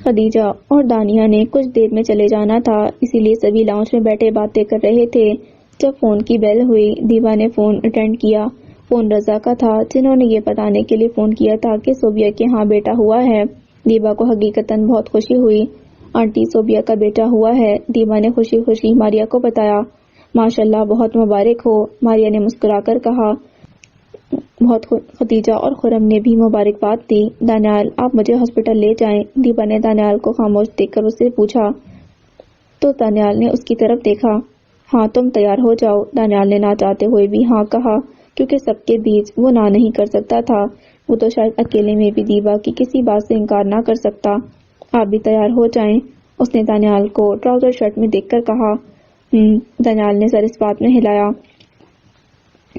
خدیجہ اور دانیہ نے کچھ دیر میں چلے جانا تھا، اسی لیے سبھی لاؤنج میں بیٹھے باتیں کر رہے تھے۔ جب فون کی بیل ہوئی، دیبا نے فون اٹینڈ کیا۔ فون رضا کا تھا، جنہوں نے یہ بتانے کے لیے فون کیا تھا کہ صوبیہ کے ہاں بیٹا ہوا ہے۔ دیبا کو حقیقتاً بہت خوشی ہوئی۔ آنٹی، صوبیہ کا بیٹا ہوا ہے، دیبا نے خوشی خوشی ماریا کو بتایا۔ ماشاءاللہ، بہت مبارک ہو، ماریا نے مسکرا کر کہا۔ بہت خدیجہ اور خرم نے بھی مبارکباد دی۔ دانیال، آپ مجھے ہاسپٹل لے جائیں، دیبا نے دانیال کو خاموش دیکھ کر اس سے پوچھا، تو دانیال نے اس کی طرف دیکھا۔ ہاں، تم تیار ہو جاؤ، دانیال نے نہ چاہتے ہوئے بھی ہاں کہا، کیونکہ سب کے بیچ وہ نہ نہیں کر سکتا تھا۔ وہ تو شاید اکیلے میں بھی دیبا کی کسی بات سے انکار نہ کر سکتا۔ آپ بھی تیار ہو جائیں، اس نے دانیال کو ٹراؤزر شرٹ میں دیکھ کر کہا۔ دانیال نے سر اس بات میں ہلایا۔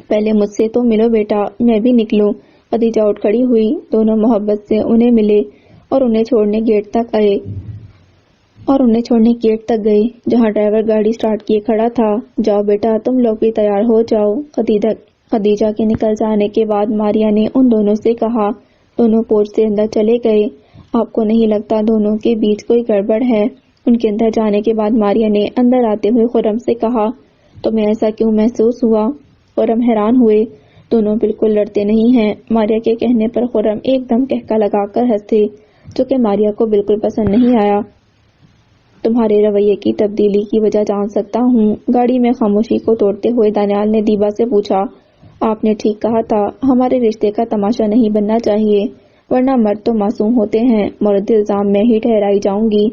پہلے مجھ سے تو ملو بیٹا، میں بھی نکلوں۔ خدیجہ اٹھ کھڑی ہوئی، دونوں محبت سے انہیں ملے اور انہیں چھوڑنے گیٹ تک گئے جہاں ڈرائیور گاڑی سٹارٹ کیے کھڑا تھا۔ جاؤ بیٹا، تم لوگ بھی تیار ہو جاؤ۔ خدیجہ کے نکل جانے کے بعد ماریا نے ان دونوں سے کہا۔ دونوں پورچ سے اندر چلے گئے۔ آپ کو نہیں لگتا دونوں کے بیچ کوئی گڑبڑ ہے؟ ان کے اندر جانے کے بعد ماریا نے اندر آتے ہوئے خرم سے کہا۔ تمہیں ایسا کیوں محسوس ہوا؟ خرم حیران ہوئے۔ دونوں بالکل لڑتے نہیں ہیں۔ ماریا کے کہنے پر خرم ایک دم قہقہ لگا کر ہنسے، جو کہ ماریا کو بالکل پسند نہیں آیا۔ تمہارے رویے کی تبدیلی کی وجہ جان سکتا ہوں؟ گاڑی میں خاموشی کو توڑتے ہوئے دانیال نے دیبا سے پوچھا۔ آپ نے ٹھیک کہا تھا، ہمارے رشتے کا تماشا نہیں بننا چاہیے، ورنہ مرد تو معصوم ہوتے ہیں۔ مرد الزام میں ہی ٹھہرائی جاؤں گی،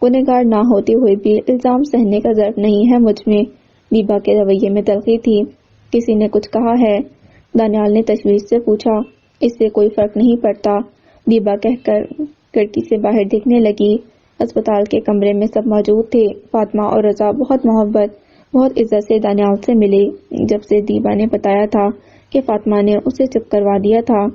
گنہگار نہ ہوتے ہوئے بھی الزام سہنے کا ضرف نہیں ہے مجھ میں۔ دیبا کے رویے میں تلخی تھی۔ کسی نے کچھ کہا ہے؟ دانیال نے تشویش سے پوچھا۔ اس سے کوئی فرق نہیں پڑتا، دیبا کہہ کر کھڑکی سے باہر دیکھنے لگی۔ اسپتال کے کمرے میں سب موجود تھے۔ فاطمہ اور رضا بہت محبت، بہت عزت سے دانیال سے ملے۔ جب سے دیبا نے بتایا تھا کہ فاطمہ نے اسے چپ کروا دیا تھا،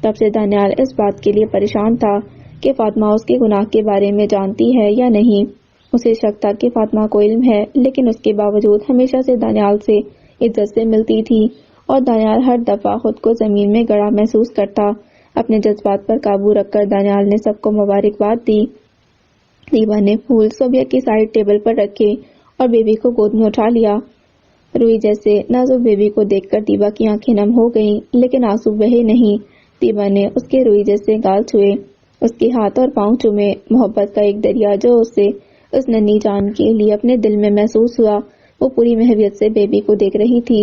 تب سے دانیال اس بات کے لیے پریشان تھا کہ فاطمہ اس کے گناہ کے بارے میں جانتی ہے یا نہیں۔ اسے شک تھا کہ فاطمہ کو علم ہے، لیکن اس کے باوجود ہمیشہ سے دانیال سے عزت سے ملتی تھی، اور دانیال ہر دفعہ خود کو زمین میں گڑا محسوس کرتا۔ اپنے جذبات پر قابو رکھ کر دانیال نے سب کو مبارکباد دی۔ دیبا نے پھول صوبیہ کی سائڈ ٹیبل پر رکھے اور بیبی کو گود میں اٹھا لیا۔ روئی جیسے نازک بیبی کو دیکھ کر دیبا کی آنکھیں نم ہو گئیں، لیکن آنسو بہے نہیں۔ دیبا نے اس کے روئی جیسے گال چھوئے، اس کے ہاتھ اور پاؤں چومے۔ محبت کا ایک دریا جو اسے اس ننھی جان کے لیے اپنے دل میں محسوس ہوا۔ وہ پوری محبت سے بیبی کو دیکھ رہی تھی۔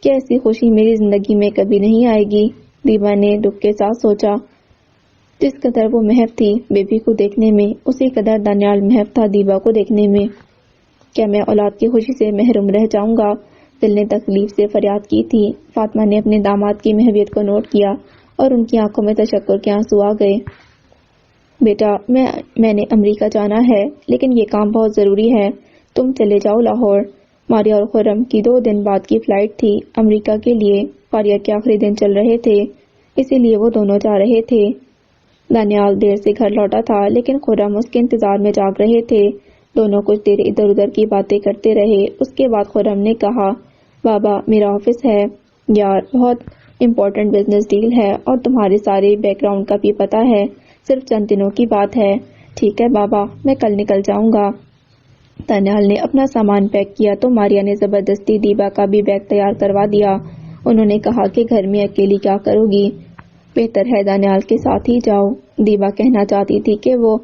کیا ایسی خوشی میری زندگی میں کبھی نہیں آئے گی؟ دیبا نے دکھ کے ساتھ سوچا۔ جس قدر وہ محب تھی بیبی کو دیکھنے میں، اسی قدر دانیال محب تھا دیبا کو دیکھنے میں۔ کیا میں اولاد کی خوشی سے محروم رہ جاؤں گا؟ دل نے تکلیف سے فریاد کی تھی۔ فاطمہ نے اپنے داماد کی محبت کو نوٹ کیا اور ان کی آنکھوں میں تشکر کے آنسو آ گئے۔ بیٹا، میں نے امریکہ جانا ہے، لیکن یہ کام بہت ضروری ہے، تم چلے جاؤ لاہور۔ ماریا اور خرم کی 2 دن بعد کی فلائٹ تھی امریکہ کے لیے۔ فاریہ کے آخری دن چل رہے تھے، اسی لیے وہ دونوں جا رہے تھے۔ دانیال دیر سے گھر لوٹا تھا، لیکن خرم اس کے انتظار میں جاگ رہے تھے۔ دونوں کچھ دیر ادھر ادھر کی باتیں کرتے رہے۔ اس کے بعد خرم نے کہا، بابا، میرا آفس ہے یار، بہت امپورٹنٹ بزنس ڈیل ہے، اور تمہارے سارے بیک گراؤنڈ کا بھی پتہ ہے، صرف چند دنوں کی بات ہے۔ ٹھیک ہے بابا، میں کل نکل جاؤں گا۔ دانیال نے اپنا سامان پیک کیا تو ماریا نے زبردستی دیبا کا بھی بیگ تیار کروا دیا۔ انہوں نے کہا کہ گھر میں اکیلی کیا کرو گی، بہتر ہے دانیال کے ساتھ ہی جاؤ۔ دیبا کہنا چاہتی تھی کہ وہ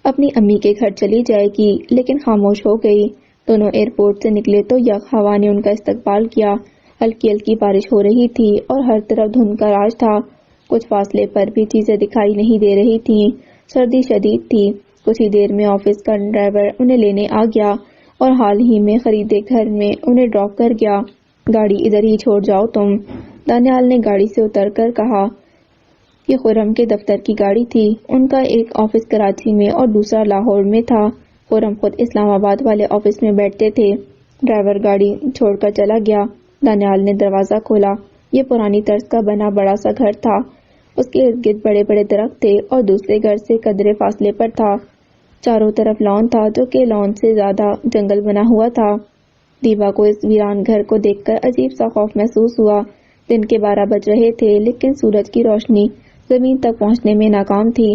اپنی امی کے گھر چلی جائے گی، لیکن خاموش ہو گئی۔ دونوں ایئرپورٹ سے نکلے تو یک ہوا نے ان کا استقبال کیا۔ ہلکی ہلکی بارش ہو رہی تھی اور ہر طرف دھند کا راج تھا۔ کچھ فاصلے پر بھی چیزیں دکھائی نہیں دے رہی تھیں۔ سردی شدید تھی۔ کچھ ہی دیر میں آفس کا ڈرائیور انہیں لینے آ گیا اور حال ہی میں خریدے گھر میں انہیں ڈراپ کر گیا۔ گاڑی ادھر ہی چھوڑ جاؤ تم، دانیال نے گاڑی سے اتر کر کہا۔ یہ خرم کے دفتر کی گاڑی تھی۔ ان کا ایک آفس کراچی میں اور دوسرا لاہور میں تھا۔ خرم خود اسلام آباد والے آفس میں بیٹھتے تھے۔ ڈرائیور گاڑی چھوڑ کر چلا گیا۔ دانیال نے دروازہ کھولا۔ یہ پرانی طرز کا بنا بڑا سا گھر تھا۔ اس کے ارد گرد بڑے بڑے درخت تھے اور دوسرے گھر سے قدرے فاصلے پر تھا۔ چاروں طرف لان تھا، جو کہ لان سے زیادہ جنگل بنا ہوا تھا۔ دیبا کو اس ویران گھر کو دیکھ کر عجیب سا خوف محسوس ہوا۔ دن کے 12 بج رہے تھے، لیکن سورج کی روشنی زمین تک پہنچنے میں ناکام تھی۔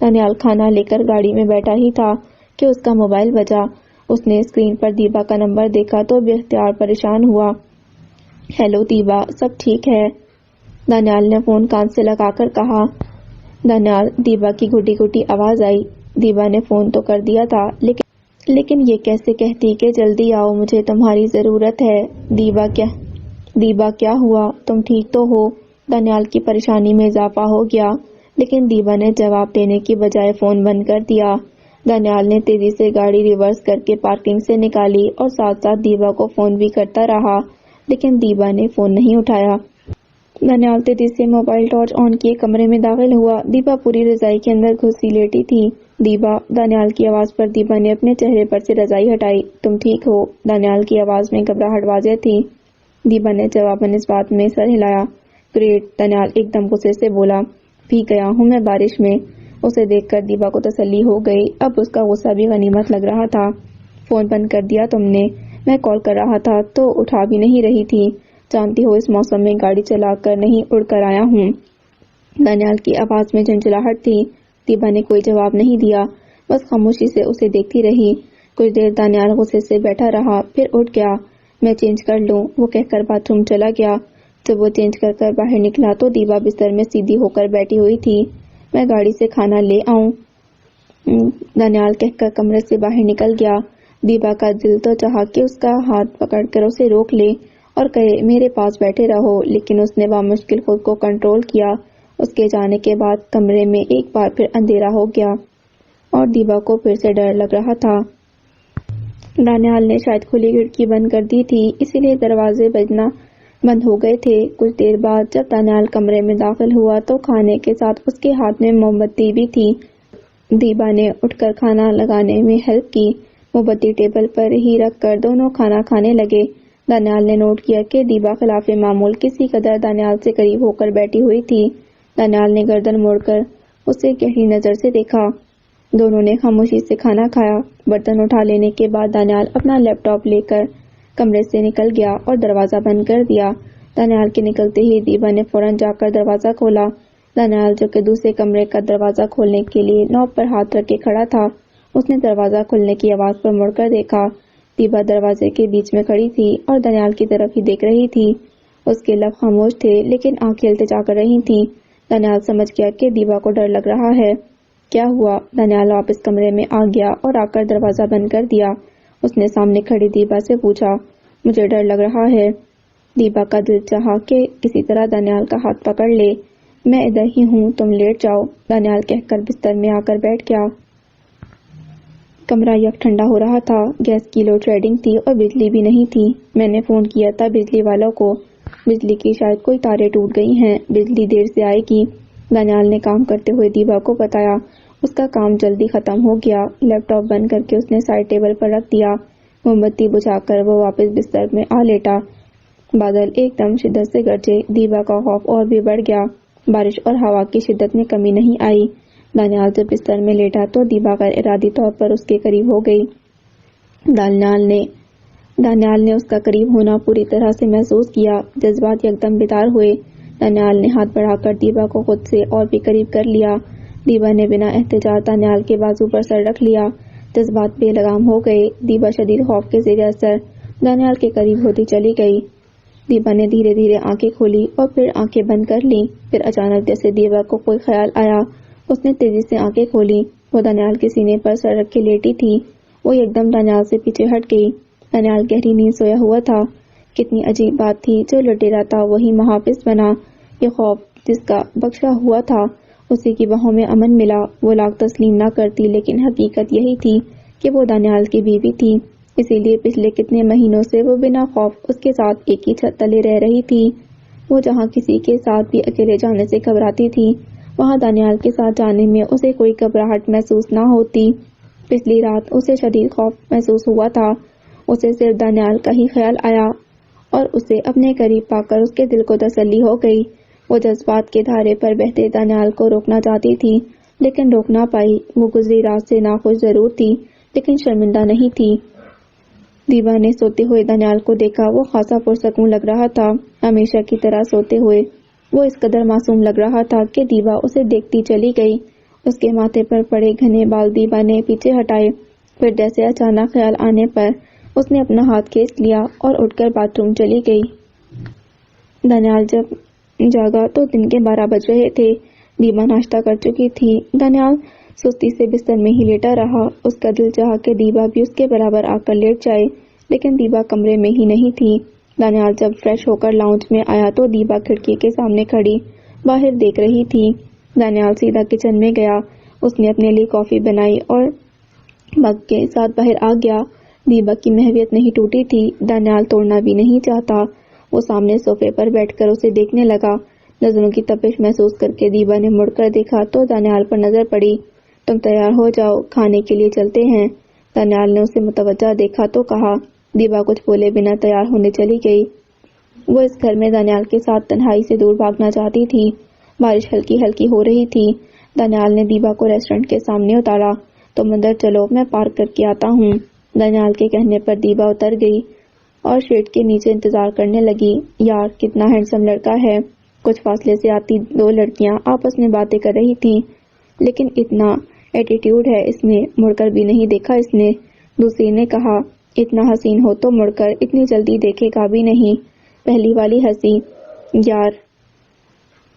دانیال کھانا لے کر گاڑی میں بیٹھا ہی تھا کہ اس کا موبائل بجا۔ اس نے اسکرین پر دیبا کا نمبر دیکھا تو بے اختیار پریشان ہوا۔ ہیلو دیبا، سب ٹھیک ہے؟ دانیال نے فون کان سے لگا کر کہا۔ دانیال، دیبا کی گھٹی گھٹی آواز آئی۔ دیبا نے فون تو کر دیا تھا لیکن یہ کیسے کہتی کہ جلدی آؤ، مجھے تمہاری ضرورت ہے۔ دیبا کیا ہوا؟ تم ٹھیک تو ہو؟ دانیال کی پریشانی میں اضافہ ہو گیا، لیکن دیبا نے جواب دینے کی بجائے فون بند کر دیا۔ دانیال نے تیزی سے گاڑی ریورس کر کے پارکنگ سے نکالی اور ساتھ ساتھ دیبا کو فون بھی کرتا رہا، لیکن دیبا نے فون نہیں اٹھایا۔ دانیال تیزی سے موبائل ٹارچ آن کیے کمرے میں داخل ہوا۔ دیبا پوری رضائی کے اندر گھسی لیٹی تھی۔ دیبا، دانیال کی آواز پر دیبا نے اپنے چہرے پر سے رضائی ہٹائی۔ تم ٹھیک ہو؟ دانیال کی آواز میں گھبراہٹ واضح تھی۔ دیبا نے جواباً اس بات میں سر ہلایا۔ گریٹ، دانیال ایک دم غصے سے بولا۔ بھیگ گیا ہوں میں بارش میں۔ اسے دیکھ کر دیبا کو تسلی ہو گئی، اب اس کا غصہ بھی غنیمت لگ رہا تھا۔ فون بند کر دیا تم نے؟ میں کال کر رہا تھا تو اٹھا بھی نہیں رہی تھی۔ جانتی ہو اس موسم میں گاڑی چلا کر نہیں اڑ کر آیا ہوں۔ دانیال کی آواز میں جھنجھلاہٹ تھی۔ دیبا نے کوئی جواب نہیں دیا، بس خاموشی سے اسے دیکھتی رہی۔ کچھ دیر دانیال غصے سے بیٹھا رہا، پھر اٹھ گیا۔ میں چینج کر لوں، وہ کہہ کر باتھ روم چلا گیا۔ جب وہ چینج کر کر باہر نکلا تو دیبا بستر میں سیدھی ہو کر بیٹھی ہوئی تھی۔ میں گاڑی سے کھانا لے آؤں؟ دانیال کہہ کر کمرے سے باہر نکل گیا۔ دیبا کا دل تو چاہا کہ اس کا ہاتھ پکڑ کر اسے روک لے اور کہے میرے پاس بیٹھے رہو، لیکن اس نے بامشکل خود کو کنٹرول کیا۔ اس کے جانے کے بعد کمرے میں ایک بار پھر اندھیرا ہو گیا اور دیبا کو پھر سے ڈر لگ رہا تھا۔ دانیال نے شاید کھلی کھڑکی بند کر دی تھی، اسی لیے دروازے بجنا بند ہو گئے تھے۔ کچھ دیر بعد جب دانیال کمرے میں داخل ہوا تو کھانے کے ساتھ اس کے ہاتھ میں موم بتی بھی تھی۔ دیبا نے اٹھ کر کھانا لگانے میں ہیلپ کی۔ موم بتی ٹیبل پر ہی رکھ کر دونوں کھانا کھانے لگے۔ دانیال نے نوٹ کیا کہ دیبا خلاف معمول کسی قدر دانیال سے قریب ہو کر بیٹھی ہوئی تھی۔ دانیال نے گردن موڑ کر اسے گہری نظر سے دیکھا۔ دونوں نے خاموشی سے کھانا کھایا۔ برتن اٹھا لینے کے بعد دانیال اپنا لیپ ٹاپ لے کر کمرے سے نکل گیا اور دروازہ بند کر دیا۔ دانیال کے نکلتے ہی دیبا نے فوراً جا کر دروازہ کھولا۔ دانیال جو کہ دوسرے کمرے کا دروازہ کھولنے کے لیے نوب پر ہاتھ رکھ کے کھڑا تھا، اس نے دروازہ کھلنے کی آواز پر مڑ کر دیکھا۔ دیبا دروازے کے بیچ میں کھڑی تھی اور دانیال کی طرف ہی دیکھ رہی تھی۔ اس کے لب خاموش تھے لیکن آنکھیں التجا کر رہی تھیں۔ دانیال سمجھ گیا کہ دیبا کو ڈر لگ رہا ہے۔ کیا ہوا؟ دانیال واپس کمرے میں آ گیا اور آ کر دروازہ بند کر دیا۔ اس نے سامنے کھڑی دیبا سے پوچھا، مجھے ڈر لگ رہا ہے۔ دیبا کا دل چاہا کہ کسی طرح دانیال کا ہاتھ پکڑ لے۔ میں ادھر ہی ہوں، تم لیٹ جاؤ، دانیال کہہ کر بستر میں آ کر بیٹھ گیا۔ کمرہ یک ٹھنڈا ہو رہا تھا۔ گیس کی لوڈ شیڈنگ تھی اور بجلی بھی نہیں تھی۔ میں نے فون کیا تھا بجلی والوں کو، بجلی کی شاید کوئی تاریں ٹوٹ گئی ہیں، بجلی دیر سے آئے گی، دانیال نے کام کرتے ہوئے دیبا کو بتایا۔ اس کا کام جلدی ختم ہو گیا۔ لیپ ٹاپ بند کر کے اس نے سائڈ ٹیبل پر رکھ دیا۔ موم بتی بجھا کر وہ واپس بستر میں آ لیٹا۔ بادل ایک دم شدت سے گرجے۔ دیبا کا خوف اور بھی بڑھ گیا۔ بارش اور ہوا کی شدت میں کمی نہیں آئی۔ دانیال جب بستر میں لیٹا تو دیبا غیر ارادی طور پر اس کے قریب ہو گئی۔ دانیال نے اس کا قریب ہونا پوری طرح سے محسوس کیا۔ جذبات یکدم بیدار ہوئے۔ دانیال نے ہاتھ بڑھا کر دیبا کو خود سے اور بھی قریب کر لیا۔ دیبا نے بنا احتجاج دانیال کے بازو پر سر رکھ لیا۔ جذبات بے لگام ہو گئے۔ دیبا شدید خوف کے زیر اثر دانیال کے قریب ہوتی چلی گئی۔ دیبا نے دھیرے دھیرے آنکھیں کھولی اور پھر آنکھیں بند کر لیں۔ پھر اچانک جیسے دیبا کو کوئی خیال آیا، اس نے تیزی سے آنکھیں کھولی۔ وہ دانیال کے سینے پر سر رکھ کے لیٹی تھی۔ وہ یکدم دانیال سے پیچھے ہٹ گئی۔ دانیال گہری نیند سویا ہوا تھا۔ کتنی عجیب بات تھی، جو لٹیرا تھا وہی محافظ بنا۔ یہ خوف جس کا بخشا ہوا تھا، اسی کی باہوں میں امن ملا۔ وہ لاکھ تسلیم نہ کرتی لیکن حقیقت یہی تھی کہ وہ دانیال کی بیوی تھی، اسی لیے پچھلے کتنے مہینوں سے وہ بنا خوف اس کے ساتھ ایک ہی چھت تلے رہ رہی تھی۔ وہ جہاں کسی کے ساتھ بھی اکیلے جانے سے گھبراتی تھی، وہاں دانیال کے ساتھ جانے میں اسے کوئی گھبراہٹ محسوس نہ ہوتی۔ پچھلی رات اسے شدید خوف محسوس ہوا تھا۔ اسے صرف دانیال کا ہی خیال آیا اور اسے اپنے قریب پا کر اس کے دل کو تسلی ہو گئی۔ وہ جذبات کے دھارے پر بہتے دانیال کو روکنا چاہتی تھی لیکن روک نہ پائی۔ وہ گزری رات سے ناخوش ضرور تھی لیکن شرمندہ نہیں تھی۔ دیبا نے سوتے ہوئے دانیال کو دیکھا۔ وہ خاصا پرسکون لگ رہا تھا، ہمیشہ کی طرح سوتے ہوئے۔ وہ اس قدر معصوم لگ رہا تھا کہ دیبا اسے دیکھتی چلی گئی۔ اس کے ماتھے پر پڑے گھنے بال دیبا نے پیچھے ہٹائے. پھر جیسے اچانک خیال آنے پر اس نے اپنا ہاتھ کھینچ لیا اور اٹھ کر باتھ روم چلی گئی. دانیال جب جاگا تو دن کے 12 بج رہے تھے. دیبا ناشتہ کر چکی تھی. دانیال سستی سے بستر میں ہی لیٹا رہا. اس کا دل چاہا کہ دیبا بھی اس کے برابر آ کر لیٹ جائے، لیکن دیبا کمرے میں ہی نہیں تھی. دانیال جب فریش ہو کر لاؤنج میں آیا تو دیبا کھڑکی کے سامنے کھڑی باہر دیکھ رہی تھی. دانیال سیدھا کچن میں گیا. اس نے اپنے لیے کافی بنائی اور مگ کے ساتھ باہر آ گیا. دیبا کی محویت نہیں ٹوٹی تھی. دانیال توڑنا بھی نہیں چاہتا. وہ سامنے صوفے پر بیٹھ کر اسے دیکھنے لگا. نظروں کی تپش محسوس کر کے دیبا نے مڑ کر دیکھا تو دانیال پر نظر پڑی. تم تیار ہو جاؤ، کھانے کے لیے چلتے ہیں. دانیال نے اسے متوجہ دیکھا تو کہا. دیبا کچھ بولے بنا تیار ہونے چلی گئی. وہ اس گھر میں دانیال کے ساتھ تنہائی سے دور بھاگنا چاہتی تھی. بارش ہلکی ہلکی ہو رہی تھی. دانیال نے دیبا کو ریسٹورنٹ کے سامنے اتارا. تم اندر چلو، میں پارک کر کے آتا ہوں. دانیال کے کہنے پر دیبا اتر گئی اور شیڈ کے نیچے انتظار کرنے لگی. یار کتنا ہینڈسم لڑکا ہے. کچھ فاصلے سے آتی 2 لڑکیاں آپس میں باتیں کر رہی تھیں. لیکن اتنا ایٹیٹیوڈ ہے اس میں، مڑ کر بھی نہیں دیکھا اس نے. دوسری نے کہا. اتنا حسین ہو تو مڑ کر اتنی جلدی دیکھے گا بھی نہیں. پہلی والی ہنسی.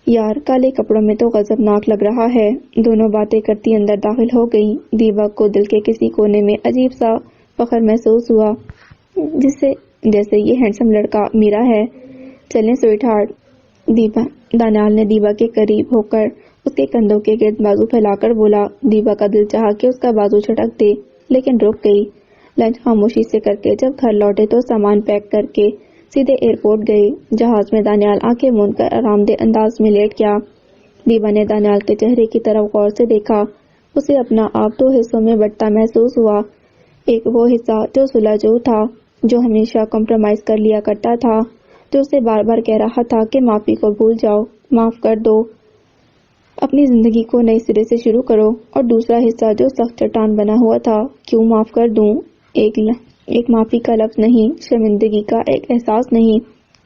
یار کالے کپڑوں میں تو غضب ناک لگ رہا ہے. دونوں باتیں کرتی اندر داخل ہو گئی. دیبا کو دل کے کسی کونے میں عجیب سا فخر محسوس ہوا، جیسے یہ ہینڈسم لڑکا میرا ہے. چلیں سویٹ ہارٹ. دانیال نے دیبا کے قریب ہو کر اس کے کندھوں کے گرد بازو پھیلا کر بولا. دیبا کا دل چاہا کہ اس کا بازو چھٹک دے، لیکن رک گئی. لنچ خاموشی سے کر کے جب گھر لوٹے تو سامان پیک کر کے سیدھے ایئرپورٹ گئے. جہاز میں دانیال آنکھیں موند کر آرام دہ انداز میں لیٹ گیا. دیبا نے دانیال کے چہرے کی طرف غور سے دیکھا. اسے اپنا آپ 2 حصوں میں بٹتا محسوس ہوا. ایک وہ حصہ جو سلجھو تھا، جو ہمیشہ کمپرومائز کر لیا کرتا تھا، جو اسے بار بار کہہ رہا تھا کہ معافی کو بھول جاؤ، معاف کر دو، اپنی زندگی کو نئے سرے سے شروع کرو. اور دوسرا حصہ جو سخت چٹان بنا ہوا تھا. کیوں معاف کر دوں؟ ایک معافی کا لفظ نہیں، شرمندگی کا ایک احساس نہیں.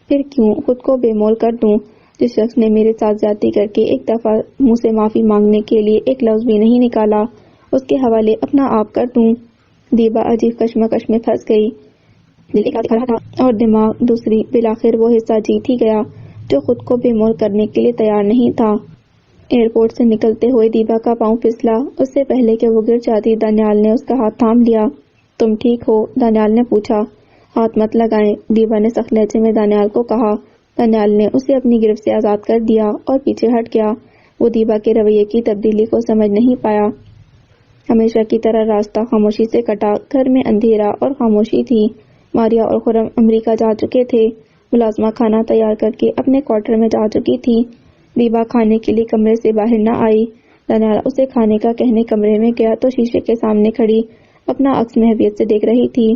پھر کیوں خود کو بے مول کر دوں؟ جس شخص نے میرے ساتھ زیادتی کر کے ایک دفعہ منہ سے معافی مانگنے کے لیے ایک لفظ بھی نہیں نکالا، اس کے حوالے اپنا آپ کر دوں. دیبا عجیب کشمکش میں پھنس گئی. دل ایک رات دکھا رہا تھا اور دماغ دوسری. بالآخر وہ حصہ جیت ہی گیا جو خود کو بے مول کرنے کے لیے تیار نہیں تھا. ایئرپورٹ سے نکلتے ہوئے دیبا کا پاؤں پھسلا. اس سے پہلے کہ وہ گر جاتی دانیال نے اس کا ہاتھ تھام لیا. تم ٹھیک ہو؟ دانیال نے پوچھا. ہاتھ مت لگائیں، دیبا نے سخت لہجے میں دانیال کو کہا. دانیال نے اسے اپنی گرفت سے آزاد کر دیا اور پیچھے ہٹ گیا. وہ دیبا کے رویے کی تبدیلی کو سمجھ نہیں پایا. ہمیشہ کی طرح راستہ خاموشی سے کٹا. گھر میں اندھیرا اور خاموشی تھی. ماریا اور خرم امریکہ جا چکے تھے. ملازمہ کھانا تیار کر کے اپنے کوارٹر میں جا چکی تھی. دیبا کھانے کے لیے کمرے سے باہر نہ آئی. دانیال اسے کھانے کا کہنے کمرے میں گیا تو شیشے کے سامنے کھڑی اپنا عکس محویت سے دیکھ رہی تھی.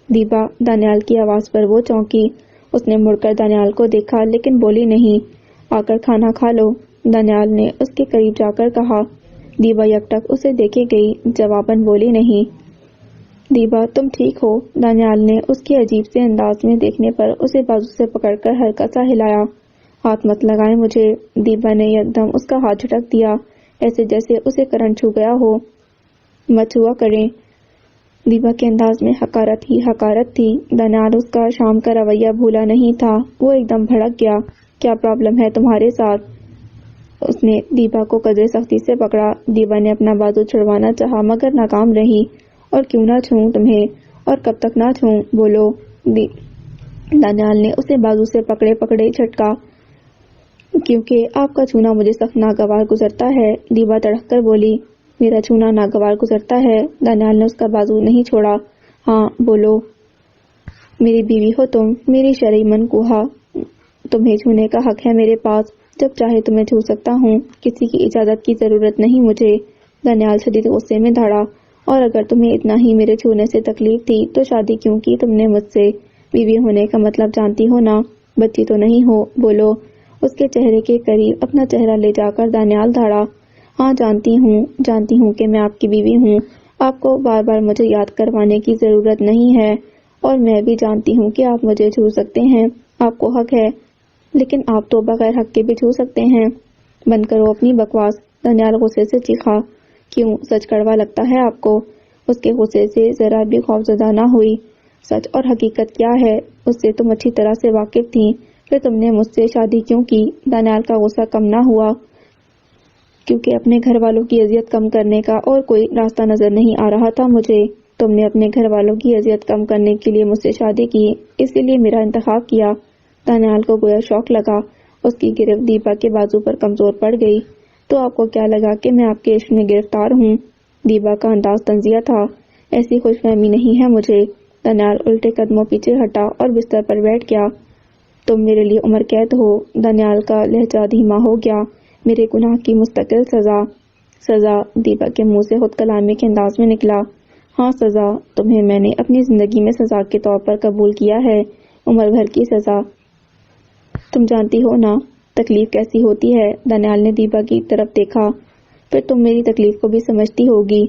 دیبا. دانیال کی آواز پر وہ چونکی. اس نے مڑ کر دانیال کو دیکھا لیکن بولی نہیں. آ کر کھانا کھا لو، دانیال نے اس کے قریب جا کر کہا. دیبا یکٹک اسے دیکھے گئی، جواباً بولی نہیں. دیبا تم ٹھیک ہو؟ دانیال نے اس کے عجیب سے انداز میں دیکھنے پر اسے بازو سے پکڑ کر ہلکا سا ہلایا. ہاتھ مت لگائیں مجھے. دیبا نے یکدم اس کا ہاتھ جھٹک دیا، ایسے جیسے اسے کرنٹ چھو گیا ہو. مت چھوا کریں. دیبا کے انداز میں حقارت ہی حقارت تھی. دانیال اس کا شام کا رویہ بھولا نہیں تھا. وہ ایک دم بھڑک گیا. کیا پرابلم ہے تمہارے ساتھ؟ اس نے دیبا کو قدرے سختی سے پکڑا. دیبا نے اپنا بازو چھڑوانا چاہا مگر ناکام رہی. اور کیوں نہ چھوں تمہیں؟ اور کب تک نہ چھوں؟ بولو. دانیال نے اسے بازو سے پکڑے پکڑے جھٹکا. کیونکہ آپ کا چھونا مجھے سخت ناگوار گزرتا ہے. دیبا تڑک کر بولی. میرا چھونا ناگوار گزرتا ہے؟ دانیال نے اس کا بازو نہیں چھوڑا. ہاں بولو. میری بیوی ہو تم، میری شرعی منکوحہ. تمہیں چھونے کا حق ہے میرے پاس. جب چاہے تمہیں چھو سکتا ہوں. کسی کی اجازت کی ضرورت نہیں مجھے. دانیال شدید غصے میں دھڑا. اور اگر تمہیں اتنا ہی میرے چھونے سے تکلیف تھی تو شادی کیوں کی تم نے مجھ سے؟ بیوی ہونے کا مطلب جانتی ہو نا. بچی تو نہیں ہو. بولو. اس کے چہرے کے قریب اپنا چہرہ لے جا کر دانیال دھڑا. ہاں جانتی ہوں کہ میں آپ کی بیوی ہوں. آپ کو بار بار مجھے یاد کروانے کی ضرورت نہیں ہے. اور میں بھی جانتی ہوں کہ آپ مجھے چھو سکتے ہیں، آپ کو حق ہے. لیکن آپ تو بغیر حق کے بھی چھو سکتے ہیں. بند کرو اپنی بکواس. دانیال غصے سے چیخا۔ کیوں؟ سچ کڑوا لگتا ہے آپ کو؟ اس کے غصے سے ذرا بھی خوفزدہ نہ ہوئی۔ سچ اور حقیقت کیا ہے اس سے تم اچھی طرح سے واقف تھیں، پھر تم نے مجھ سے شادی کیوں کی؟ دانیال کا غصہ کم نہ ہوا، کیونکہ اپنے گھر والوں کی اذیت کم کرنے کا اور کوئی راستہ نظر نہیں آ رہا تھا مجھے۔ تم نے اپنے گھر والوں کی اذیت کم کرنے کے لیے مجھ سے شادی کی، اسی لیے میرا انتخاب کیا۔ دانیال کو گویا شوق لگا، اس کی گرفت دیپا کے بازو پر کمزور پڑ گئی۔ تو آپ کو کیا لگا کہ میں آپ کے عشق میں گرفتار ہوں؟ دیپا کا انداز طنزیہ تھا۔ ایسی خوش فہمی نہیں ہے مجھے۔ دانیال الٹے قدموں پیچھے ہٹا اور بستر پر بیٹھ گیا۔ تم میرے لیے عمر قید ہو۔ دانیال کا لہجہ دھیما ہو گیا۔ میرے گناہ کی مستقل سزا۔ سزا؟ دیپا کے منہ سے خود کلامی کے انداز میں نکلا۔ ہاں سزا، تمہیں میں نے اپنی زندگی میں سزا کے طور پر قبول کیا ہے، عمر بھر کی سزا۔ تم جانتی ہو نا تکلیف کیسی ہوتی ہے؟ دانیال نے دیپا کی طرف دیکھا۔ پھر تم میری تکلیف کو بھی سمجھتی ہوگی،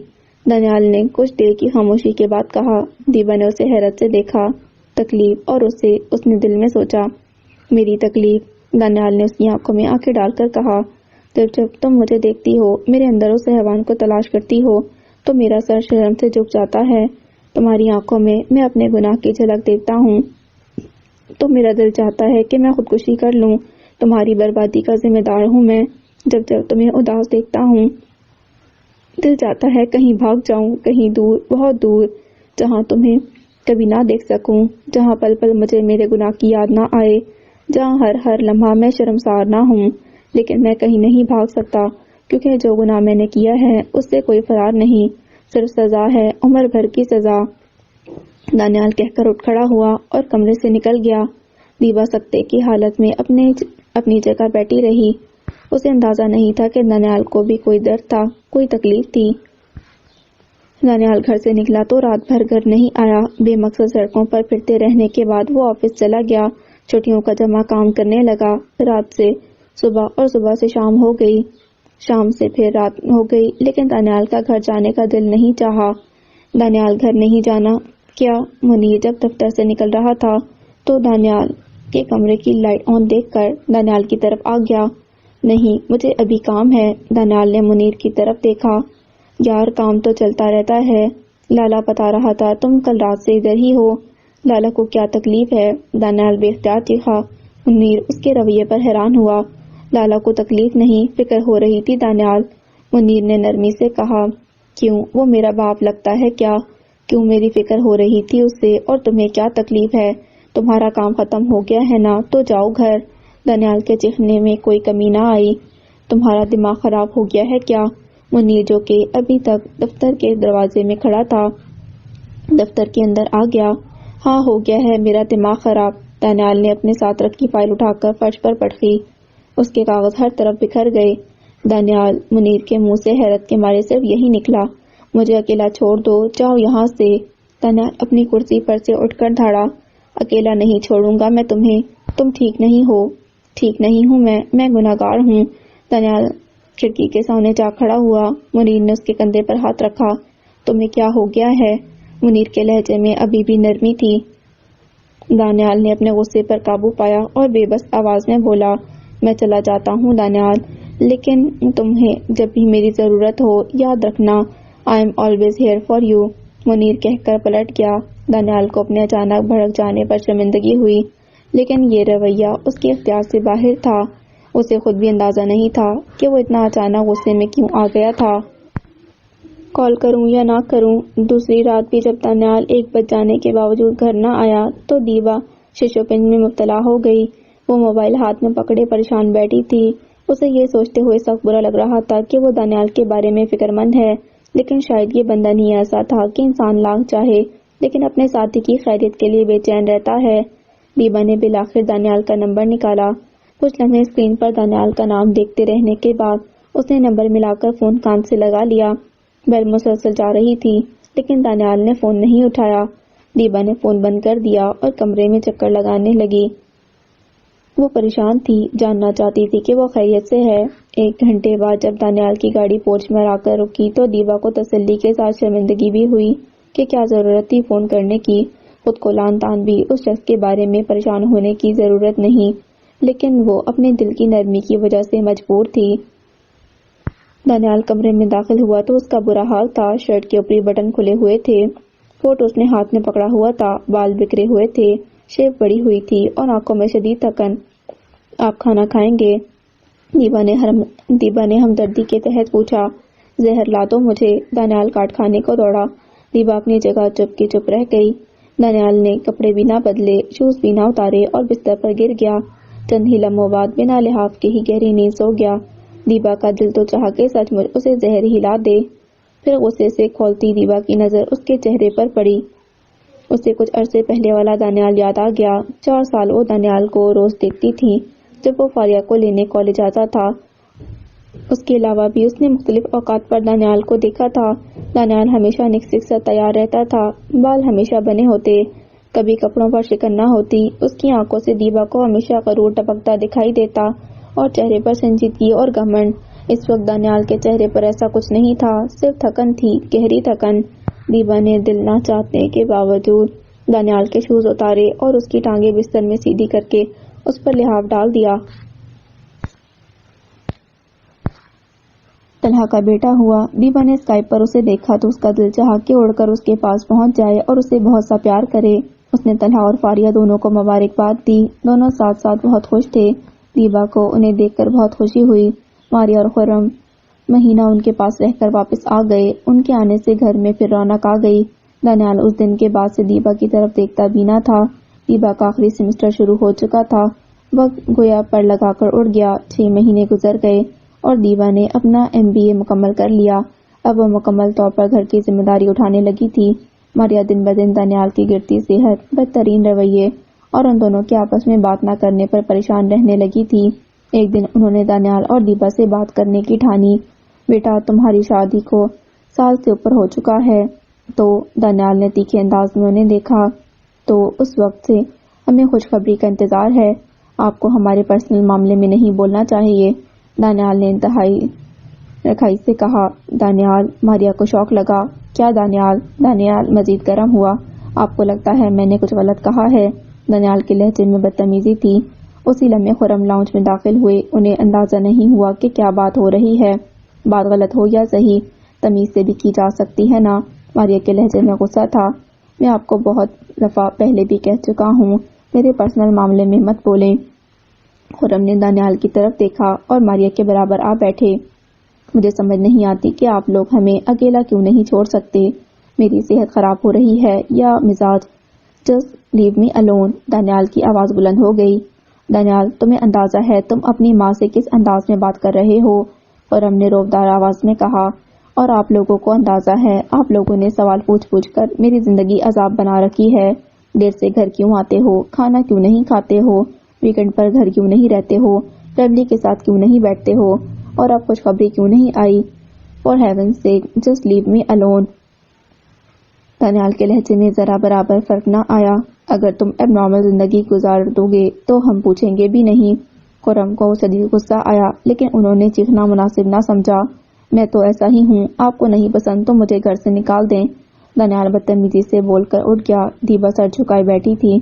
دانیال نے کچھ دیر کی خاموشی کے بعد کہا۔ دیپا نے اسے حیرت سے دیکھا۔ تکلیف؟ اور اس نے دل میں سوچا، میری تکلیف؟ دانیال نے اس کی آنکھوں میں آنکھیں ڈال کر کہا، جب تم مجھے دیکھتی ہو، میرے اندر اس حیوان کو تلاش کرتی ہو، تو میرا سر شرم سے جھک جاتا ہے۔ تمہاری آنکھوں میں اپنے گناہ کی جھلک دیکھتا ہوں تو میرا دل چاہتا ہے کہ میں خودکشی کر لوں۔ تمہاری بربادی کا ذمہ دار ہوں میں۔ جب تمہیں اداس دیکھتا ہوں، دل چاہتا ہے کہیں بھاگ جاؤں، کہیں دور، بہت دور، جہاں تمہیں کبھی نہ دیکھ سکوں، جہاں پل پل مجھے میرے گناہ کی یاد نہ آئے، جہاں ہر لمحہ میں شرمسار نہ ہوں۔ لیکن میں کہیں نہیں بھاگ سکتا، کیونکہ جو گناہ میں نے کیا ہے اس سے کوئی فرار نہیں، صرف سزا ہے، عمر بھر کی سزا۔ دانیال کہہ کر اٹھ کھڑا ہوا اور کمرے سے نکل گیا۔ دیپا سکتے کی حالت میں اپنی جگہ بیٹھی رہی۔ اسے اندازہ نہیں تھا کہ دانیال کو بھی کوئی درد تھا، کوئی تکلیف تھی۔ دانیال گھر سے نکلا تو رات بھر گھر نہیں آیا۔ بے مقصد سڑکوں پر پھرتے رہنے کے بعد وہ آفس چلا گیا، چھٹیوں کا جمع کام کرنے لگا۔ رات سے صبح اور صبح سے شام ہو گئی، شام سے پھر رات ہو گئی، لیکن دانیال کا گھر جانے کا دل نہیں چاہا۔ دانیال گھر نہیں جانا کیا؟ منیر جب دفتر سے نکل رہا تھا تو دانیال کے کمرے کی لائٹ آن دیکھ کر دانیال کی طرف آ گیا۔ نہیں، مجھے ابھی کام ہے۔ دانیال نے منیر کی طرف دیکھا۔ یار کام تو چلتا رہتا ہے، لالا بتا رہا تھا تم کل رات سے ادھر ہی ہو، لالا کو کیا تکلیف ہے؟ دانیال بے اختیار چیخا۔ منیر اس کے رویے پر حیران ہوا۔ لالا کو تکلیف نہیں، فکر ہو رہی تھی دانیال، منیر نے نرمی سے کہا۔ کیوں؟ وہ میرا باپ لگتا ہے کیا؟ کیوں میری فکر ہو رہی تھی اس سے، اور تمہیں کیا تکلیف ہے؟ تمہارا کام ختم ہو گیا ہے نا، تو جاؤ گھر۔ دانیال کے چیخنے میں کوئی کمی نہ آئی۔ تمہارا دماغ خراب ہو گیا ہے کیا؟ منیر جو کہ ابھی تک دفتر کے دروازے میں کھڑا تھا، دفتر کے اندر آ گیا۔ ہاں ہو گیا ہے میرا دماغ خراب۔ دانیال نے اپنے ساتھ رکھی فائل اٹھا کر فرش پر پٹکی، اس کے کاغذ ہر طرف بکھر گئے۔ دانیال، منیر کے منہ سے حیرت کے مارے صرف یہی نکلا، مجھے اکیلا چھوڑ دو، جاؤ یہاں سے۔ دانیال اپنی کرسی پر سے اٹھ کر دھاڑا، اکیلا نہیں چھوڑوں گا میں تمہیں، تم ٹھیک نہیں ہو۔ ٹھیک نہیں ہوں میں گناہگار ہوں۔ دانیال کھڑکی کے سامنے جا کھڑا ہوا۔ منیر نے اس کے کندھے پر ہاتھ رکھا۔ تمہیں کیا ہو گیا ہے؟ منیر کے لہجے میں ابھی بھی نرمی تھی۔ دانیال نے اپنے غصے پر قابو پایا اور بے بس آواز میں بولا، میں چلا جاتا ہوں دانیال، لیکن تمہیں جب بھی میری ضرورت ہو یاد رکھنا، I am always here for you. Munir کہہ کر پلٹ گیا۔ دانیال کو اپنے اچانک بھڑک جانے پر شرمندگی ہوئی، لیکن یہ رویہ اس کے اختیار سے باہر تھا۔ اسے خود بھی اندازہ نہیں تھا کہ وہ اتنا اچانک غصے میں کیوں آ گیا تھا۔ کال کروں یا نہ کروں؟ دوسری رات بھی جب دانیال 1 بج جانے کے باوجود گھر نہ آیا تو دیوا ششوپنج میں مبتلا ہو گئی۔ وہ موبائل ہاتھ میں پکڑے پریشان بیٹھی تھی۔ اسے یہ سوچتے ہوئے سخت برا لگ رہا تھا کہ وہ دانیال کے بارے میں فکر مند ہے، لیکن شاید یہ بندھن ہی ایسا تھا کہ انسان لاکھ چاہے لیکن اپنے ساتھی کی خیریت کے لیے بے چین رہتا ہے۔ دیبا نے بالآخر دانیال کا نمبر نکالا۔ کچھ لمحے اسکرین پر دانیال کا نام دیکھتے رہنے کے بعد اس نے نمبر ملا کر فون کان سے لگا لیا۔ بیل مسلسل جا رہی تھی، لیکن دانیال نے فون نہیں اٹھایا۔ دیبا نے فون بند کر دیا اور کمرے میں چکر لگانے لگی۔ وہ پریشان تھی، جاننا چاہتی تھی کہ وہ خیریت سے ہے۔ 1 گھنٹے بعد جب دانیال کی گاڑی پورچ میں آ کر رکی تو دیبا کو تسلی کے ساتھ شرمندگی بھی ہوئی کہ کیا ضرورت تھی فون کرنے کی۔ خود کو لان تان بھی اس شخص کے بارے میں پریشان ہونے کی ضرورت نہیں، لیکن وہ اپنے دل کی نرمی کی وجہ سے مجبور تھی۔ دانیال کمرے میں داخل ہوا تو اس کا برا حال تھا۔ شرٹ کے اوپری بٹن کھلے ہوئے تھے، کوٹ اس نے ہاتھ میں پکڑا ہوا تھا، بال بکھرے ہوئے تھے، شیپ بڑی ہوئی تھی اور آنکھوں میں شدید تھکن۔ آپ کھانا کھائیں گے؟ دیبا نے ہمدردی کے تحت پوچھا۔ زہر لا دو مجھے۔ دانیال کاٹ کھانے کو دوڑا۔ دیبا اپنی جگہ چپ کی چپ رہ گئی۔ دانیال نے کپڑے بھی نہ بدلے، شوز بھی نہ اتارے اور بستر پر گر گیا۔ چند ہی لمحوں بعد بنا لحاف کے ہی گہری نیند سو گیا۔ دیبا کا دل تو چاہا کہ سچ مچ اسے زہر ہی لا دے۔ پھر غصے سے کھولتی دیبا کی نظر اس کے چہرے پر پڑی۔ اسے کچھ عرصے پہلے والا دانیال یاد آ گیا۔ 4 سال وہ دانیال کو روز دیکھتی تھی جب وہ فاریہ کو لینے کالج آتا تھا۔ اس کے علاوہ بھی اس نے مختلف اوقات پر دانیال کو دیکھا تھا۔ دانیال ہمیشہ نک سا تیار رہتا تھا، بال ہمیشہ بنے ہوتے، کبھی کپڑوں پر شکن نہ ہوتی۔ اس کی آنکھوں سے دیبا کو ہمیشہ غرور ٹپکتا دکھائی دیتا اور چہرے پر سنجیدگی اور گھمنڈ۔ اس وقت دانیال کے چہرے پر ایسا کچھ نہیں تھا، صرف تھکن تھی، گہری تھکن۔ دیبا نے دل نہ چاہنے کے باوجود دانیال کے شوز اتارے اور اس کی ٹانگیں بستر میں سیدھی کر کے اس پر لحاف ڈال دیا۔ طلحہ کا بیٹا ہوا۔ دیبا نے اسکائپ پر اسے دیکھا تو اس کا دل چاہا کہ اڑ کر اس کے پاس پہنچ جائے اور اسے بہت سا پیار کرے۔ اس نے طلحہ اور فاریہ دونوں کو مبارکباد دی۔ دونوں ساتھ ساتھ بہت خوش تھے۔ دیبا کو انہیں دیکھ کر بہت خوشی ہوئی۔ ماریہ اور خرم مہینہ ان کے پاس رہ کر واپس آ گئے۔ ان کے آنے سے گھر میں پھر رونق آ گئی۔ دانیال اس دن کے بعد سے دیبا کی طرف دیکھتا بھی نہ تھا۔ دیبا کا آخری سیمسٹر شروع ہو چکا تھا۔ وقت گویا پر لگا کر اڑ گیا۔ 6 مہینے گزر گئے اور دیبا نے اپنا MBA مکمل کر لیا۔ اب وہ مکمل طور پر گھر کی ذمہ داری اٹھانے لگی تھی۔ ماریہ دن بدن دانیال کی گرتی صحت، بدترین رویے اور ان دونوں کے آپس میں بات نہ کرنے پر پریشان رہنے لگی تھی۔ ایک دن انہوں نے دانیال اور دیبا سے بات کرنے کی ٹھانی۔ بیٹا تمہاری شادی کو 1 سال سے اوپر ہو چکا ہے تو دانیال نے تیکھے انداز میں انہیں دیکھا۔ تو اس وقت سے ہمیں خوشخبری کا انتظار ہے۔ آپ کو ہمارے پرسنل معاملے میں نہیں بولنا چاہیے، دانیال نے انتہائی رکھائی سے کہا۔ دانیال، ماریہ کو شوق لگا۔ کیا دانیال؟ دانیال مزید گرم ہوا۔ آپ کو لگتا ہے میں نے کچھ غلط کہا ہے؟ دانیال کے لہجے میں بدتمیزی تھی۔ اسی لمحے خرم لاؤنج میں داخل ہوئے۔ انہیں اندازہ نہیں ہوا کہ کیا بات ہو رہی ہے۔ بات غلط ہو یا صحیح، تمیز سے بھی کی جا سکتی ہے نا؟ ماریہ کے لہجے میں غصہ تھا۔ میں آپ کو بہت دفعہ پہلے بھی کہہ چکا ہوں، میرے پرسنل معاملے میں مت بولیں۔ خرم نے دانیال کی طرف دیکھا اور ماریہ کے برابر آ بیٹھے۔ مجھے سمجھ نہیں آتی کہ آپ لوگ ہمیں اکیلا کیوں نہیں چھوڑ سکتے۔ میری صحت خراب ہو رہی ہے یا مزاج؟ Just leave me alone. Daniyal کی آواز بلند ہو گئی۔ دانیال، تمہیں اندازہ ہے تم اپنی ماں سے کس انداز میں بات کر رہے ہو؟ خرم نے روبدار آواز میں کہا۔ اور آپ لوگوں کو اندازہ ہے آپ لوگوں نے سوال پوچھ کر میری زندگی عذاب بنا رکھی ہے۔ دیر سے گھر کیوں آتے ہو؟ کھانا کیوں نہیں کھاتے ہو؟ ویکنڈ پر گھر کیوں نہیں رہتے ہو؟ فیملی کے ساتھ کیوں نہیں بیٹھتے ہو؟ اور اب خوشخبری کیوں نہیں آئی؟ For heaven's sake just leave me alone. Daniyal کے لہجے میں ذرا برابر فرق نہ آیا۔ اگر تم اب نارمل زندگی گزار دو گے تو ہم پوچھیں گے بھی نہیں۔ خرم کو شدید غصہ آیا لیکن انہوں نے چیخنا مناسب نہ سمجھا۔ میں تو ایسا ہی ہوں، آپ کو نہیں پسند تو مجھے گھر سے نکال دیں۔ دانیال بدتمیزی سے بول کر اٹھ گیا۔ دیبا سر جھکائے بیٹھی تھی۔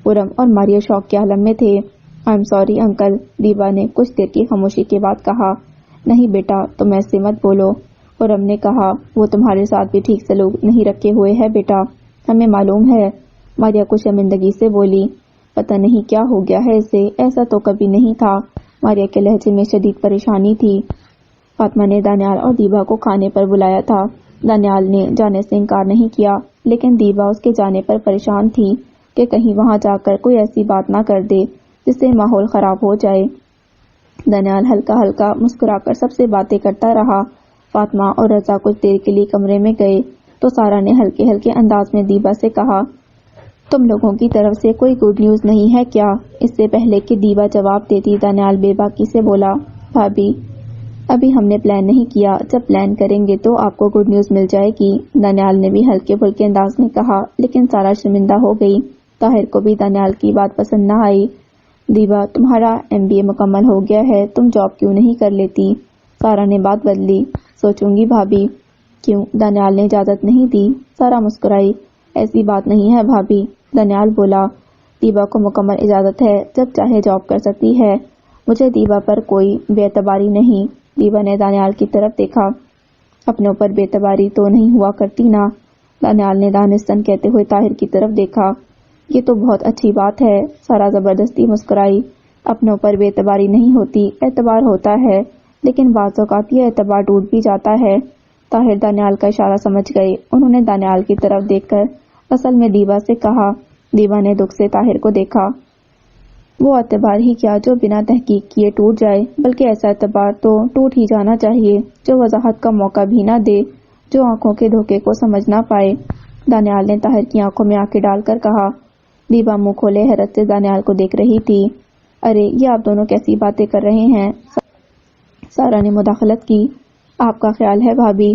خرم اور ماریہ شوق کے عالم میں تھے۔ آئی ایم سوری انکل، دیبا نے کچھ دیر کی خاموشی کے بعد کہا۔ نہیں بیٹا، تم ایسے مت بولو، خرم نے کہا۔ وہ تمہارے ساتھ بھی ٹھیک سلوک نہیں رکھے ہوئے ہے بیٹا، ہمیں معلوم ہے۔ ماریہ کچھ شرمندگی سے بولی۔ پتہ نہیں کیا ہو گیا ہے اسے، ایسا تو کبھی نہیں تھا۔ ماریہ کے لہجے میں شدید پریشانی تھی۔ فاطمہ نے دانیال اور دیبا کو کھانے پر بلایا تھا۔ دانیال نے جانے سے انکار نہیں کیا لیکن دیبا اس کے جانے پر پریشان تھی کہ کہیں وہاں جا کر کوئی ایسی بات نہ کر دے جس سے ماحول خراب ہو جائے۔ دانیال ہلکا ہلکا مسکرا کر سب سے باتیں کرتا رہا۔ فاطمہ اور رضا کچھ دیر کے لیے کمرے میں گئے تو سارا نے ہلکے ہلکے انداز میں دیبا سے کہا، تم لوگوں کی طرف سے کوئی گڈ نیوز نہیں ہے کیا؟ اس سے پہلے کہ دیبا جواب دیتی دانیال بے باکی سے بولا، بھابی ابھی ہم نے پلان نہیں کیا، جب پلان کریں گے تو آپ کو گڈ نیوز مل جائے گی۔ دانیال نے بھی ہلکے پھلکے انداز میں کہا لیکن سارا شرمندہ ہو گئی۔ طاہر کو بھی دانیال کی بات پسند نہ آئی۔ دیبا تمہارا MBA مکمل ہو گیا ہے، تم جاب کیوں نہیں کر لیتی؟ سارا نے بات بدلی۔ سوچوں گی بھابی۔ کیوں؟ دانیال نے اجازت نہیں دی۔ سارا مسکرائی۔ ایسی بات نہیں ہے بھابی، دانیال بولا۔ دیبا کو مکمل اجازت ہے، جب چاہے جاب کر سکتی ہے، مجھے دیبا پر کوئی بے اعتباری نہیں۔ دیبا نے دانیال کی طرف دیکھا۔ اپنے اوپر بے اعتباری تو نہیں ہوا کرتی نا؟ دانیال نے دانستاً کہتے ہوئے طاہر کی طرف دیکھا۔ یہ تو بہت اچھی بات ہے۔ سارا زبردستی مسکرائی۔ اپنے اوپر بے اعتباری نہیں ہوتی، اعتبار ہوتا ہے، لیکن بعض اوقات یہ اعتبار ٹوٹ بھی جاتا ہے۔ طاہر دانیال کا اشارہ سمجھ گئے۔ انہوں نے دانیال کی طرف دیکھ کر اصل میں دیبا سے کہا۔ دیبا نے دکھ سے طاہر کو دیکھا۔ وہ اعتبار ہی کیا جو بنا تحقیق کیے ٹوٹ جائے، بلکہ ایسا اعتبار تو ٹوٹ ہی جانا چاہیے جو وضاحت کا موقع بھی نہ دے، جو آنکھوں کے دھوکے کو سمجھ نہ پائے۔ دانیال نے طاہر کی آنکھوں میں آنکھیں ڈال کر کہا۔ دیبا منہ کھولے حیرت سے دانیال کو دیکھ رہی تھی۔ ارے یہ آپ دونوں کیسی باتیں کر رہے ہیں؟ سارا نے مداخلت کی۔ آپ کا خیال ہے بھابھی؟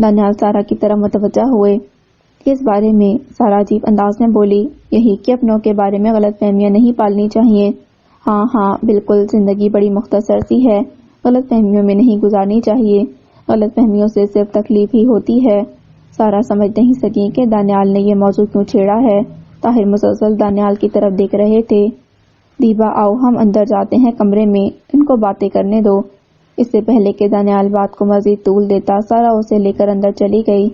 دانیال سارا کی طرف متوجہ ہوئے۔ اس بارے میں سارا عجیب انداز میں بولی، یہی کہ اپنوں کے بارے میں غلط فہمیاں نہیں پالنی چاہیے۔ ہاں بالکل، زندگی بڑی مختصر سی ہے، غلط فہمیوں میں نہیں گزارنی چاہیے، غلط فہمیوں سے صرف تکلیف ہی ہوتی ہے۔ سارا سمجھ نہیں سکی کہ دانیال نے یہ موضوع کیوں چھیڑا ہے۔ طاہر مسلسل دانیال کی طرف دیکھ رہے تھے۔ دیبا آؤ ہم اندر جاتے ہیں کمرے میں، ان کو باتیں کرنے دو۔ اس سے پہلے کہ دانیال بات کو مزید طول دیتا، سارا اسے لے کر اندر چلی گئی۔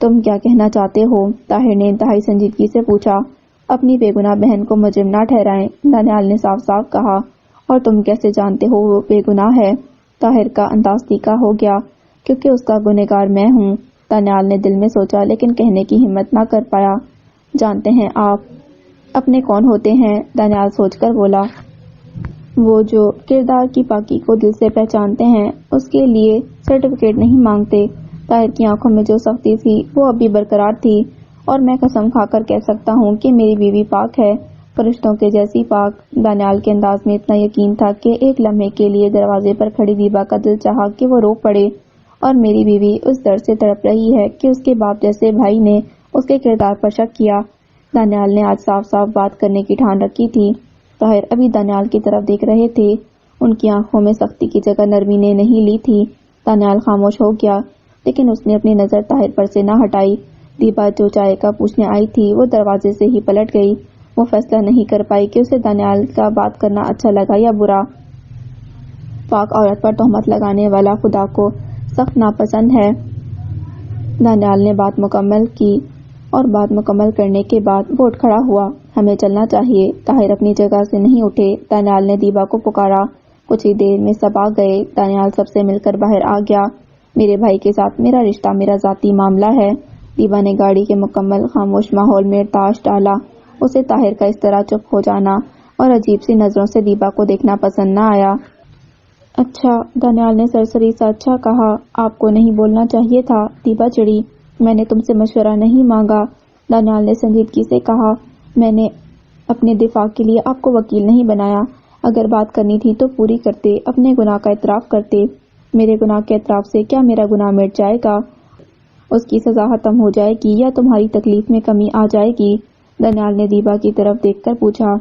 تم کیا کہنا چاہتے ہو؟ طاہر نے انتہائی سنجیدگی سے پوچھا۔ اپنی بے گناہ بہن کو مجرم نہ ٹھہرائیں، دانیال نے صاف صاف کہا۔ اور تم کیسے جانتے ہو وہ بے گناہ ہے؟ طاہر کا انداز تیکھا ہو گیا۔ کیونکہ اس کا گنہگار میں ہوں، دانیال نے دل میں سوچا لیکن کہنے کی ہمت نہ کر پایا۔ جانتے ہیں آپ اپنے کون ہوتے ہیں؟ دانیال سوچ کر بولا۔ وہ جو کردار کی پاکی کو دل سے پہچانتے ہیں، اس کے لیے سرٹیفکیٹ نہیں مانگتے۔ طاہر کی آنکھوں میں جو سختی تھی وہ اب بھی برقرار تھی۔ اور میں قسم کھا کر کہہ سکتا ہوں کہ میری بیوی پاک ہے، فرشتوں کے جیسی پاک۔ دانیال کے انداز میں اتنا یقین تھا کہ ایک لمحے کے لیے دروازے پر کھڑی دیبا کا دل چاہا کہ وہ رو پڑے۔ اور میری بیوی اس درد سے تڑپ رہی ہے کہ اس کے باپ جیسے بھائی نے اس کے کردار پر شک کیا۔ دانیال نے آج صاف صاف بات کرنے کی ٹھان رکھی تھی۔ طاہر ابھی دانیال کی طرف دیکھ رہے تھے۔ ان کی آنکھوں میں سختی کی جگہ نرمی نے نہیں لی تھی۔ دانیال خاموش ہو گیا، لیکن اس نے اپنی نظر طاہر پر سے نہ ہٹائی۔ دیبا جو چائے کا پوچھنے آئی تھی وہ دروازے سے ہی پلٹ گئی۔ وہ فیصلہ نہیں کر پائی کہ اسے دانیال کا بات کرنا اچھا لگا یا برا۔ پاک عورت پر تہمت لگانے والا خدا کو سخت ناپسند ہے۔ دانیال نے بات مکمل کی اور بات مکمل کرنے کے بعد وہ اٹھ کھڑا ہوا۔ ہمیں چلنا چاہیے۔ طاہر اپنی جگہ سے نہیں اٹھے۔ دانیال نے دیبا کو پکارا۔ کچھ ہی دیر میں سب آ گئے۔ دانیال سب سے مل کر باہر آ گیا۔ میرے بھائی کے ساتھ میرا رشتہ میرا ذاتی معاملہ ہے۔ دیبا نے گاڑی کے مکمل خاموش ماحول میں تاش ڈالا۔ اسے طاہر کا اس طرح چپ ہو جانا اور عجیب سی نظروں سے دیبا کو دیکھنا پسند نہ آیا۔ اچھا، دانیال نے سرسری سا اچھا کہا۔ آپ کو نہیں بولنا چاہیے تھا۔ دیبا چڑھی۔ میں نے تم سے مشورہ نہیں مانگا، دانیال نے سنجیدگی سے کہا۔ میں نے اپنے دفاع کے لیے آپ کو وکیل نہیں بنایا۔ اگر بات کرنی تھی تو پوری کرتے، اپنے گناہ کا اعتراف کرتے۔ میرے گناہ کے اعتراف سے کیا میرا گناہ مٹ جائے گا؟ اس کی سزا ختم ہو جائے گی یا تمہاری تکلیف میں کمی آ جائے گی؟ دانیال نے دیبا کی طرف دیکھ کر پوچھا۔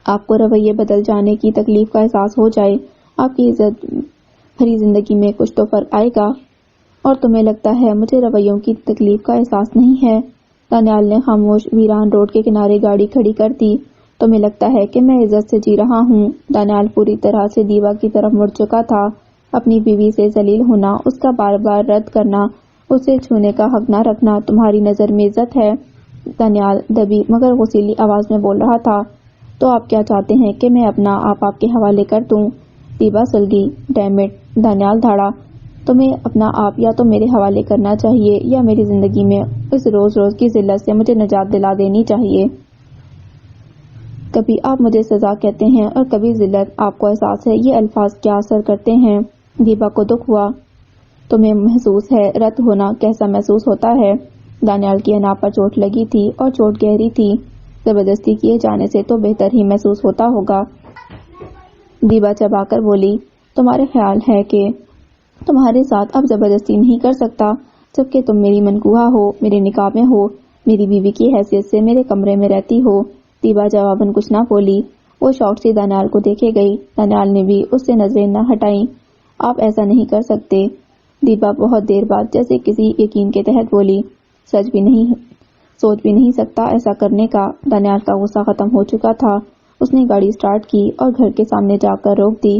آپ کو رویے بدل جانے کی تکلیف کا احساس ہو جائے، آپ کی عزت بھری زندگی میں کچھ تو فرق آئے گا، اور تمہیں لگتا ہے مجھے رویوں کی تکلیف کا احساس نہیں ہے؟ دانیال نے خاموش ویران روڈ کے کنارے گاڑی کھڑی کر دی۔ تمہیں لگتا ہے کہ میں عزت سے جی رہا ہوں؟ دانیال پوری طرح سے دیبا کی طرف مڑ چکا تھا۔ اپنی بیوی سے ذلیل ہونا، اس کا بار بار رد کرنا، اسے چھونے کا حق نہ رکھنا تمہاری نظر میں عزت ہے؟ دانیال دبی مگر غصیلی آواز میں بول رہا تھا۔ تو آپ کیا چاہتے ہیں کہ میں اپنا آپ کے حوالے کر دوں؟ دیبا سلگی۔ ڈیم اٹ، دانیال دھاڑا۔ تمہیں اپنا آپ یا تو میرے حوالے کرنا چاہیے یا میری زندگی میں اس روز روز کی ذلت سے مجھے نجات دلا دینی چاہیے۔ کبھی آپ مجھے سزا کہتے ہیں اور کبھی ذلت، آپ کو احساس ہے یہ الفاظ کیا اثر کرتے ہیں؟ دیبا کو دکھ ہوا۔ تمہیں محسوس ہے رد ہونا کیسا محسوس ہوتا ہے؟ دانیال کی انا پر چوٹ لگی تھی اور چوٹ گہری تھی۔ زبردستی کیے جانے سے تو بہتر ہی محسوس ہوتا ہوگا۔ دیبا چبا کر بولی۔ تمہارے خیال ہے کہ تمہارے ساتھ اب زبردستی نہیں کر سکتا، جبکہ تم میری منکوہا ہو، میرے نکاح میں ہو، میری بیوی کی حیثیت سے میرے کمرے میں رہتی ہو۔ دیبا جواباً کچھ نہ بولی۔ وہ شوق سے دانیال کو دیکھے گئی۔ دانیال نے بھی اس سے نظریں نہ ہٹائیں۔ آپ ایسا نہیں کر سکتے۔ دیبا بہت دیر بعد جیسے کسی یقین کے تحت بولی۔ سوچ بھی نہیں سکتا ایسا کرنے کا۔ دانیال کا غصہ ختم ہو چکا تھا۔ اس نے گاڑی سٹارٹ کی اور گھر کے سامنے جا کر روک دی۔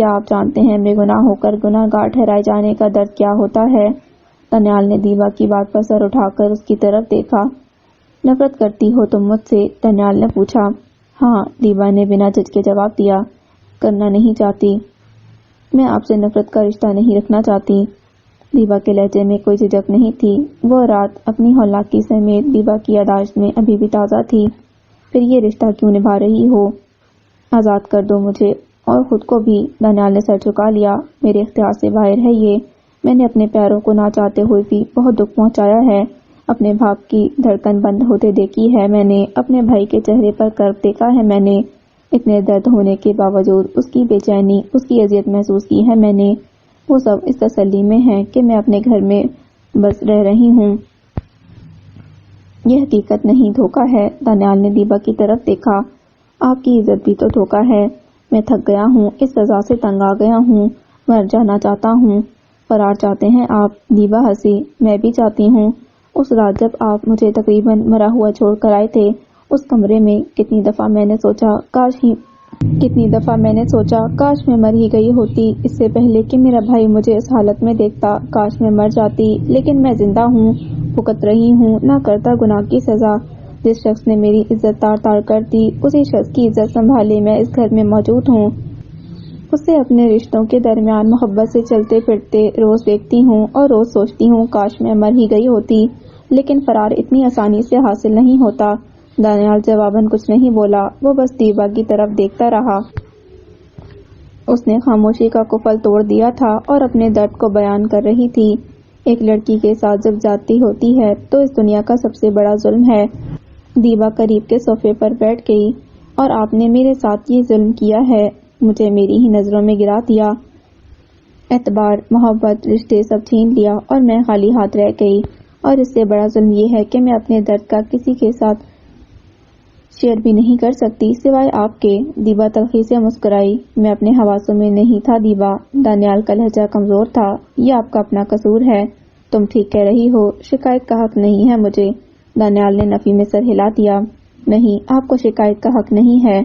کیا آپ جانتے ہیں بے گناہ ہو کر گناہ گار ٹھہرائے جانے کا درد کیا ہوتا ہے؟ دانیال نے دیبا کی بات پر سر اٹھا کر اس کی طرف دیکھا۔ نفرت کرتی ہو تم مجھ سے؟ دانیال نے پوچھا۔ ہاں، دیبا نے بنا جھجکے جواب دیا۔ کرنا نہیں چاہتی۔ میں آپ سے نفرت کا رشتہ نہیں رکھنا چاہتی۔ دیبا کے لہجے میں کوئی جھجک نہیں تھی۔ وہ رات اپنی ہولناکی سمیت دیبا کی یاداشت میں ابھی بھی تازہ تھی۔ پھر یہ رشتہ کیوں نبھا رہی ہو؟ آزاد کر دو مجھے اور خود کو بھی۔ دانیال نے سر جھکا لیا۔ میرے اختیار سے باہر ہے یہ۔ میں نے اپنے پیروں کو نہ چاہتے ہوئے بھی بہت دکھ پہنچایا ہے۔ اپنے باپ کی دھڑکن بند ہوتے دیکھی ہے میں نے، اپنے بھائی کے چہرے پر کرب دیکھا ہے میں نے، اتنے درد ہونے کے باوجود اس کی بے چینی، اس کی اذیت محسوس کی ہے میں نے۔ وہ سب اس تسلی میں ہے کہ میں اپنے گھر میں بس رہ رہی ہوں۔ یہ حقیقت نہیں، دھوکہ ہے۔ دانیال نے دیبا کی طرف دیکھا۔ آپ کی عزت بھی تو دھوکہ ہے۔ میں تھک گیا ہوں، اس سزا سے تنگ آ گیا ہوں، مر جانا چاہتا ہوں۔ فرار چاہتے ہیں آپ؟ دیبا ہنسی۔ میں بھی چاہتی ہوں۔ اس رات جب آپ مجھے تقریباً مرا ہوا چھوڑ کر آئے تھے، اس کمرے میں کتنی دفعہ میں نے سوچا کاش میں مر ہی گئی ہوتی اس سے پہلے کہ میرا بھائی مجھے اس حالت میں دیکھتا۔ کاش میں مر جاتی، لیکن میں زندہ ہوں، بھگت رہی ہوں نہ کرتا گناہ کی سزا۔ جس شخص نے میری عزت تار تار کر دی، اسی شخص کی عزت سنبھالے میں اس گھر میں موجود ہوں۔ اسے اپنے رشتوں کے درمیان محبت سے چلتے پھرتے روز دیکھتی ہوں اور روز سوچتی ہوں کاش میں مر ہی گئی ہوتی۔ لیکن فرار اتنی آسانی سے حاصل نہیں ہوتا۔ دانیال جواباً کچھ نہیں بولا، وہ بس دیبا کی طرف دیکھتا رہا۔ اس نے خاموشی کا قفل توڑ دیا تھا اور اپنے درد کو بیان کر رہی تھی۔ ایک لڑکی کے ساتھ جب زیادتی ہوتی ہے تو اس دنیا کا سب سے بڑا ظلم ہے۔ دیبا قریب کے صوفے پر بیٹھ گئی۔ اور آپ نے میرے ساتھ یہ ظلم کیا ہے، مجھے میری ہی نظروں میں گرا دیا، اعتبار، محبت، رشتے سب چھین لیا اور میں خالی ہاتھ رہ گئی۔ اور اس سے بڑا ظلم یہ ہے کہ میں اپنے درد کا کسی کے ساتھ شیئر بھی نہیں کر سکتی سوائے آپ کے۔ دیبا تلخی سے مسکرائی۔ میں اپنے حواسوں میں نہیں تھا دیبا۔ دانیال کا لہجہ کمزور تھا۔ یہ آپ کا اپنا قصور ہے۔ تم ٹھیک کہہ رہی ہو، شکایت کا حق نہیں ہے مجھے۔ دانیال نے نفی میں سر ہلا دیا۔ نہیں، آپ کو شکایت کا حق نہیں ہے،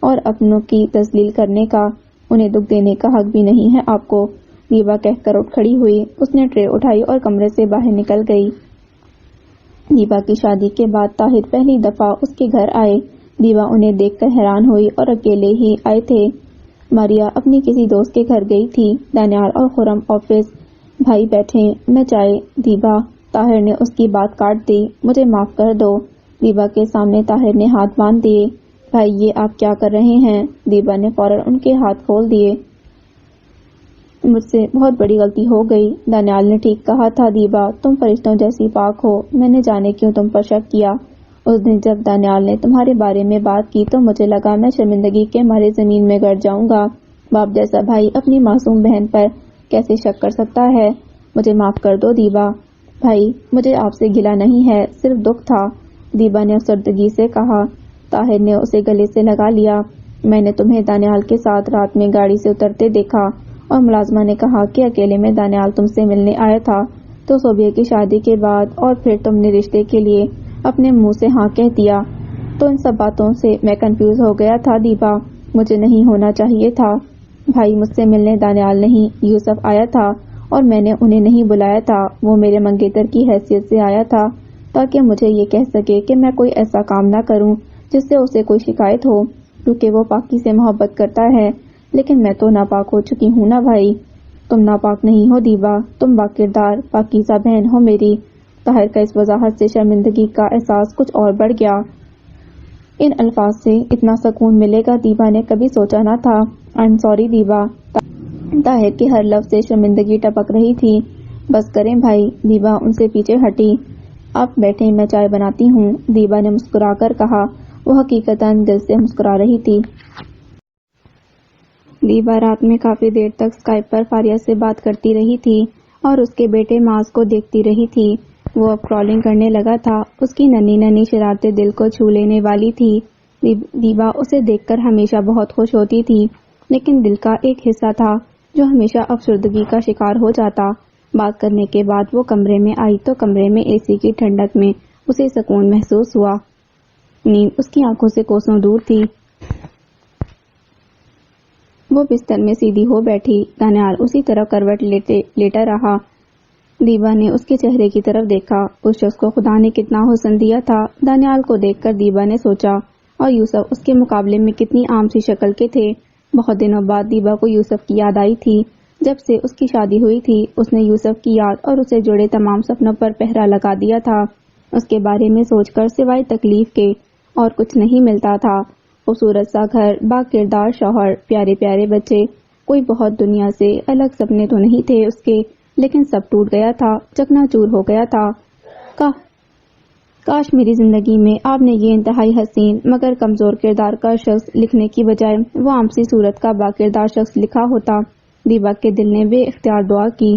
اور اپنوں کی تذلیل کرنے کا، انہیں دکھ دینے کا حق بھی نہیں ہے آپ کو۔ دیبا کہہ کر اٹھ کھڑی ہوئی۔ اس نے ٹرے اٹھائی اور کمرے سے باہر نکل گئی۔ دیبا کی شادی کے بعد طاہر پہلی دفعہ اس کے گھر آئے۔ دیبا انہیں دیکھ کر حیران ہوئی اور اکیلے ہی آئے تھے۔ ماریا اپنی کسی دوست کے گھر گئی تھی۔ دانیال اور خرم آفس۔ بھائی بیٹھیں، میں چائے۔ دیبا، طاہر نے اس کی بات کاٹ دی۔ مجھے معاف کر دو۔ دیبا کے سامنے طاہر نے ہاتھ باندھ دیے۔ بھائی، یہ آپ کیا کر رہے ہیں؟ دیبا نے فوراً ان کے ہاتھ کھول دیے۔ مجھ سے بہت بڑی غلطی ہو گئی۔ دانیال نے ٹھیک کہا تھا دیبا، تم فرشتوں جیسی پاک ہو، میں نے جانے کیوں تم پر شک کیا۔ اس دن جب دانیال نے تمہارے بارے میں بات کی تو مجھے لگا میں شرمندگی کے مارے زمین میں گڑ جاؤں گا۔ باپ جیسا بھائی اپنی معصوم بہن پر کیسے شک کر سکتا ہے؟ مجھے معاف کر دو دیبا۔ بھائی، مجھے آپ سے گلہ نہیں ہے، صرف دکھ تھا، دیبا نے افسردگی سے کہا۔ طاہر نے اسے گلے سے لگا لیا۔ میں نے تمہیں دانیال کے ساتھ رات میں گاڑی سے اترتے دیکھا اور ملازمہ نے کہا کہ اکیلے میں دانیال تم سے ملنے آیا تھا، تو صوبیہ کی شادی کے بعد اور پھر تم نے رشتے کے لیے اپنے منہ سے ہاں کہہ دیا۔ تو ان سب باتوں سے میں کنفیوز ہو گیا تھا دیبا، مجھے نہیں ہونا چاہیے تھا۔ بھائی، مجھ سے ملنے دانیال نہیں، یوسف آیا تھا اور میں نے انہیں نہیں بلایا تھا۔ وہ میرے منگیتر کی حیثیت سے آیا تھا تاکہ مجھے یہ کہہ سکے کہ میں کوئی ایسا کام نہ کروں جس سے اسے کوئی شکایت ہو، کیونکہ وہ پاکی سے محبت کرتا ہے۔ لیکن میں تو ناپاک ہو چکی ہوں نا بھائی۔ تم ناپاک نہیں ہو دیبا، تم باکردار پاکیزہ بہن ہو میری۔ طاہر کا اس وضاحت سے شرمندگی کا احساس کچھ اور بڑھ گیا۔ ان الفاظ سے اتنا سکون ملے گا دیبا نے کبھی سوچا نہ تھا۔ I am sorry Diba. Tahir کے ہر لفظ سے شرمندگی ٹپک رہی تھی۔ بس کریں بھائی، دیبا ان سے پیچھے ہٹی۔ آپ بیٹھیں، میں چائے بناتی ہوں، دیبا نے مسکرا کر کہا۔ وہ حقیقتاً دل سے مسکرا رہی تھی۔ دیبا رات میں کافی دیر تک اسکائپ پر فاریہ سے بات کرتی رہی تھی اور اس کے بیٹے معاذ کو دیکھتی رہی تھی۔ وہ اب کرالنگ کرنے لگا تھا۔ اس کی ننھی ننھی شرارتیں دل کو چھو لینے والی تھی۔ دیبا اسے دیکھ کر ہمیشہ بہت خوش ہوتی تھی، لیکن دل کا ایک حصہ تھا جو ہمیشہ افسردگی کا شکار ہو جاتا۔ بات کرنے کے بعد وہ کمرے میں آئی تو کمرے میں اے سی کی ٹھنڈک میں اسے سکون محسوس ہوا۔ نیند اس کی آنکھوں سے کوسوں دور تھی۔ وہ بستر میں سیدھی ہو بیٹھی۔ دانیال اسی طرح کروٹ لیٹا رہا۔ دیبا نے اس کے چہرے کی طرف دیکھا۔ اس شخص کو خدا نے کتنا حسن دیا تھا۔ دانیال کو دیکھ کر دیبا نے سوچا، اور یوسف اس کے مقابلے میں کتنی عام سی شکل کے تھے۔ بہت دنوں بعد دیبا کو یوسف کی یاد آئی تھی۔ جب سے اس کی شادی ہوئی تھی، اس نے یوسف کی یاد اور اسے جڑے تمام سپنوں پر پہرا لگا دیا تھا۔ اس کے بارے میں سوچ کر سوائے تکلیف کے اور کچھ نہیں ملتا تھا۔ خوبصورت سا گھر، با کردار شوہر، پیارے پیارے بچے، کوئی بہت دنیا سے الگ سپنے تو نہیں تھے اس کے، لیکن سب ٹوٹ گیا تھا، چکنا چور ہو گیا تھا۔ کاش میری زندگی میں آپ نے یہ انتہائی حسین مگر کمزور کردار کا شخص لکھنے کی بجائے وہ عام سی صورت کا با کردار شخص لکھا ہوتا۔ دیبا کے دل نے بے اختیار دعا کی،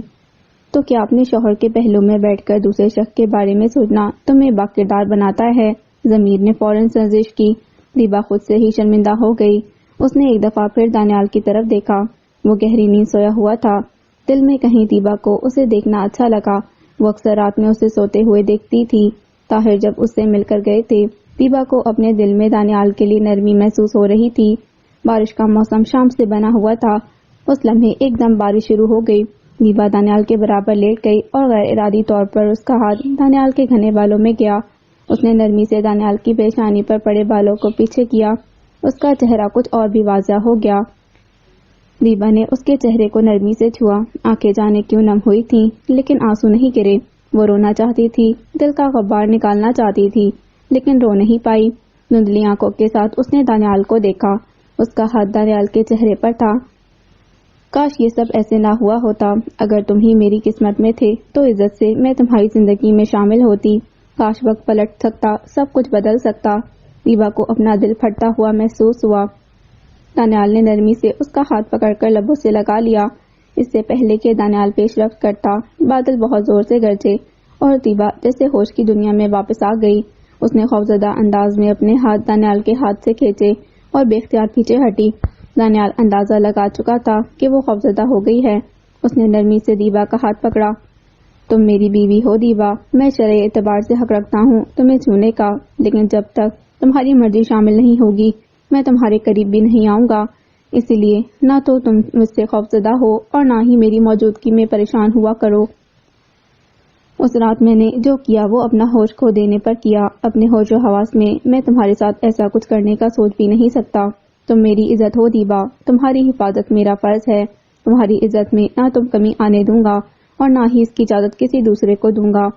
تو کیا اپنے شوہر کے پہلو میں بیٹھ کر دوسرے شخص کے بارے میں سوچنا تمہیں با کردار بناتا ہے؟ ضمیر نے فوراً سرزش کی۔ دیبا خود سے ہی شرمندہ ہو گئی۔ اس نے ایک دفعہ پھر دانیال کی طرف دیکھا۔ وہ گہری نیند سویا ہوا تھا۔ دل میں کہیں دیبا کو اسے دیکھنا اچھا لگا۔ وہ اکثر رات میں اسے سوتے ہوئے دیکھتی تھی۔ طاہر جب اس سے مل کر گئے تھے، دیبا کو اپنے دل میں دانیال کے لیے نرمی محسوس ہو رہی تھی۔ بارش کا موسم شام سے بنا ہوا تھا۔ اس لمحے ایک دم بارش شروع ہو گئی۔ دیبا دانیال کے برابر لیٹ گئی اور غیر ارادی طور پر اس کا ہاتھ دانیال کے گھنے بالوں میں گیا۔ اس نے نرمی سے دانیال کی پیشانی پر پڑے بالوں کو پیچھے کیا۔ اس کا چہرہ کچھ اور بھی واضح ہو گیا۔ دیبا نے اس کے چہرے کو نرمی سے چھوا۔ آنکھیں جانے کیوں نم ہوئی تھیں، لیکن آنسو نہیں گرے۔ وہ رونا چاہتی تھی، دل کا غبار نکالنا چاہتی تھی، لیکن رو نہیں پائی۔ دھندلی آنکھوں کے ساتھ اس نے دانیال کو دیکھا۔ اس کا ہاتھ دانیال کے چہرے پر تھا۔ کاش یہ سب ایسے نہ ہوا ہوتا۔ اگر تم ہی میری قسمت میں تھے تو عزت سے میں تمہاری زندگی میں شامل ہوتی۔ کاش وقت پلٹ سکتا، سب کچھ بدل سکتا۔ دیبا کو اپنا دل پھٹتا ہوا محسوس ہوا۔ دانیال نے نرمی سے اس کا ہاتھ پکڑ کر لبوں سے لگا لیا۔ اس سے پہلے کہ دانیال پیش رفت کرتا، بادل بہت زور سے گرجے اور دیبا جیسے ہوش کی دنیا میں واپس آ گئی۔ اس نے خوفزدہ انداز میں اپنے ہاتھ دانیال کے ہاتھ سے کھینچے اور بے اختیار پیچھے ہٹی۔ دانیال اندازہ لگا چکا تھا کہ وہ خوفزدہ ہو گئی ہے۔ اس نے نرمی سے دیبا کا ہاتھ پکڑا۔ تم میری بیوی ہو دیبا، میں شرعی اعتبار سے حق رکھتا ہوں تمہیں چھونے کا، لیکن جب تک تمہاری مرضی شامل نہیں ہوگی میں تمہارے قریب بھی نہیں آؤں گا۔ اس لیے نہ تو تم مجھ سے خوفزدہ ہو اور نہ ہی میری موجودگی میں پریشان ہوا کرو۔ اس رات میں نے جو کیا وہ اپنا ہوش کھو دینے پر کیا۔ اپنے ہوش و حواس میں تمہارے ساتھ ایسا کچھ کرنے کا سوچ بھی نہیں سکتا۔ تم میری عزت ہو دیبا، تمہاری حفاظت میرا فرض ہے۔ تمہاری عزت میں نہ تم کمی آنے دوں گا اور نہ ہی اس کی اجازت کسی دوسرے کو دوں گا۔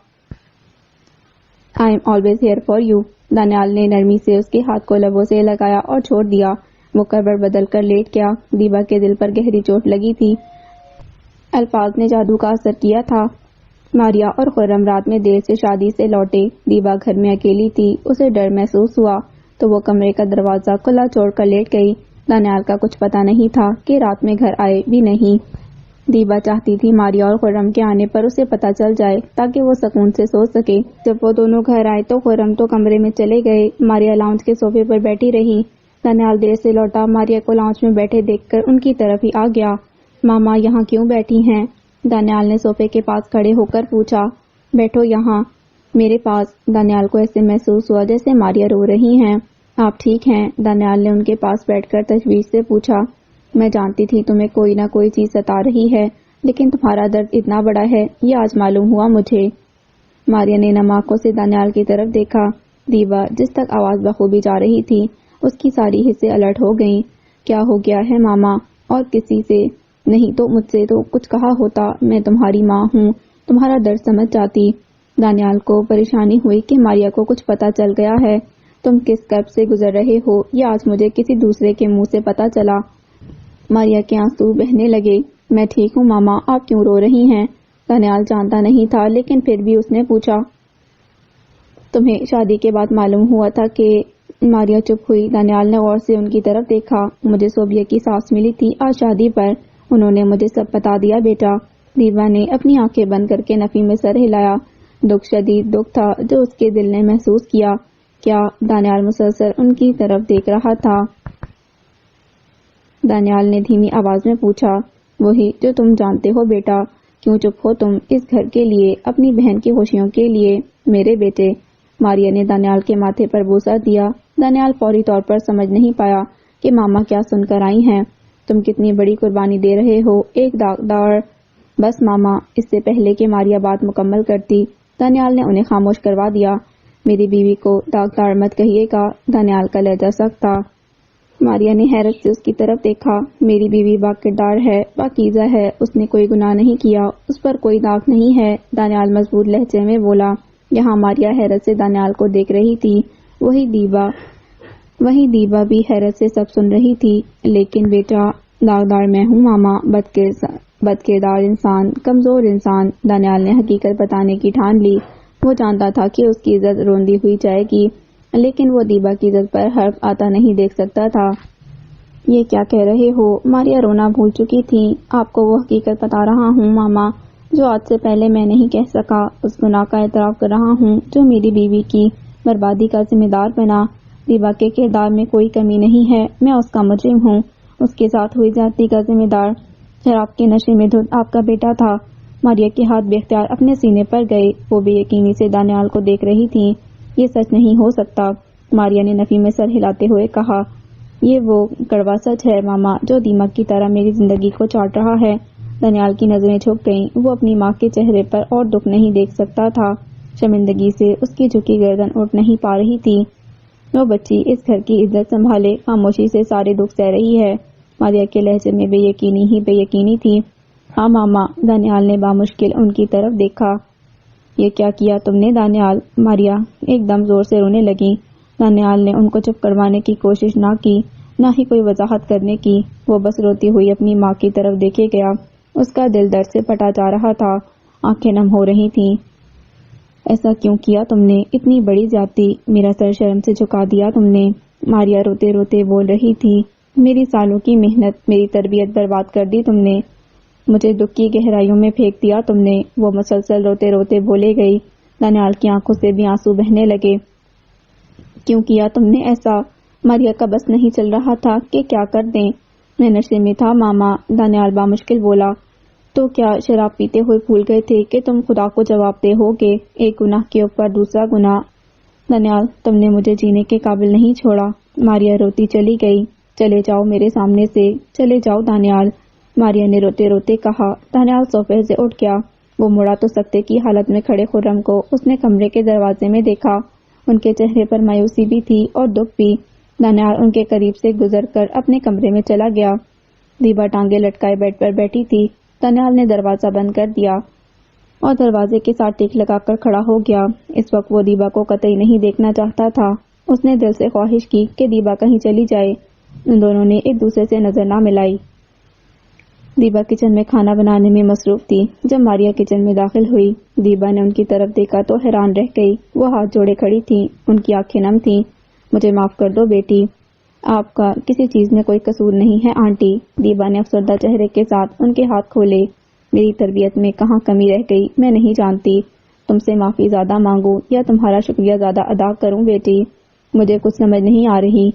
I am always here for you۔ Daniyal نے نرمی سے اس کے ہاتھ کو لبوں سے لگایا اور چھوڑ دیا۔ وہ کروٹ بدل کر لیٹ گیا۔ دیبا کے دل پر گہری چوٹ لگی تھی۔ الفاظ نے جادو کا اثر کیا تھا۔ ماریا اور خرم رات میں دیر سے شادی سے لوٹے۔ دیبا گھر میں اکیلی تھی۔ اسے ڈر محسوس ہوا تو وہ کمرے کا دروازہ کھلا چھوڑ کر لیٹ گئی۔ دانیال کا کچھ پتہ نہیں تھا کہ رات میں گھر آئے بھی نہیں۔ دیبا چاہتی تھی ماریا اور خرم کے آنے پر اسے پتہ چل جائے تاکہ وہ سکون سے سو سکے۔ جب وہ دونوں گھر آئے تو خرم تو کمرے میں چلے گئے۔ ماریا لاؤنج کے صوفے پر بیٹھی رہی۔ دانیال دیر سے لوٹا۔ ماریا کو لاؤنج میں بیٹھے دیکھ کر ان کی طرف ہی آ گیا۔ ماما یہاں کیوں بیٹھی ہیں؟ دانیال نے صوفے کے پاس کھڑے ہو کر پوچھا۔ بیٹھو یہاں میرے پاس۔ دانیال کو ایسے محسوس ہوا جیسے ماریا رو رہی ہیں۔ آپ ٹھیک ہیں؟ دانیال نے ان کے پاس بیٹھ کر تشویش سے پوچھا۔ میں جانتی تھی تمہیں کوئی نہ کوئی چیز ستا رہی ہے، لیکن تمہارا درد اتنا بڑا ہے یہ آج معلوم ہوا مجھے۔ ماریا نے نم آنکھوں سے دانیال کی طرف دیکھا۔ دیبا جس تک آواز بخوبی جا رہی تھی اس کی ساری حصے الرٹ ہو گئیں۔ کیا ہو گیا ہے ماما؟ اور کسی سے نہیں تو مجھ سے تو کچھ کہا ہوتا، میں تمہاری ماں ہوں، تمہارا درد سمجھ جاتی۔ دانیال کو پریشانی ہوئی کہ ماریا کو کچھ پتہ چل گیا ہے۔ تم کس کرب سے گزر رہے ہو یہ آج مجھے کسی دوسرے کے منہ سے پتہ چلا۔ ماریا کے آنسو بہنے لگے۔ میں ٹھیک ہوں ماما، آپ کیوں رو رہی ہیں؟ دانیال جانتا نہیں تھا لیکن پھر بھی اس نے پوچھا۔ تمہیں شادی کے بعد معلوم ہوا تھا کہ… ماریا چپ ہوئی۔ دانیال نے غور سے ان کی طرف دیکھا۔ مجھے صوبیہ کی ساس ملی تھی آج شادی پر، انہوں نے مجھے سب بتا دیا بیٹا۔ دیبا نے اپنی آنکھیں بند کر کے نفی میں سر ہلایا۔ دکھ شدید دکھ تھا جو اس کے دل نے محسوس کیا۔ کیا؟ دانیال مسلسل ان کی طرف دیکھ رہا تھا۔ دانیال نے دھیمی آواز میں پوچھا۔ وہی جو تم جانتے ہو بیٹا۔ کیوں چپ ہو تم؟ اس گھر کے لیے، اپنی بہن کی خوشیوں کے لیے، میرے بیٹے۔ ماریا نے دانیال کے ماتھے پر بوسہ دیا۔ دانیال فوری طور پر سمجھ نہیں پایا کہ ماما کیا سن کر آئی ہیں۔ تم کتنی بڑی قربانی دے رہے ہو، ایک داغدار۔ بس ماما، اس سے پہلے کہ ماریا بات مکمل کرتی دانیال نے انہیں خاموش کروا دیا۔ میری بیوی کو داغدار مت کہیے گا، دانیال کا لہجہ سخت تھا۔ ماریا نے حیرت سے اس کی طرف دیکھا۔ میری بیوی باکردار ہے، پاکیزہ ہے، اس نے کوئی گناہ نہیں کیا، اس پر کوئی داغ نہیں ہے، دانیال مضبوط لہجے میں بولا۔ یہاں ماریا حیرت سے دانیال کو دیکھ رہی تھی، وہی دیبا بھی حیرت سے سب سن رہی تھی۔ لیکن بیٹا، داغدار میں ہوں ماما، بدکردار انسان، کمزور انسان۔ دانیال نے حقیقت بتانے کی ٹھان لی۔ وہ جانتا تھا کہ اس کی عزت روندی ہوئی جائے گی، لیکن وہ دیبا کی عزت پر حرف آتا نہیں دیکھ سکتا تھا۔ یہ کیا کہہ رہے ہو؟ ماریا رونا بھول چکی تھی۔ آپ کو وہ حقیقت بتا رہا ہوں ماما، جو آج سے پہلے میں نہیں کہہ سکا۔ اس گناہ کا اعتراف کر رہا ہوں جو میری بیوی کی بربادی کا ذمہ دار بنا۔ دیبا کے کردار میں کوئی کمی نہیں ہے، میں اس کا مجرم ہوں، اس کے ساتھ ہوئی زیادتی کا ذمہ دار۔ شراب کے نشے میں دھت آپ کا بیٹا تھا۔ ماریا کے ہاتھ بے اختیار اپنے سینے پر گئے۔ وہ بے یقینی سے دانیال کو دیکھ رہی تھی۔ یہ سچ نہیں ہو سکتا، ماریا نے نفی میں سر ہلاتے ہوئے کہا۔ یہ وہ کڑوا سچ ہے ماما، جو دیمک کی طرح میری زندگی کو چاٹ رہا ہے۔ دانیال کی نظریں جھک گئیں۔ وہ اپنی ماں کے چہرے پر اور دکھ نہیں دیکھ سکتا تھا۔ شرمندگی سے اس کی جھکی گردن اٹھ نہیں پا رہی تھی۔ وہ بچی اس گھر کی عزت سنبھالے خاموشی سے سارے دکھ سہ رہی ہے۔ ماریا کے لہجے میں بے یقینی تھی۔ ہاں ماما، دانیال نے بامشکل ان کی طرف دیکھا۔ یہ کیا کیا تم نے دانیال؟ ماریا ایک دم زور سے رونے لگی۔ دانیال نے ان کو چپ کروانے کی کوشش نہ کی، نہ ہی کوئی وضاحت کرنے کی۔ وہ بس روتی ہوئی اپنی ماں کی طرف دیکھے گیا۔ اس کا دل درد سے پھٹا جا رہا تھا، آنکھیں نم ہو رہی تھیں۔ ایسا کیوں کیا تم نے؟ اتنی بڑی زیادتی، میرا سر شرم سے جھکا دیا تم نے۔ ماریا روتے روتے بول رہی تھی۔ میری سالوں کی محنت، میری تربیت برباد کر دی تم نے، مجھے دکھ کی گہرائیوں میں پھینک دیا تم نے۔ وہ مسلسل روتے روتے بولے گئی۔ دانیال کی آنکھوں سے بھی آنسو بہنے لگے۔ کیوں کیا تم نے ایسا؟ ماریا کا بس نہیں چل رہا تھا کہ کیا کر دیں۔ میں نشے میں تھا ماما، دانیال بامشکل بولا۔ تو کیا شراب پیتے ہوئے بھول گئے تھے کہ تم خدا کو جواب دہ ہوگے؟ ایک گناہ کے اوپر دوسرا گناہ۔ دانیال، تم نے مجھے جینے کے قابل نہیں چھوڑا۔ ماریا روتی چلی گئی۔ چلے جاؤ میرے سامنے سے، چلے جاؤ دانیال، ماریا نے روتے روتے کہا۔ دانیال صوفے سے اٹھ گیا۔ وہ مڑا تو سکتے کی حالت میں کھڑے خرم کو اس نے کمرے کے دروازے میں دیکھا۔ ان کے چہرے پر مایوسی بھی تھی اور دکھ بھی۔ دانیال ان کے قریب سے گزر کر اپنے کمرے میں چلا گیا۔ دیبا ٹانگیں لٹکائے بیڈ پر بیٹھی تھی۔ دانیال نے دروازہ بند کر دیا اور دروازے کے ساتھ ٹیک لگا کر کھڑا ہو گیا۔ اس وقت وہ دیبا کو قطعی نہیں دیکھنا چاہتا تھا۔ اس نے دل سے خواہش کی کہ دیبا کہیں چلی جائے۔ ان دونوں نے ایک دوسرے سے نظر نہ ملائی۔ دیبا کچن میں کھانا بنانے میں مصروف تھی۔ جب ماریا کچن میں داخل ہوئی، دیبا نے ان کی طرف دیکھا تو حیران رہ گئی۔ وہ ہاتھ جوڑے کھڑی تھی، ان کی آنکھیں نم تھیں۔ مجھے معاف کر دو بیٹی، آپ کا کسی چیز میں کوئی قصور نہیں ہے آنٹی۔ دیبا نے افسردہ چہرے کے ساتھ ان کے ہاتھ کھولے۔ میری تربیت میں کہاں کمی رہ گئی میں نہیں جانتی۔ تم سے معافی زیادہ مانگوں یا تمہارا شکریہ زیادہ ادا کروں بیٹی، مجھے کچھ سمجھ نہیں آ رہی۔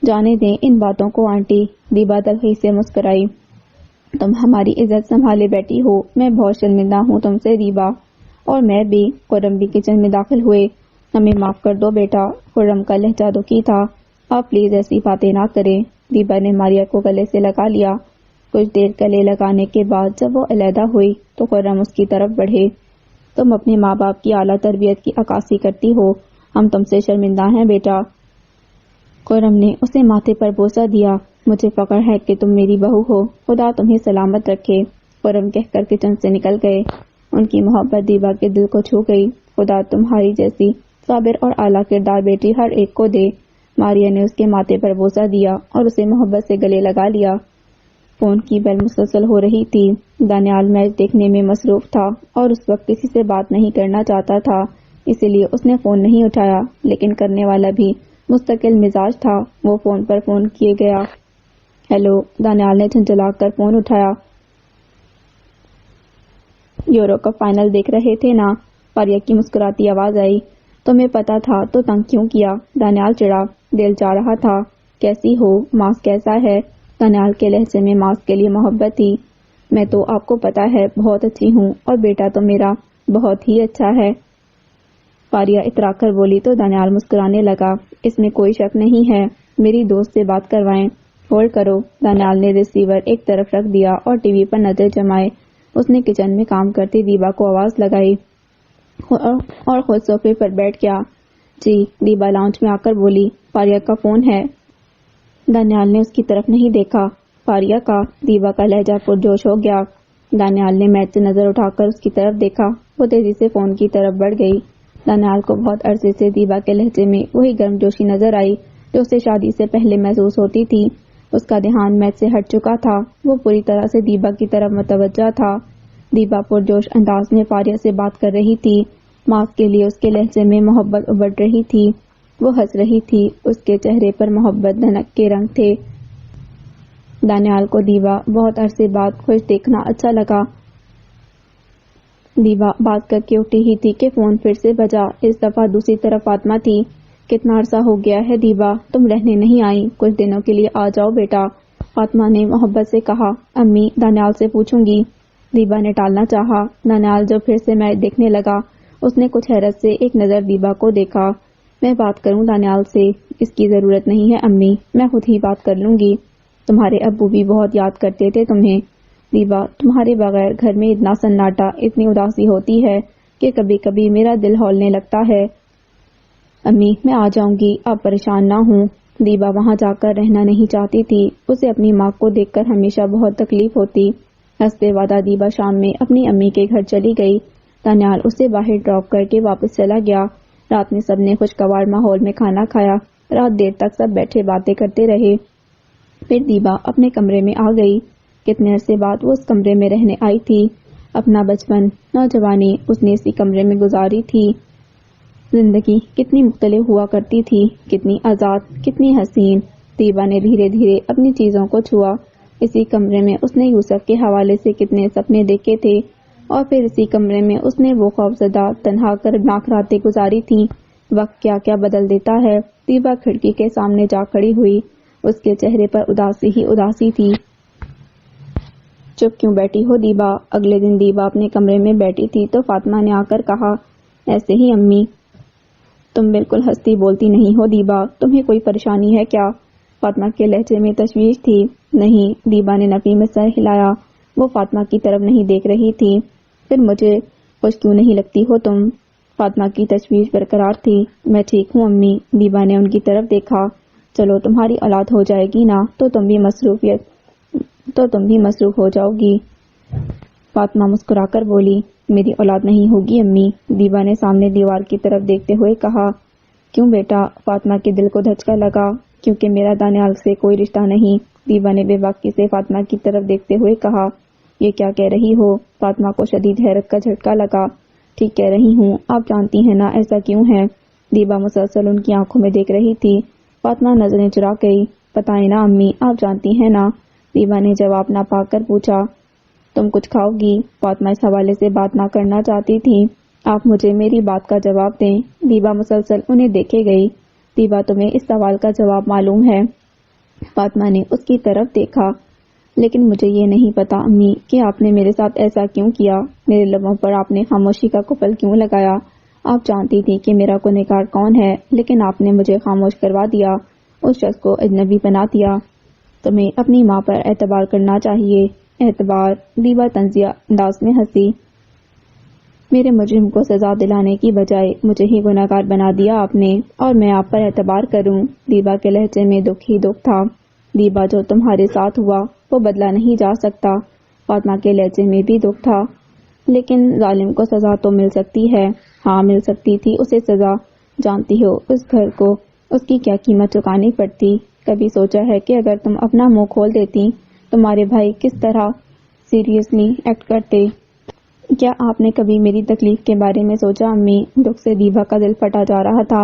جانے دیں ان باتوں کو آنٹی، دیبا تلخی سے مسکرائی۔ تم ہماری عزت سنبھالے بیٹی ہو، میں بہت شرمندہ ہوں تم سے دیبا، اور میں بھی۔ خرم بھی کچن میں داخل ہوئے۔ ہمیں معاف کر دو بیٹا، خرم کا لہجہ دکھی تھا۔ آپ پلیز ایسی باتیں نہ کریں۔ دیبا نے ماریا کو گلے سے لگا لیا۔ کچھ دیر گلے لگانے کے بعد جب وہ علیحدہ ہوئی تو خرم اس کی طرف بڑھے۔ تم اپنے ماں باپ کی اعلیٰ تربیت کی عکاسی کرتی ہو، ہم تم سے شرمندہ ہیں بیٹا۔ خرم نے اسے ماتھے پر بوسہ دیا۔ مجھے فخر ہے کہ تم میری بہو ہو، خدا تمہیں سلامت رکھے، خرم کہہ کر کچن سے نکل گئے۔ ان کی محبت دیبا کے دل کو چھو گئی۔ خدا تمہاری جیسی صابر اور اعلیٰ کردار بیٹی ہر ایک کو دے۔ ماریا نے اس کے ماتھے پر بوسہ دیا اور اسے محبت سے گلے لگا لیا۔ فون کی بیل مسلسل ہو رہی تھی۔ دانیال میچ دیکھنے میں مصروف تھا اور اس وقت کسی سے بات نہیں کرنا چاہتا تھا، اسی لیے اس نے فون نہیں اٹھایا، لیکن کرنے والا بھی مستقل مزاج تھا۔ وہ فون پر فون کیے گیا۔ ہیلو، دانیال نے جھنجھلا کر فون اٹھایا۔ یورو کپ فائنل دیکھ رہے تھے نا؟ ماریا کی مسکراتی آواز آئی۔ تمہیں پتا تھا تو تنگ کیوں کیا؟ دانیال چڑھا۔ دل چاہ رہا تھا۔ کیسی ہو؟ ماس کیسا ہے؟ دانیال کے لہجے میں ماس کے لیے محبت تھی۔ میں تو آپ کو پتا ہے بہت اچھی ہوں، اور بیٹا تو میرا بہت ہی اچھا ہے۔ ماریا اترا کر بولی تو دانیال مسکرانے لگا۔ اس میں کوئی شک نہیں ہے، میری دوست سے بات کروائیں۔ ہولڈ کرو۔ دانیال نے ریسیور ایک طرف رکھ دیا اور ٹی وی پر نظر جمائے۔ اس نے کچن میں کام کرتی دیبا کو آواز لگائی اور خود صوفے پر بیٹھ گیا۔ جی، دیبا لاؤنج میں آ کر بولی، فاریہ کا فون ہے۔ دانیال نے اس کی طرف نہیں دیکھا۔ فاریہ کا؟ دیبا کا لہجہ پرجوش ہو گیا۔ دانیال نے میچ سے نظر اٹھا کر اس کی طرف دیکھا۔ وہ تیزی سے فون کی طرف بڑھ گئی۔ دانیال کو بہت عرصے سے دیبا کے لہجے میں وہی گرم جوشی نظر آئی جو اسے شادی سے پہلے محسوس ہوتی تھی۔ اس کا دھیان میچ سے ہٹ چکا تھا۔ وہ پوری طرح سے دیبا کی طرف متوجہ تھا۔ دیبا پرجوش انداز میں فاریہ سے بات کر رہی تھی۔ معاف کے لیے اس کے لہجے میں محبت ابھر رہی تھی۔ وہ ہنس رہی تھی۔ اس کے چہرے پر محبت دھنک کے رنگ تھے۔ دانیال کو دیبا بہت عرصے بعد خوش دیکھنا اچھا لگا۔ دیبا بات کر کے اٹھی ہی تھی کہ فون پھر سے بجا۔ اس دفعہ دوسری طرف فاطمہ تھی۔ کتنا عرصہ ہو گیا ہے دیبا، تم رہنے نہیں آئی؟ کچھ دنوں کے لیے آ جاؤ بیٹا، فاطمہ نے محبت سے کہا۔ امی، دانیال سے پوچھوں گی، دیبا نے ٹالنا چاہا۔ دانیال جو پھر سے میچ دیکھنے لگا، اس نے کچھ حیرت سے ایک نظر دیبا کو دیکھا۔ میں بات کروں دانیال سے؟ اس کی ضرورت نہیں ہے امی، میں خود ہی بات کر لوں گی۔ تمہارے ابو بھی بہت یاد کرتے تھے تمہیں دیبا، تمہارے بغیر گھر میں اتنا سناٹا، اتنی اداسی ہوتی ہے کہ کبھی کبھی میرا دل ہولنے لگتا ہے۔ امی، میں آ جاؤں گی، آپ پریشان نہ ہوں۔ دیبا وہاں جا کر رہنا نہیں چاہتی تھی۔ اسے اپنی ماں کو دیکھ کر ہمیشہ بہت تکلیف ہوتی۔ ہنستے وعدہ دیبا شام میں اپنی امی کے گھر چلی گئی۔ دانیال اسے باہر ڈراپ کر کے واپس چلا گیا۔ رات میں سب نے خوشگوار ماحول میں کھانا کھایا۔ رات دیر تک سب بیٹھے باتیں کرتے رہے۔ پھر دیبا اپنے کمرے میں آ گئی۔ کتنے عرصے بعد وہ اس کمرے میں رہنے آئی تھی۔ اپنا بچپن، نوجوانی اس نے اسی کمرے میں گزاری تھی۔ زندگی کتنی مختلف ہوا کرتی تھی، کتنی آزاد، کتنی حسین۔ دیبا نے دھیرے دھیرے اپنی چیزوں کو چھوا۔ اسی کمرے میں اس نے یوسف کے حوالے سے کتنے سپنے دیکھے تھے، اور پھر اسی کمرے میں اس نے وہ خوفزدہ تنہا کرناک راتیں گزاری تھیں۔ وقت کیا کیا بدل دیتا ہے۔ دیبا کھڑکی کے سامنے جا کھڑی ہوئی۔ اس کے چہرے پر اداسی ہی اداسی تھی۔ چپ کیوں بیٹھی ہو دیبا؟ اگلے دن دیبا اپنے کمرے میں بیٹھی تھی تو فاطمہ نے آ کر کہا، ایسے ہی امی۔ تم بالکل ہنستی بولتی نہیں ہو دیبا، تمہیں کوئی پریشانی ہے کیا؟ فاطمہ کے لہجے میں تشویش تھی۔ نہیں، دیبا نے نفی میں سر ہلایا۔ وہ فاطمہ کی طرف نہیں دیکھ رہی تھی۔ پھر مجھے خوش کیوں نہیں لگتی ہو تم؟ فاطمہ کی تشویش برقرار تھی۔ میں ٹھیک ہوں امی۔ دیبا نے ان کی طرف دیکھا۔ چلو تمہاری اولاد ہو جائے گی نا تو تم بھی مصروف ہو جاؤ گی۔ فاطمہ مسکرا کر بولی، میری اولاد نہیں ہوگی امی۔ دیبا نے سامنے دیوار کی طرف دیکھتے ہوئے کہا۔ کیوں بیٹا؟ فاطمہ کے دل کو دھچکا لگا۔ کیونکہ میرا دانیال سے کوئی رشتہ نہیں، دیبا نے بے باکی سے فاطمہ کی طرف دیکھتے ہوئے کہا۔ یہ کیا کہہ رہی ہو؟ فاطمہ کو شدید حیرت کا جھٹکا لگا۔ ٹھیک کہہ رہی ہوں، آپ جانتی ہیں نا ایسا کیوں ہے؟ دیبا مسلسل ان کی آنکھوں میں دیکھ رہی تھی۔ فاطمہ نظریں چرا گئی۔ بتائیں نا امی، آپ جانتی ہیں نا؟ دیبا نے جواب نہ پا کر پوچھا۔ تم کچھ کھاؤ گی؟ فاطمہ اس حوالے سے بات نہ کرنا چاہتی تھی۔ آپ مجھے میری بات کا جواب دیں۔ دیبا مسلسل انہیں دیکھے گئی۔ دیبا، تمہیں اس سوال کا جواب معلوم ہے؟ فاطمہ نے اس کی طرف دیکھا۔ لیکن مجھے یہ نہیں پتا امی کہ آپ نے میرے ساتھ ایسا کیوں کیا۔ میرے لبوں پر آپ نے خاموشی کا قفل کیوں لگایا؟ آپ جانتی تھی کہ میرا گنہگار کون ہے، لیکن آپ نے مجھے خاموش کروا دیا، اس شخص کو اجنبی بنا دیا۔ تمہیں اپنی ماں پر اعتبار کرنا چاہیے۔ اعتبار؟ دیبا طنزیہ انداز میں ہنسی۔ میرے مجرم کو سزا دلانے کی بجائے مجھے ہی گنہگار بنا دیا آپ نے، اور میں آپ پر اعتبار کروں؟ دیبا کے لہجے میں دکھ ہی دکھ تھا۔ دیبا، جو تمہارے ساتھ ہوا وہ بدلا نہیں جا سکتا۔ فاطمہ کے لہجے میں بھی دکھ تھا۔ لیکن ظالم کو سزا تو مل سکتی ہے۔ ہاں، مل سکتی تھی اسے سزا۔ جانتی ہو اس گھر کو اس کی کیا قیمت چکانی پڑتی؟ کبھی سوچا ہے کہ اگر تم اپنا منہ کھول دیتی تمہارے بھائی کس طرح سیریسلی ایکٹ کرتے؟ کیا آپ نے کبھی میری تکلیف کے بارے میں سوچا امی؟ دکھ سے دیبا کا دل پھٹا جا رہا تھا۔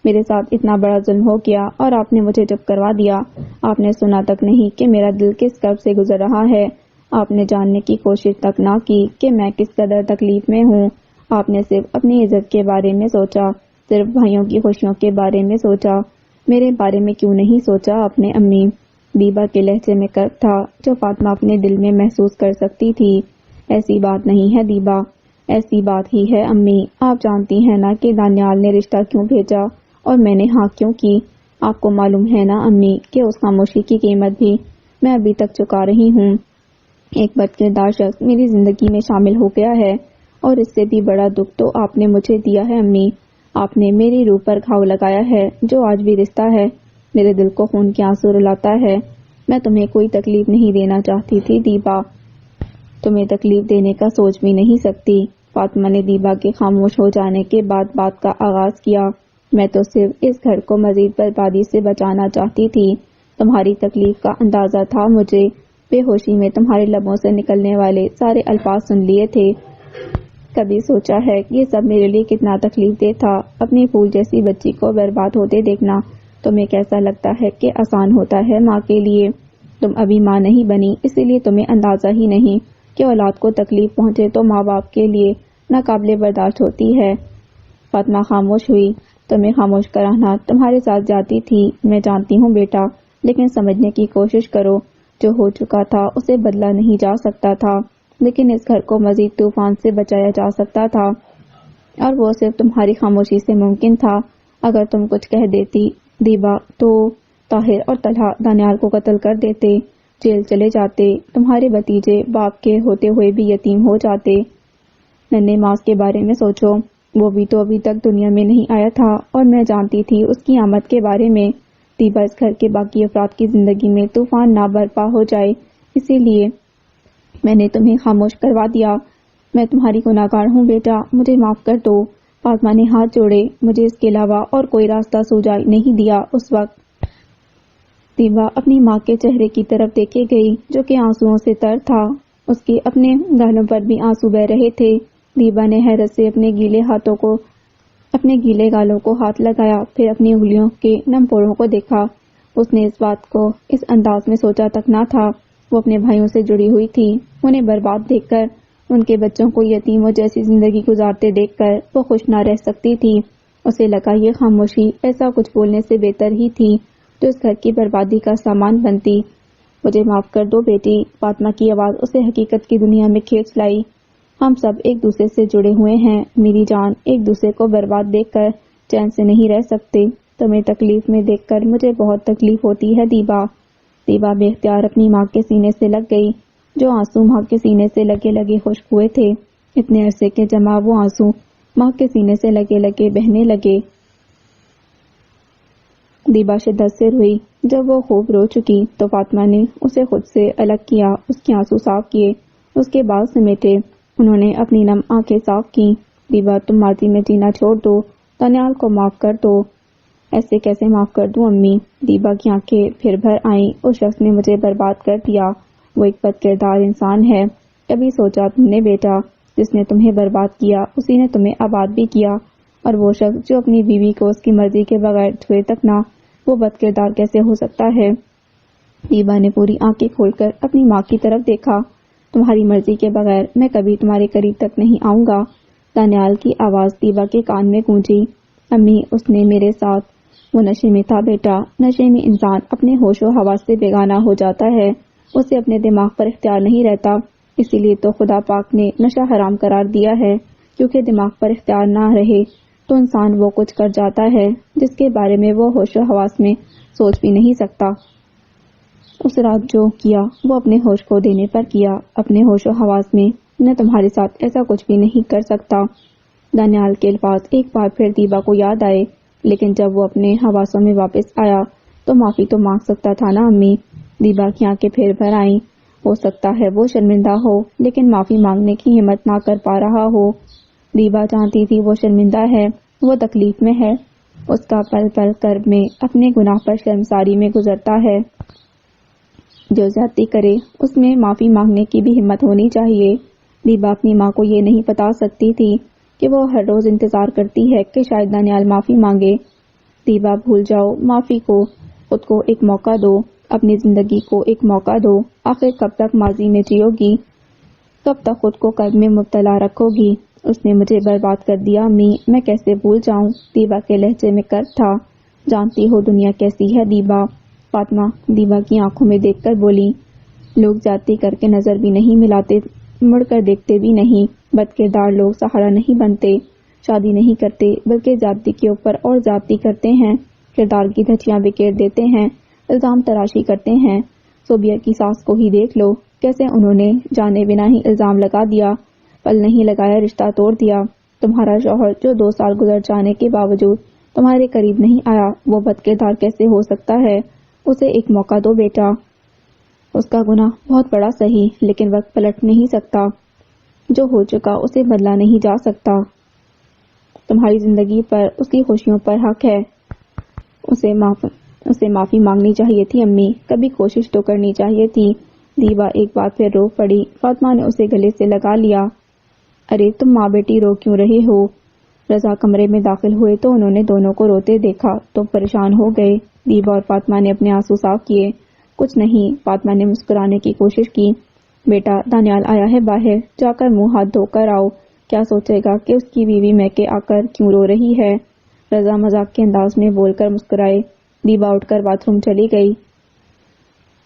میرے ساتھ اتنا بڑا ظلم ہو گیا اور آپ نے مجھے چپ کروا دیا۔ آپ نے سنا تک نہیں کہ میرا دل کس کرب سے گزر رہا ہے۔ آپ نے جاننے کی کوشش تک نہ کی کہ میں کس قدر تکلیف میں ہوں۔ آپ نے صرف اپنی عزت کے بارے میں سوچا، صرف بھائیوں کی خوشیوں کے بارے میں سوچا۔ میرے بارے میں کیوں نہیں سوچا آپ نے امی؟ دیبا کے لہجے میں کرب تھا جو فاطمہ اپنے دل میں محسوس کر سکتی تھی۔ ایسی بات نہیں ہے دیبا، ایسی بات ہی ہے امی۔ آپ جانتی ہیں نا کہ دانیال نے رشتہ کیوں بھیجا اور میں نے ہاں کیوں کی؟ آپ کو معلوم ہے نا امی کہ اس خاموشی کی قیمت بھی میں ابھی تک چکا رہی ہوں۔ ایک بد کردار شخص میری زندگی میں شامل ہو گیا ہے، اور اس سے بھی بڑا دکھ تو آپ نے مجھے دیا ہے امی۔ آپ نے میری روح پر گھاؤ لگایا ہے جو آج بھی رشتہ ہے، میرے دل کو خون کے آنسو رلاتا ہے۔ میں تمہیں کوئی تکلیف نہیں دینا چاہتی تھی دیبا، تمہیں تکلیف دینے کا سوچ بھی نہیں سکتی۔ فاطمہ نے دیبا کے خاموش ہو جانے کے بعد بات کا آغاز کیا۔ میں تو صرف اس گھر کو مزید بربادی سے بچانا چاہتی تھی۔ تمہاری تکلیف کا اندازہ تھا مجھے، بے ہوشی میں تمہارے لبوں سے نکلنے والے سارے الفاظ سن لیے تھے۔ کبھی سوچا ہے کہ یہ سب میرے لیے کتنا تکلیف دہ تھا؟ اپنی پھول جیسی بچی کو برباد ہوتے دیکھنا تمہیں کیسا لگتا ہے کہ آسان ہوتا ہے ماں کے لیے؟ تم ابھی ماں نہیں بنی، اسی لیے تمہیں اندازہ ہی نہیں کہ اولاد کو تکلیف پہنچے تو ماں باپ کے لیے ناقابل برداشت ہوتی ہے۔ فاطمہ خاموش ہوئی۔ تمہیں خاموش کرانا تمہارے ساتھ جاتی تھی، میں جانتی ہوں بیٹا، لیکن سمجھنے کی کوشش کرو، جو ہو چکا تھا اسے بدلا نہیں جا سکتا تھا، لیکن اس گھر کو مزید طوفان سے بچایا جا سکتا تھا، اور وہ صرف تمہاری خاموشی سے ممکن تھا۔ اگر تم کچھ کہہ دیتی دیبا تو طاہر اور طلحہ دانیال کو قتل کر دیتے، جیل چلے جاتے، تمہارے بھتیجے باپ کے ہوتے ہوئے بھی یتیم ہو جاتے۔ ننھے ماس کے بارے میں سوچو، وہ بھی تو ابھی تک دنیا میں نہیں آیا تھا، اور میں جانتی تھی اس کی آمد کے بارے میں۔ دیبا، اس گھر کے باقی افراد کی زندگی میں طوفان نہ برپا ہو جائے، اسی لیے میں نے تمہیں خاموش کروا دیا۔ میں تمہاری گناہگار ہوں بیٹا، مجھے معاف کر دو۔ فاطمہ نے ہاتھ جوڑے۔ مجھے اس کے علاوہ اور کوئی راستہ سوجا نہیں دیا اس وقت۔ دیبا اپنی ماں کے چہرے کی طرف دیکھے گئی جو کہ آنسوؤں سے تر تھا، اس کے اپنے گالوں پر بھی آنسو بہہ رہے تھے۔ دیبا نے حیرت سے اپنے گیلے گالوں کو ہاتھ لگایا، پھر اپنی انگلیوں کے نم پوروں کو دیکھا۔ اس نے اس بات کو اس انداز میں سوچا تک نہ تھا۔ وہ اپنے بھائیوں سے جڑی ہوئی تھی، انہیں برباد دیکھ کر، ان کے بچوں کو یتیموں جیسی زندگی گزارتے دیکھ کر وہ خوش نہ رہ سکتی تھی۔ اسے لگا یہ خاموشی ایسا کچھ بولنے سے بہتر ہی تھی جو اس گھر کی بربادی کا سامان بنتی۔ مجھے معاف کر دو بیٹی، فاطمہ کی آواز اسے حقیقت کی دنیا میں کھینچ لائی۔ ہم سب ایک دوسرے سے جڑے ہوئے ہیں میری جان، ایک دوسرے کو برباد دیکھ کر چین سے نہیں رہ سکتے۔ تمہیں تکلیف میں دیکھ کر مجھے بہت تکلیف ہوتی ہے دیبا۔ دیبا بے اختیار اپنی ماں کے سینے سے لگ گئی، جو آنسو ماں کے سینے سے لگے لگے خشک ہوئے تھے۔ اتنے عرصے کے جمع وہ آنسو ماں کے سینے سے لگے لگے بہنے لگے۔ دیبا شدت سے روئی۔ جب وہ خوب رو چکی تو فاطمہ نے اسے خود سے الگ کیا، اس کے آنسو صاف کیے، اس کے بال سمیٹے۔ انہوں نے اپنی نم آنکھیں صاف کی۔ دیبا، تم ماضی میں جینا چھوڑ دو، دانیال کو معاف کر دو۔ ایسے کیسے معاف کر دوں امی؟ دیبا کی آنکھیں پھر بھر آئیں۔ اس شخص نے مجھے برباد کر دیا، وہ ایک بد کردار انسان ہے۔ کبھی سوچا تم نے بیٹا، جس نے تمہیں برباد کیا اسی نے تمہیں آباد بھی کیا، اور وہ شخص جو اپنی بیوی کو اس کی مرضی کے بغیر چھوئے تک نہ، وہ بد کردار کیسے ہو سکتا ہے؟ دیبا نے پوری آنکھیں کھول کر اپنی ماں کی طرف دیکھا۔ تمہاری مرضی کے بغیر میں کبھی تمہارے قریب تک نہیں آؤں گا۔ دانیال کی آواز دیبا کے کان میں گونجی۔ امی، اس نے میرے ساتھ، وہ نشے میں تھا بیٹا، نشے میں انسان اپنے ہوش و حواس سے بیگانہ ہو جاتا ہے، اسے اپنے دماغ پر اختیار نہیں رہتا، اسی لیے تو خدا پاک نے نشہ حرام قرار دیا ہے، کیونکہ دماغ پر اختیار نہ رہے تو انسان وہ کچھ کر جاتا ہے جس کے بارے میں وہ ہوش و حواس میں سوچ بھی نہیں سکتا۔ اس رات جو کیا وہ اپنے ہوش کو دینے پر کیا، اپنے ہوش و حواس میں۔ میں تمہارے ساتھ ایسا کچھ بھی نہیں کر سکتا۔ دانیال کے الفاظ ایک بار پھر دیبا کو یاد آئے، لیکن جب وہ اپنے حواسوں میں واپس آیا تو معافی تو مانگ سکتا تھا نا امی؟ دیبا کی آنکھیں پھر بھر آئیں۔ ہو سکتا ہے وہ شرمندہ ہو، لیکن معافی مانگنے کی ہمت نہ کر پا رہا ہو۔ دیبا جانتی تھی وہ شرمندہ ہے، وہ تکلیف میں ہے، اس کا پل پل کرب میں اپنے گناہ پر شرمساری میں گزرتا ہے۔ جو زیادتی کرے اس میں معافی مانگنے کی بھی ہمت ہونی چاہیے۔ دیبا اپنی ماں کو یہ نہیں بتا سکتی تھی کہ وہ ہر روز انتظار کرتی ہے کہ شاید دانیال معافی مانگے۔ دیبا، بھول جاؤ معافی کو، خود کو ایک موقع دو، اپنی زندگی کو ایک موقع دو۔ آخر کب تک ماضی میں جیو گی؟ کب تک خود کو قلب میں مبتلا رکھو گی؟ اس نے مجھے برباد کر دیا امی، میں کیسے بھول جاؤں؟ دیبا کے لہجے میں کرب تھا۔ جانتی ہو دنیا کیسی ہے دیبا؟ فاطمہ دیبا کی آنکھوں میں دیکھ کر بولی۔ لوگ زیادتی کر کے نظر بھی نہیں ملاتے، مڑ کر دیکھتے بھی نہیں۔ بد کردار لوگ سہارا نہیں بنتے، شادی نہیں کرتے، بلکہ زیادتی کے اوپر اور زیادتی کرتے ہیں۔ کردار کی دھچیاں بکھیر دیتے ہیں، الزام تراشی کرتے ہیں۔ صوبیہ کی ساس کو ہی دیکھ لو، کیسے انہوں نے جانے بنا ہی الزام لگا دیا، پل نہیں لگایا رشتہ توڑ دیا۔ تمہارا شوہر جو 2 سال گزر جانے کے باوجود تمہارے قریب نہیں آیا، وہ بد کردار کیسے ہو سکتا ہے؟ اسے ایک موقع دو بیٹا۔ اس کا گناہ بہت بڑا سہی، لیکن وقت پلٹ نہیں سکتا، جو ہو چکا اسے بدلا نہیں جا سکتا۔ تمہاری زندگی پر، اس کی خوشیوں پر حق ہے۔ اسے معافی مانگنی چاہیے تھی امی، کبھی کوشش تو کرنی چاہیے تھی۔ دیبا ایک بار پھر رو پڑی۔ فاطمہ نے اسے گلے سے لگا لیا۔ ارے تم ماں بیٹی رو کیوں رہے ہو؟ رضا کمرے میں داخل ہوئے تو انہوں نے دونوں کو روتے دیکھا تو پریشان ہو گئے۔ دیبا اور فاطمہ نے اپنے آنسو صاف کیے۔ کچھ نہیں، فاطمہ نے مسکرانے کی کوشش کی۔ بیٹا دانیال آیا ہے باہر، جا کر منہ ہاتھ دھو کر آؤ، کیا سوچے گا کہ اس کی بیوی میکے آ کر کیوں رو رہی ہے؟ رضا مذاق کے انداز میں بول کر مسکرائے۔ دیبا اٹھ کر باتھ روم چلی گئی۔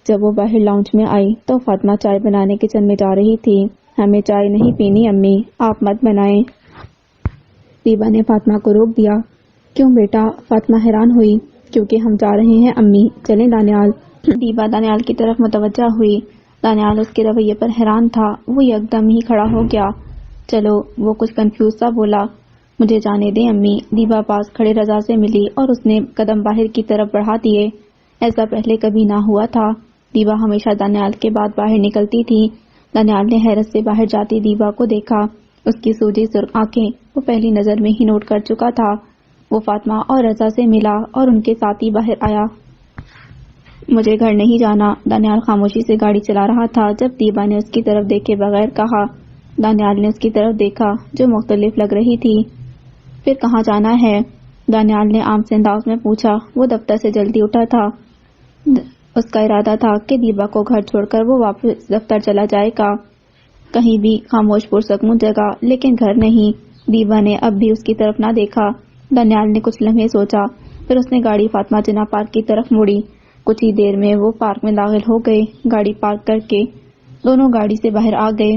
جب وہ باہر لاؤنج میں آئی تو فاطمہ چائے بنانے کچن میں جا رہی تھی۔ ہمیں چائے نہیں پینی امی، آپ مت بنائیں۔ دیبا نے فاطمہ کو روک دیا۔ کیوں بیٹا؟ فاطمہ حیران ہوئی۔ کیونکہ ہم جا رہے ہیں امی، چلیں دانیال۔ دیبا دانیال کی طرف متوجہ ہوئی۔ دانیال اس کے رویے پر حیران تھا، وہ یکدم ہی کھڑا ہو گیا۔ چلو، وہ کچھ کنفیوز سا بولا۔ مجھے جانے دیں امی۔ دیبا پاس کھڑے رضا سے ملی اور اس نے قدم باہر کی طرف بڑھا دیے۔ ایسا پہلے کبھی نہ ہوا تھا۔ دیبا ہمیشہ دانیال کے بعد باہر نکلتی تھی۔ دانیال نے حیرت سے باہر جاتی دیبا کو دیکھا۔ اس کی سوجی سرخ آنکھیں وہ پہلی نظر میں ہی نوٹ کر چکا تھا۔ وہ فاطمہ اور رضا سے ملا اور ان کے ساتھ ہی باہر آیا۔ مجھے گھر نہیں جانا، دانیال خاموشی سے گاڑی چلا رہا تھا جب دیبا نے اس کی طرف دیکھے بغیر کہا۔ دانیال نے اس کی طرف دیکھا جو مختلف لگ رہی تھی۔ پھر کہاں جانا ہے؟ دانیال نے عام سے انداز میں پوچھا۔ وہ دفتر سے جلدی اٹھا تھا۔ اس کا ارادہ تھا کہ دیبا کو گھر چھوڑ کر وہ واپس دفتر چلا جائے گا، کہیں بھی خاموش پرسکون جگہ، لیکن گھر نہیں۔ دیبا نے اب بھی اس کی طرف نہ دیکھا۔ دانیال نے کچھ لمحے سوچا، پھر اس نے گاڑی فاطمہ جناح پارک کی طرف موڑی۔ کچھ ہی دیر میں وہ پارک میں داخل ہو گئے۔ گاڑی پارک کر کے دونوں گاڑی سے باہر آ گئے۔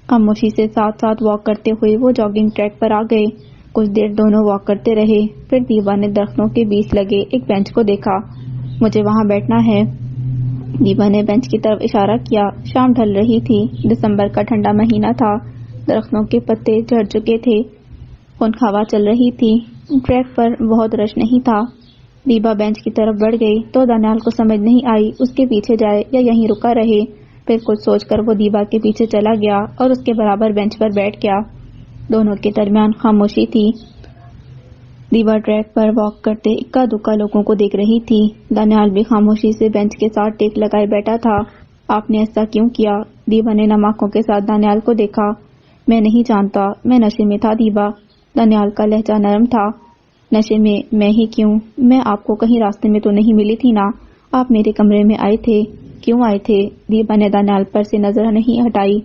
خاموشی سے ساتھ ساتھ واک کرتے ہوئے وہ جاگنگ ٹریک پر آ گئے۔ کچھ دیر دونوں واک کرتے رہے، پھر دیبا نے درختوں کے بیچ لگے ایک بینچ کو دیکھا۔ مجھے وہاں بیٹھنا ہے۔ دیبا نے بینچ کی طرف اشارہ کیا۔ شام ڈھل رہی تھی، دسمبر کا ٹھنڈا مہینہ تھا، درختوں کے پتے جھڑ چکے تھے، خنک ہوا چل رہی تھی، ٹریک پر بہت رش نہیں تھا۔ دیبا بینچ کی طرف بڑھ گئی تو دانیال کو سمجھ نہیں آئی اس کے پیچھے جائے یا یہیں رکا رہے۔ پھر کچھ سوچ کر وہ دیبا کے پیچھے چلا گیا اور اس کے برابر بینچ پر بیٹھ گیا۔ دونوں کے درمیان خاموشی تھی۔ دیبا ٹریک پر واک کرتے اکا دکا لوگوں کو دیکھ رہی تھی۔ دانیال بھی خاموشی سے بینچ کے ساتھ ٹیک لگائے بیٹھا تھا۔ آپ نے ایسا کیوں کیا؟ دیبا نے نم آنکھوں کے ساتھ دانیال کو دیکھا۔ میں نہیں جانتا، میں نشے میں تھا دیبا۔ دانیال کا لہجہ نرم تھا۔ نشے میں ہی کیوں؟ میں آپ کو کہیں راستے میں تو نہیں ملی تھی نا؟ آپ میرے کمرے میں آئے تھے، کیوں آئے تھے؟ دیبا نے دانیال پر سے نظر نہیں ہٹائی۔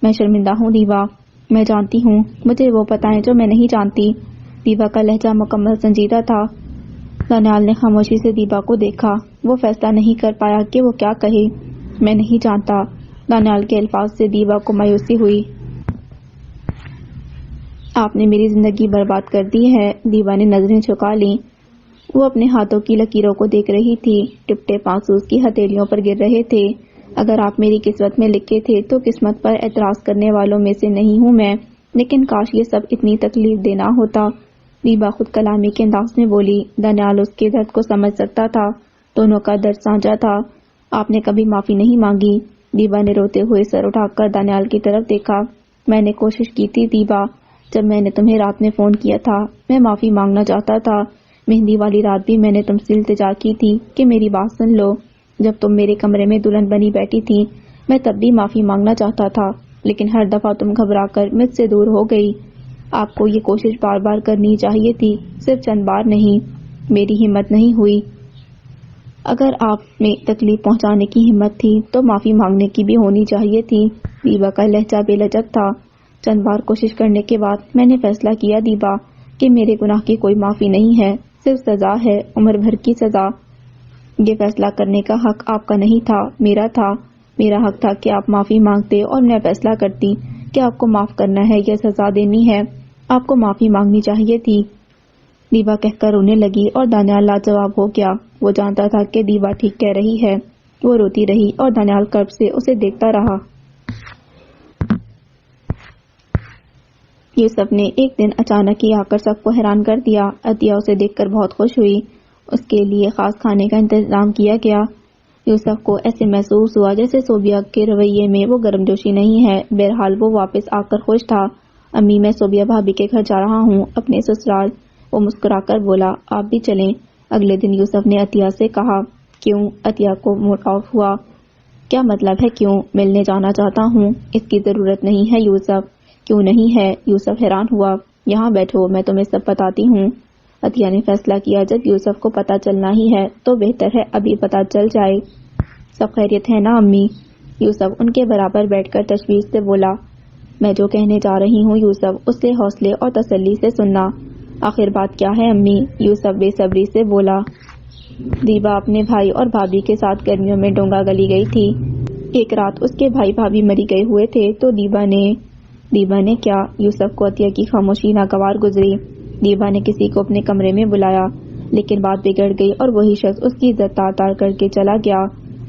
میں شرمندہ ہوں دیبا، میں جانتی ہوں، مجھے وہ پتہ ہے جو میں نہیں جانتی۔ دیبا کا لہجہ مکمل سنجیدہ تھا۔ دانیال نے خاموشی سے دیبا کو دیکھا۔ وہ فیصلہ نہیں کر پایا کہ وہ کیا کہے۔ میں نہیں جانتا۔ دانیال کے الفاظ سے دیبا کو مایوسی ہوئی۔ آپ نے میری زندگی برباد کر دی ہے۔ دیبا نے نظریں جھکا لیں۔ وہ اپنے ہاتھوں کی لکیروں کو دیکھ رہی تھی، ٹپ ٹپ آنسو اس کی ہتھیلیوں پر گر رہے تھے۔ اگر آپ میری قسمت میں لکھے تھے تو قسمت پر اعتراض کرنے والوں میں سے نہیں ہوں میں، لیکن کاش یہ سب اتنی تکلیف دہ نہ ہوتا۔ دیبا خود کلامی کے انداز میں بولی۔ دانیال اس کے درد کو سمجھ سکتا تھا، دونوں کا درد سانجا تھا۔ آپ نے کبھی معافی نہیں مانگی؟ دیبا نے روتے ہوئے سر اٹھا کر دانیال کی طرف دیکھا۔ میں نے کوشش کی تھی دیبا، جب میں نے تمہیں رات میں فون کیا تھا میں معافی مانگنا چاہتا تھا۔ مہندی والی رات بھی میں نے تم سے التجا کی تھی کہ میری بات سن لو۔ جب تم میرے کمرے میں دلہن بنی بیٹھی تھی میں تب بھی معافی مانگنا چاہتا تھا، لیکن ہر دفعہ تم گھبرا کر مجھ سے دور ہو گئی۔ آپ کو یہ کوشش بار بار کرنی چاہیے تھی، صرف چند بار نہیں۔ میری ہمت نہیں ہوئی۔ اگر آپ میں تکلیف پہنچانے کی ہمت تھی تو معافی مانگنے کی بھی ہونی چاہیے تھی۔ دیبا کا لہجہ بے لچک تھا۔ چند بار کوشش کرنے کے بعد میں نے فیصلہ کیا دیبا کہ میرے گناہ کی کوئی معافی نہیں ہے، صرف سزا ہے، عمر بھر کی سزا۔ یہ فیصلہ کرنے کا حق آپ کا نہیں تھا، میرا تھا۔ میرا حق تھا کہ آپ معافی مانگتے اور میں فیصلہ کرتی کہ آپ کو معاف کرنا ہے یا سزا دینی ہے۔ آپ کو معافی مانگنی چاہیے تھی۔ دیبا کہہ کر رونے لگی اور دانیال لاجواب ہو گیا۔ وہ جانتا تھا کہ دیبا ٹھیک کہہ رہی ہے۔ وہ روتی رہی اور دانیال کرب سے اسے دیکھتا رہا۔ یوسف نے ایک دن اچانک ہی آ کر سب کو حیران کر دیا۔ عطیہ اسے دیکھ کر بہت خوش ہوئی۔ اس کے لیے خاص کھانے کا انتظام کیا گیا۔ یوسف کو ایسے محسوس ہوا جیسے صوبیہ کے رویے میں وہ گرم جوشی نہیں ہے۔ بہرحال وہ واپس آ کر خوش تھا۔ امی میں صوبیہ بھابھی کے گھر جا رہا ہوں، اپنے سسرال۔ وہ مسکرا کر بولا، آپ بھی چلیں۔ اگلے دن یوسف نے عطیہ سے کہا، کیوں؟ عطیہ کو موڈ آف ہوا۔ کیا مطلب ہے کیوں؟ ملنے جانا چاہتا ہوں۔ اس کی ضرورت نہیں ہے یوسف۔ کیوں نہیں ہے؟ یوسف حیران ہوا۔ یہاں بیٹھو، میں تمہیں سب بتاتی ہوں۔ عطیہ نے فیصلہ کیا جب یوسف کو پتہ چلنا ہی ہے تو بہتر ہے ابھی پتہ چل جائے۔ سب خیریت ہے نا امی؟ یوسف ان کے برابر بیٹھ کر تشویش سے بولا، میں جو کہنے جا رہی ہوں یوسف، اس سے حوصلے اور تسلی سے سننا۔ آخر بات کیا ہے امی؟ یوسف بے صبری سے بولا۔ دیبا اپنے بھائی اور بھابھی کے ساتھ گرمیوں میں ڈونگا گلی گئی تھی۔ ایک رات اس کے بھائی بھابھی مری گئے ہوئے تھے تو دیبا نے کیا؟ یوسف کو عطیہ کی خاموشی ناگوار گزری۔ دیبا نے کسی کو اپنے کمرے میں بلایا، لیکن بات بگڑ گئی اور وہی شخص اس کی عزت تار تار کر کے چلا گیا۔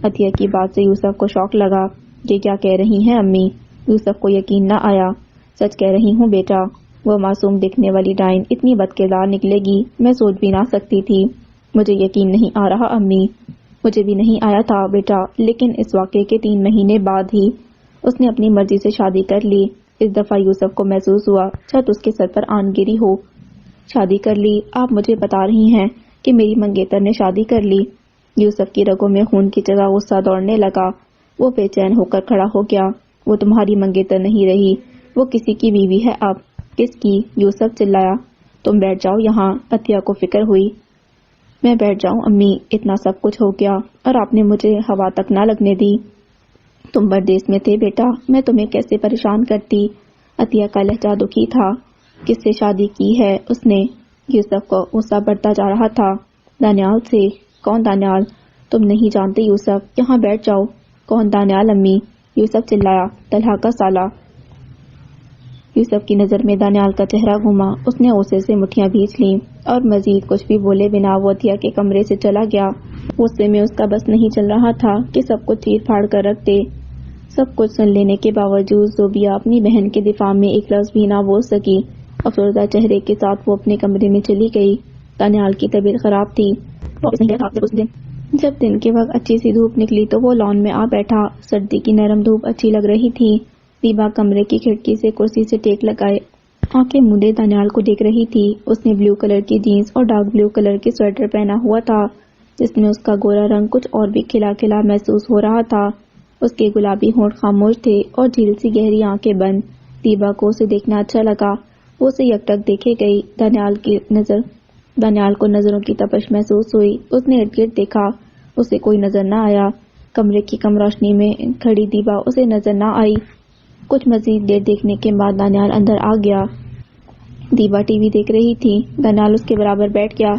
عطیہ کی بات سے یوسف کو شوق لگا۔ یہ کیا کہہ رہی ہیں امی؟ یوسف کو یقین نہ آیا۔ سچ کہہ رہی ہوں بیٹا۔ وہ معصوم دکھنے والی ڈائن اتنی بدکردار نکلے گی میں سوچ بھی نہ سکتی تھی۔ مجھے یقین نہیں آ رہا امی۔ مجھے بھی نہیں آیا تھا بیٹا، لیکن اس واقعے کے 3 مہینے بعد ہی اس نے اپنی مرضی سے شادی کر لی۔ اس دفعہ یوسف کو محسوس ہوا چھت اس کے سر پر آن گری ہو۔ شادی کر لی؟ آپ مجھے بتا رہی ہیں کہ میری منگیتر نے شادی کر لی؟ یوسف کی رگوں میں خون کی جگہ غصہ دوڑنے لگا۔ وہ بے چین ہو کر کھڑا ہو گیا۔ وہ تمہاری منگیتر نہیں رہی، وہ کسی کی بیوی ہے اب۔ کس کی؟ یوسف چلایا۔ تم بیٹھ جاؤ یہاں۔ عطیہ کو فکر ہوئی۔ میں بیٹھ جاؤں امی؟ اتنا سب کچھ ہو گیا اور آپ نے مجھے ہوا تک نہ لگنے دی۔ تم پردیس میں تھے بیٹا، میں تمہیں کیسے پریشان کرتی۔ عطیہ کا لہجہ دکھی تھا۔ کس سے شادی کی ہے اس نے؟ یوسف کو غصہ بڑھتا جا رہا تھا۔ دانیال سے۔ کون دانیال؟ تم نہیں جانتے یوسف، یہاں بیٹھ جاؤ۔ کون دانیال امی؟ یوسف چلایا، طلحہ کا سالہ۔ یوسف کی نظر میں دانیال کا چہرہ گھوما۔ اس نے غصے سے مٹھیاں بھیج لیں اور مزید کچھ بھی بولے بنا وہ عطیہ کے کمرے سے چلا گیا۔ غصے میں اس کا بس نہیں چل رہا تھا کہ سب کچھ چیر پھاڑ کر رکھ دے۔ سب کچھ سن لینے کے باوجود زوبیہ اپنی بہن کے دفاع میں ایک لفظ بھی نہ بول سکی۔ افسردہ چہرے کے ساتھ وہ اپنے کمرے میں چلی گئی۔ دانیال کی طبیعت خراب تھی۔ جب دن کے وقت اچھی سی دھوپ نکلی تو وہ لان میں آ بیٹھا۔ سردی کی نرم دھوپ اچھی لگ رہی تھی۔ دیبا کمرے کی کھڑکی سے کرسی سے ٹیک لگائے آنکھیں مونڈے دانیال کو دیکھ رہی تھی۔ اس نے بلیو کلر کی جینس اور ڈارک بلیو کلر کی سویٹر پہنا ہوا تھا جس میں اس کا گورا رنگ کچھ اور بھی کھلا کھلا محسوس ہو رہا تھا۔ اس کے گلابی ہونٹ خاموش تھے اور جھیل سی گہری آنکھیں بند۔ دیبا کو اسے دیکھنا اچھا لگا۔ وہ اسے یک ٹک دیکھے گئی۔ دانیال کو نظروں کی تپش محسوس ہوئی۔ اس نے ارد گرد دیکھا، اسے کوئی نظر نہ آیا۔ کمرے کی کم روشنی میں کھڑی دیبا اسے نظر نہ آئی۔ کچھ مزید دیر دیکھنے کے بعد دانیال اندر آ گیا۔ دیبا ٹی وی دیکھ رہی تھی۔ دانیال اس کے برابر بیٹھ گیا۔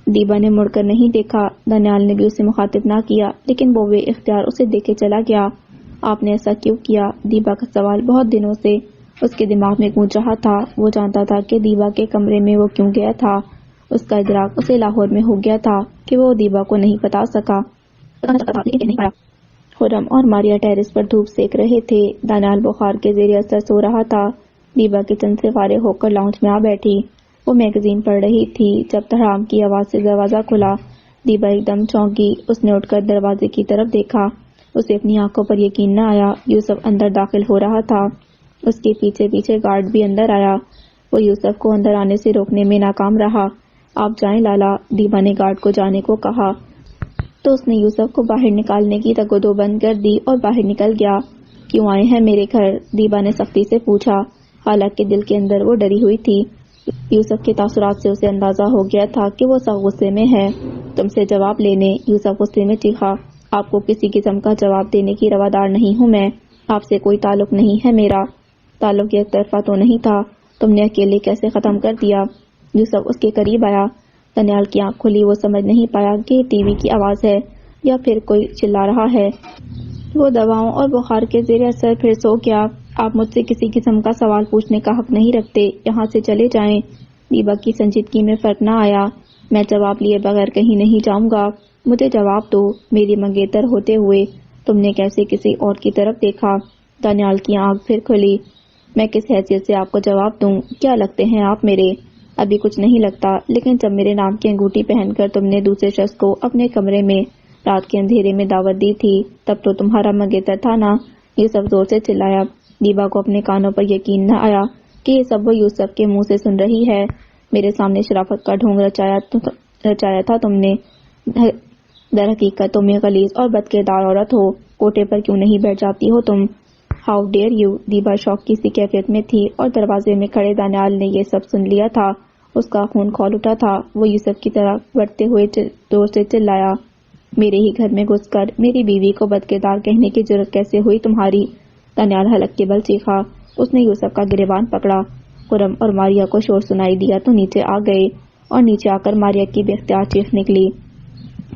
دیبا نے مڑ کر نہیں دیکھا۔ دانیال نے بھی اسے مخاطب نہ کیا، لیکن وہ بے اختیار اسے دیکھے چلا گیا۔ آپ نے ایسا کیوں کیا؟ دیبا کا سوال بہت دنوں سے اس کے دماغ میں گونج رہا تھا۔ وہ جانتا تھا کہ دیبا کے کمرے میں وہ کیوں گیا تھا۔ اس کا ادراک اسے لاہور میں ہو گیا تھا کہ وہ دیبا کو نہیں بتا سکا۔ خرم اور ماریا ٹیرس پر دھوپ سیک رہے تھے۔ دانیال بخار کے زیر اثر سو رہا تھا۔ دیبا کچن سے فارغ ہو کر لاؤنج میں آ بیٹھی۔ وہ میگزین پڑھ رہی تھی جب دھڑام کی آواز سے دروازہ کھلا۔ دیبا ایک دم چونکی۔ اس نے اٹھ کر دروازے کی طرف دیکھا۔ اسے اپنی آنکھوں پر یقین نہ آیا۔ یوسف اندر داخل ہو رہا تھا۔ اس کے پیچھے پیچھے گارڈ بھی اندر آیا۔ وہ یوسف کو اندر آنے سے روکنے میں ناکام رہا۔ آپ جائیں لالا، دیبا نے گارڈ کو جانے کو کہا تو اس نے یوسف کو باہر نکالنے کی تگ و دو بند کر دی اور باہر نکل گیا۔ کیوں آئے ہیں میرے گھر؟ دیبا نے سختی سے پوچھا، حالانکہ دل کے اندر وہ ڈری ہوئی تھی۔ یوسف کے تاثرات سے اسے اندازہ ہو گیا تھا کہ وہ سخت غصے میں ہے۔ تم سے جواب لینے، یوسف غصے میں چیخا۔ آپ کو کسی قسم کا جواب دینے کی روادار نہیں ہوں میں۔ آپ سے کوئی تعلق نہیں ہے میرا۔ تعلق ایک طرفہ تو نہیں تھا، تم نے اکیلے کیسے ختم کر دیا؟ یوسف اس کے قریب آیا۔ دانیال کی آنکھ کھلی۔ وہ سمجھ نہیں پایا کہ ٹی وی کی آواز ہے یا پھر کوئی چلا رہا ہے۔ وہ دواؤں اور بخار کے زیر اثر پھر سو گیا۔ آپ مجھ سے کسی قسم کا سوال پوچھنے کا حق نہیں رکھتے، یہاں سے چلے جائیں۔ دیبا کی سنجیدگی میں فرق نہ آیا۔ میں جواب لیے بغیر کہیں نہیں جاؤں گا، مجھے جواب دو۔ میری منگیتر ہوتے ہوئے تم نے کیسے کسی اور کی طرف دیکھا؟ دانیال کی آنکھ پھر کھلی۔ میں کس حیثیت سے آپ کو جواب دوں؟ کیا لگتے ہیں آپ میرے؟ ابھی کچھ نہیں لگتا، لیکن جب میرے نام کی انگوٹھی پہن کر تم نے دوسرے شخص کو اپنے کمرے میں رات کے اندھیرے میں دعوت دی تھی، تب تو تمہارا منگیتر تھا نا؟ یوسف زور سے چلایا۔ دیبا کو اپنے کانوں پر یقین نہ آیا کہ یہ سب وہ یوسف کے منہ سے سن رہی ہے۔ میرے سامنے شرافت کا ڈھونگ رچایا تھا تم نے۔ در حقیقت تم ایک غلیظ اور بد کردار عورت ہو۔ کوٹے پر کیوں نہیں بیٹھ جاتی ہو تم؟ How dare you! دیبا شوق کی سی کیفیت میں تھی اور دروازے میں کھڑے دانیال نے یہ سب سن لیا تھا۔ اس کا خون کھول اٹھا تھا۔ وہ یوسف کی طرف بڑھتے ہوئے زور سے چلایا، میرے ہی گھر میں گھس کر میری بیوی کو بد کردار کہنے کی جرأت کیسے ہوئی تمہاری؟ دانیال حلق کے بل چیخا۔ اس نے یوسف کا گریبان پکڑا۔ خرم اور ماریا کو شور سنائی دیا تو نیچے آ گئے، اور نیچے آ کر ماریا کی بے اختیار چیخ نکلی۔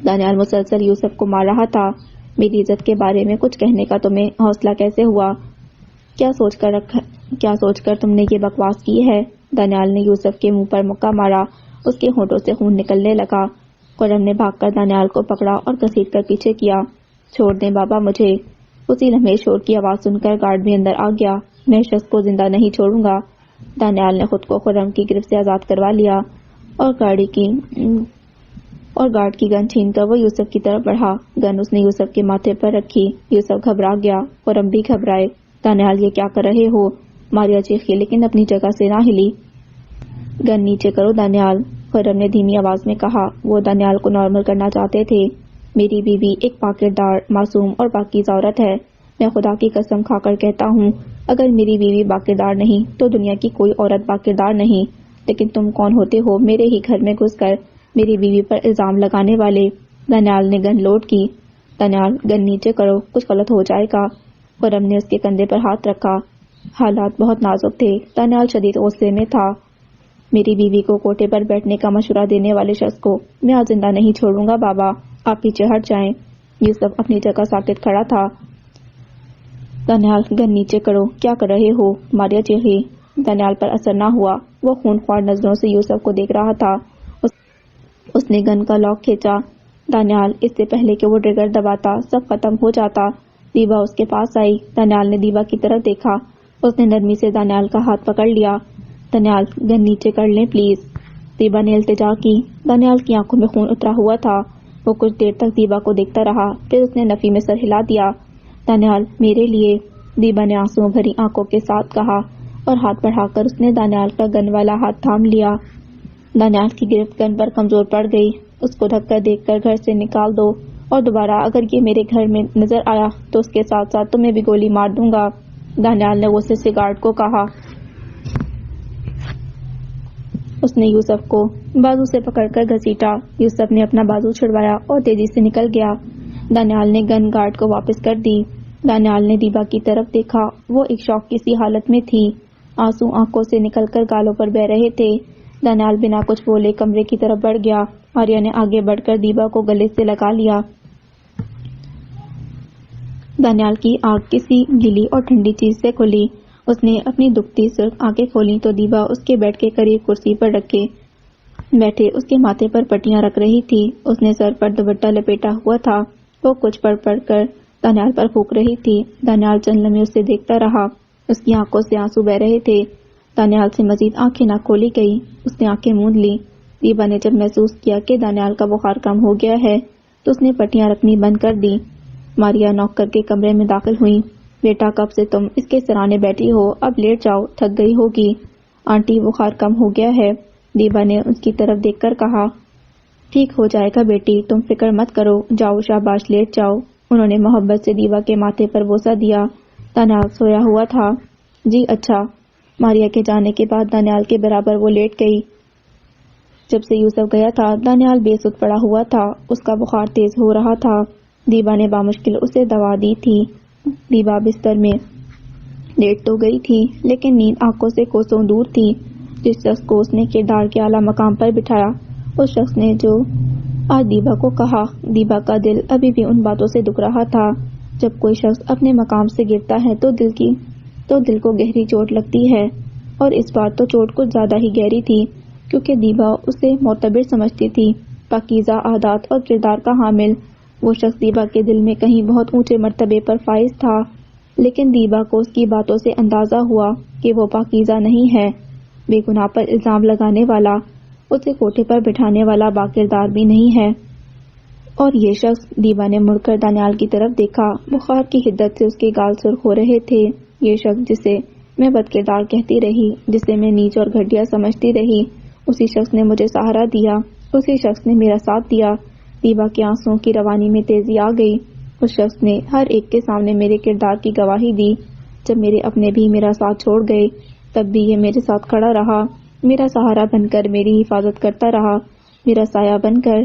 دانیال مسلسل یوسف کو مار رہا تھا۔ میری عزت کے بارے میں کچھ کہنے کا تمہیں حوصلہ کیسے ہوا؟ کیا سوچ کر تم نے یہ بکواس کی ہے؟ دانیال نے یوسف کے منہ پر مکہ مارا۔ اس کے ہونٹوں سے خون نکلنے لگا۔ خرم نے بھاگ کر دانیال کو پکڑا اور گھسیٹ کر پیچھے کیا۔ چھوڑ دیں بابا مجھے۔ اسی لمحے شور کی آواز سن کر گارڈ بھی اندر آ گیا۔ میں شخص کو زندہ نہیں چھوڑوں گا۔ دانیال نے خود کو خرم کی گرفت سے آزاد کروا لیا اور گارڈ کی گن چھین کر وہ یوسف کی طرف بڑھا۔ گن اس نے یوسف کے ماتھے پر رکھی۔ یوسف گھبرا گیا، خرم بھی گھبرائے۔ دانیال یہ کیا کر رہے ہو؟ ماریا چیخی لیکن اپنی جگہ سے نہ ہلی۔ گن نیچے کرو دانیال، خرم نے دھیمی آواز میں کہا۔ وہ دانیال کو نارمل کرنا چاہتے تھے۔ میری بیوی ایک پاکردار، معصوم اور پاکیزہ عورت ہے۔ میں خدا کی قسم کھا کر کہتا ہوں، اگر میری بیوی پاکردار نہیں تو دنیا کی کوئی عورت پاکردار نہیں۔ لیکن تم کون ہوتے ہو میرے ہی گھر میں گھس کر میری بیوی پر الزام لگانے والے؟ دانیال نے گن لوڈ کی۔ دانیال گن نیچے کرو، کچھ غلط ہو جائے گا۔ خرم نے اس کے کندھے پر ہاتھ رکھا۔ حالات بہت نازک تھے۔ دانیال شدید غصے میں تھا۔ میری بیوی کو کوٹے پر بیٹھنے کا مشورہ دینے والے شخص کو میں آج زندہ نہیں چھوڑوں گا بابا، آپ پیچھے ہٹ جائیں۔ یوسف اپنی جگہ ساکت کھڑا تھا۔ دانیال گن نیچے کرو، کیا کر رہے ہو؟ ماریا چیخی۔ دانیال پر اثر نہ ہوا۔ وہ خون خوار نظروں سے یوسف کو دیکھ رہا تھا۔ اس نے گن کا لاک کھینچا۔ دانیال اس سے پہلے کہ وہ ٹریگر دباتا سب ختم ہو جاتا۔ دیبا اس کے پاس آئی۔ دانیال نے دیبا کی طرف دیکھا۔ اس نے نرمی سے دانیال کا ہاتھ پکڑ لیا۔ دانیال گن نیچے کر لیں پلیز، دیبا نے التجا کی۔ دانیال کی آنکھوں میں خون اترا ہوا تھا۔ وہ کچھ دیر تک دیبا کو دیکھتا رہا، پھر اس نے نفی میں سر ہلا دیا۔ دانیال میرے لیے، دیبا نے آنسو بھری آنکھوں کے ساتھ کہا، اور ہاتھ بڑھا کر اس نے دانیال کا گن والا ہاتھ تھام لیا۔ دانیال کی گرفت گن پر کمزور پڑ گئی۔ اس کو دھکا دیکھ کر گھر سے نکال دو، اور دوبارہ اگر یہ میرے گھر میں نظر آیا تو اس کے ساتھ ساتھ تمہیں بھی گولی مار دوں گا، دانیال نے غصے سے گارڈ کو کہا۔ اس نے یوسف کو بازو سے پکڑ کر گھسیٹا۔ یوسف نے اپنا بازو چھڑوایا اور تیزی سے نکل گیا۔ دانیال نے گن گارڈ کو واپس کر دی۔ دانیال نے دیبا کی طرف دیکھا۔ وہ ایک شوق کی سی حالت میں تھی۔ آنسو آنکھوں سے نکل کر گالوں پر بہہ رہے تھے۔ دانیال بنا کچھ بولے کمرے کی طرف بڑھ گیا۔ ماریا نے آگے بڑھ کر دیبا کو گلے سے لگا لیا۔ دانیال کی آنکھ کسی گیلی اور ٹھنڈی چیز سے کھلی۔ اس نے اپنی دکھتی سرخ آنکھیں کھولی تو دیبا اس کے بیڈ کے قریب کرسی پر رکھے بیٹھے اس کے ماتھے پر پٹیاں رکھ رہی تھی۔ اس نے سر پر دوپٹہ لپیٹا ہوا تھا۔ وہ کچھ پڑھ کر دانیال پر پھونک رہی تھی۔ دانیال چند لمحے اسے دیکھتا رہا۔ اس کی آنکھوں سے آنسو بہہ رہے تھے۔ دانیال سے مزید آنکھیں نہ کھولی گئی۔ اس نے آنکھیں موند لی۔ دیبا نے جب محسوس کیا کہ دانیال کا بخار کم ہو گیا ہے تو اس نے پٹیاں رکھنی بند کر دی۔ ماریا نوک کر کے کمرے میں داخل ہوئی۔ بیٹا کب سے تم اس کے سرانے بیٹھی ہو، اب لیٹ جاؤ، تھک گئی ہوگی۔ آنٹی بخار کم ہو گیا ہے، دیبا نے اس کی طرف دیکھ کر کہا۔ ٹھیک ہو جائے گا بیٹی، تم فکر مت کرو، جاؤ شاباش لیٹ جاؤ۔ انہوں نے محبت سے دیبا کے ماتھے پر بوسہ دیا۔ دانیال سویا ہوا تھا۔ جی اچھا۔ ماریا کے جانے کے بعد دانیال کے برابر وہ لیٹ گئی۔ جب سے یوسف گیا تھا دانیال بے سود پڑا ہوا تھا۔ اس کا بخار تیز ہو رہا تھا۔ دیبا نے بامشکل اسے دوا دی تھی۔ دیبا بستر میں لیٹ تو گئی تھی لیکن نیند آنکھوں سے کوسوں دور تھی۔ جس شخص کو اس نے کردار کے اعلیٰ مقام پر بٹھایا، اس شخص نے جو آج دیبا کو کہا، دیبا کا دل ابھی بھی ان باتوں سے دکھ رہا تھا۔ جب کوئی شخص اپنے مقام سے گرتا ہے تو دل کو گہری چوٹ لگتی ہے، اور اس بار تو چوٹ کچھ زیادہ ہی گہری تھی۔ کیونکہ دیبا اسے معتبر سمجھتی تھی، پاکیزہ عادات اور کردار کا حامل۔ وہ شخص دیبا کے دل میں کہیں بہت اونچے مرتبے پر فائز تھا، لیکن دیبا کو اس کی باتوں سے اندازہ ہوا کہ وہ پاکیزہ نہیں ہے، بے گناہ پر الزام لگانے والا، اسے کوٹھے پر بٹھانے والا باکردار بھی نہیں ہے۔ اور یہ شخص، دیبا نے مڑ کر دانیال کی طرف دیکھا، بخار کی حدت سے اس کے گال سرخ ہو رہے تھے۔ یہ شخص جسے میں بد کردار کہتی رہی، جسے میں نیچ اور گھٹیا سمجھتی رہی، اسی شخص نے مجھے سہارا دیا، اسی شخص نے میرا ساتھ دیا۔ دیبا کے آنسوؤں کی روانی میں تیزی آ گئی۔ اس شخص نے ہر ایک کے سامنے میرے کردار کی گواہی دی۔ جب میرے اپنے بھی میرا ساتھ چھوڑ گئے، تب بھی یہ میرے ساتھ کھڑا رہا، میرا سہارا بن کر میری حفاظت کرتا رہا، میرا سایہ بن کر۔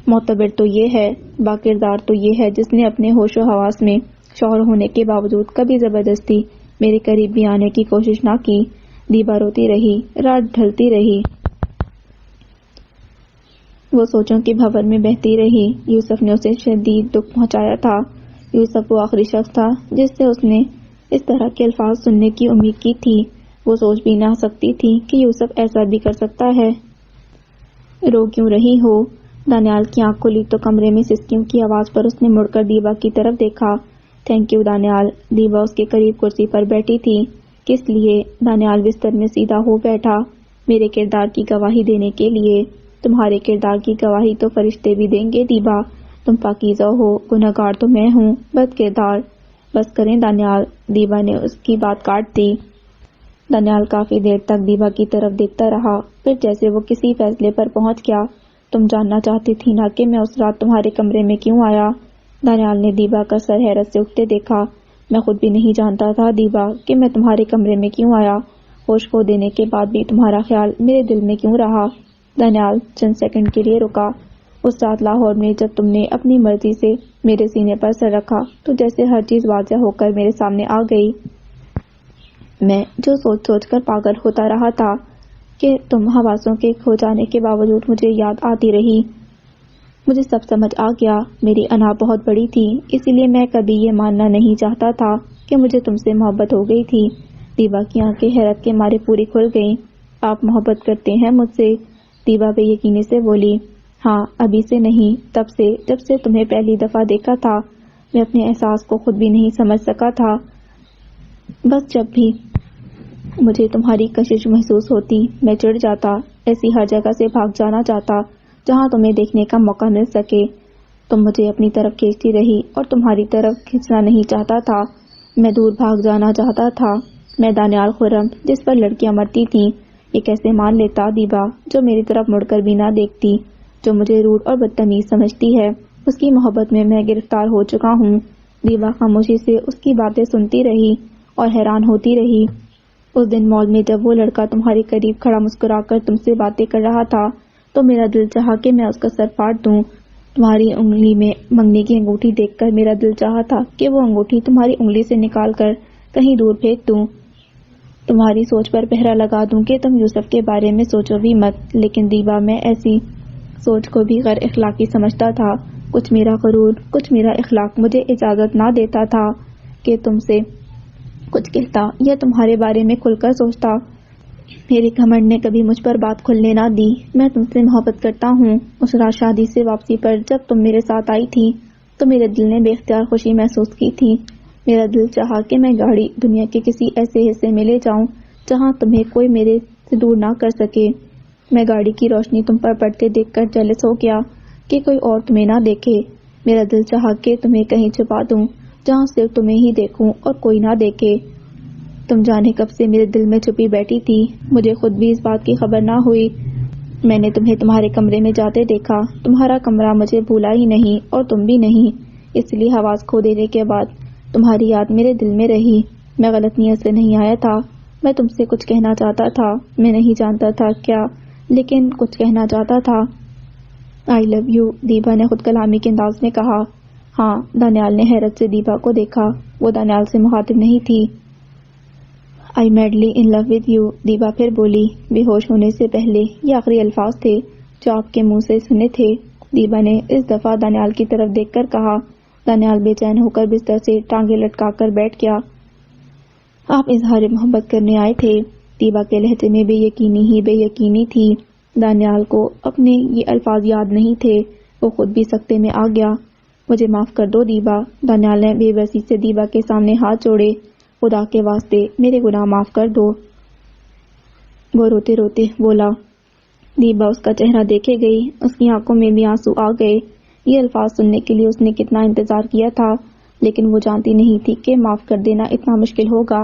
معتبر تو یہ ہے، باکردار تو یہ ہے جس نے اپنے ہوش و حواس میں شوہر ہونے کے باوجود کبھی زبردستی میرے قریب بھی آنے کی کوشش نہ کی۔ دیبا روتی رہی، رات ڈھلتی رہی، وہ سوچوں کے بھنور میں بہتی رہی۔ یوسف نے اسے شدید دکھ پہنچایا تھا۔ یوسف وہ آخری شخص تھا جس سے اس نے اس طرح کے الفاظ سننے کی امید کی تھی۔ وہ سوچ بھی نہ سکتی تھی کہ یوسف ایسا بھی کر سکتا ہے۔ رو کیوں رہی ہو؟ دانیال کی آنکھ کھلی تو کمرے میں سسکیوں کی آواز پر اس نے مڑ کر دیبا کی طرف دیکھا۔ Thank you Daniyal. دیبا اس کے قریب کرسی پر بیٹھی تھی۔ کس لیے؟ دانیال بستر میں سیدھا ہو بیٹھا۔ میرے کردار کی گواہی دینے کے لیے۔ تمہارے کردار کی گواہی تو فرشتے بھی دیں گے دیبا۔ تم پاکیزہ ہو، گنہگار تو میں ہوں، بد کردار۔ بس کریں دانیال۔ دیبا نے اس کی بات کاٹ دی۔ دانیال کافی دیر تک دیبا کی طرف دیکھتا رہا، پھر جیسے وہ کسی فیصلے پر پہنچ گیا، تم جاننا چاہتی تھی نا کہ میں اس رات تمہارے کمرے میں کیوں آیا؟ دانیال نے دیبا کا سر حیرت سے اٹھتے دیکھا۔ میں خود بھی نہیں جانتا تھا دیبا کہ میں تمہارے کمرے میں کیوں آیا۔ ہوش کھو دینے کے بعد بھی تمہارا خیال میرے دل میں کیوں رہا؟ دانیال چند سیکنڈ کے لیے رکا۔ اس رات لاہور میں جب تم نے اپنی مرضی سے میرے سینے پر سر رکھا تو جیسے ہر چیز واضح ہو کر میرے سامنے آ گئی۔ میں جو سوچ سوچ کر پاگل ہوتا رہا تھا کہ تم حواسوں کے کھو جانے کے باوجود مجھے یاد آتی رہی، مجھے سب سمجھ آ گیا۔ میری انا بہت بڑی تھی، اسی لیے میں کبھی یہ ماننا نہیں چاہتا تھا کہ مجھے تم سے محبت ہو گئی تھی۔ دیبا کی آنکھیں حیرت کے مارے پوری کھل گئیں۔ آپ محبت کرتے ہیں مجھ سے؟ دیبا بے یقینی سے بولی۔ ہاں، ابھی سے نہیں، تب سے جب سے تمہیں پہلی دفعہ دیکھا تھا۔ میں اپنے احساس کو خود بھی نہیں سمجھ سکا تھا۔ بس جب بھی مجھے تمہاری کشش محسوس ہوتی، میں چڑ جاتا، ایسی ہر جگہ سے بھاگ جانا چاہتا جہاں تمہیں دیکھنے کا موقع مل سکے۔ تم مجھے اپنی طرف کھینچتی رہی اور تمہاری طرف کھینچنا نہیں چاہتا تھا، میں دور بھاگ جانا چاہتا تھا۔ میں دانیال خرم جس پر لڑکیاں مرتی تھیں، یہ کیسے مان لیتا دیبا جو میری طرف مڑ کر بھی نہ دیکھتی، جو مجھے روڈ اور بدتمیز سمجھتی ہے؟ اس کی محبت میں میں گرفتار ہو چکا ہوں۔ دیبا خاموشی سے اس کی باتیں سنتی رہی اور حیران ہوتی رہی۔ اس دن مال میں جب وہ لڑکا تمہارے قریب کھڑا مسکرا کر تم سے باتیں کر رہا تھا تو میرا دل چاہا کہ میں اس کا سر پاٹ دوں۔ تمہاری انگلی میں منگنی کی انگوٹھی دیکھ کر میرا دل چاہا تھا کہ وہ انگوٹھی تمہاری انگلی سے نکال کر کہیں دور پھینک دوں، تمہاری سوچ پر پہرا لگا دوں کہ تم یوسف کے بارے میں سوچو بھی مت۔ لیکن دیبا میں ایسی سوچ کو بھی غیر اخلاقی سمجھتا تھا۔ کچھ میرا غرور، کچھ میرا اخلاق مجھے اجازت نہ دیتا تھا کہ تم سے کچھ کہتا یا تمہارے بارے میں کھل کر سوچتا۔ میرے گھمنڈ نے کبھی مجھ پر بات کھلنے نہ دی۔ میں تم سے محبت کرتا ہوں۔ اس رات شادی سے واپسی پر جب تم میرے ساتھ آئی تھی تو میرے دل نے بے اختیار خوشی محسوس کی تھی۔ میرا دل چاہا کہ میں گاڑی دنیا کے کسی ایسے حصے میں لے جاؤں جہاں تمہیں کوئی میرے سے دور نہ کر سکے۔ میں گاڑی کی روشنی تم پر پڑتے دیکھ کر جیلس ہو گیا کہ کوئی اور تمہیں نہ دیکھے۔ میرا دل چاہا کہ تمہیں کہیں چھپا دوں جہاں صرف تمہیں ہی دیکھوں اور کوئی نہ دیکھے۔ تم جانے کب سے میرے دل میں چھپی بیٹھی تھی، مجھے خود بھی اس بات کی خبر نہ ہوئی۔ میں نے تمہیں تمہارے کمرے میں جاتے دیکھا۔ تمہارا کمرہ مجھے بھولا ہی نہیں اور تم بھی نہیں، اس لیے حواس کھو دینے کے بعد تمہاری یاد میرے دل میں رہی۔ میں غلط نیت سے نہیں آیا تھا، میں تم سے کچھ کہنا چاہتا تھا، میں نہیں جانتا تھا کیا، لیکن کچھ کہنا چاہتا تھا۔ آئی لو یو، دیبا نے خود کلامی کے انداز میں کہا۔ ہاں، دانیال نے حیرت سے دیبا کو دیکھا، وہ دانیال سے مخاطب نہیں تھی۔ آئی madly in love with you, دیبا پھر بولی۔ بے ہوش ہونے سے پہلے یہ آخری الفاظ تھے جو آپ کے منہ سے سنے تھے، دیبا نے اس دفعہ دانیال کی طرف دیکھ کر کہا۔ دانیال بے چین ہو کر بستر سے ٹانگیں لٹکا کر بیٹھ گیا۔ آپ اظہار محبت کرنے آئے تھے؟ دیبا کے لہجے میں بے یقینی ہی بے یقینی تھی۔ دانیال کو اپنے یہ الفاظ یاد نہیں تھے، وہ خود بھی سکتے میں آ گیا۔ مجھے معاف کر دو دیبا، دانیال نے بے بسی سے دیبا کے سامنے ہاتھ جوڑے، خدا کے واسطے میرے گناہ معاف کر دو، وہ روتے روتے بولا۔ دیبا اس کا چہرہ دیکھے گئی، اس کی آنکھوں میں بھی آنسو آ گئے۔ یہ الفاظ سننے کے لیے اس نے کتنا انتظار کیا تھا، لیکن وہ جانتی نہیں تھی کہ معاف کر دینا اتنا مشکل ہوگا۔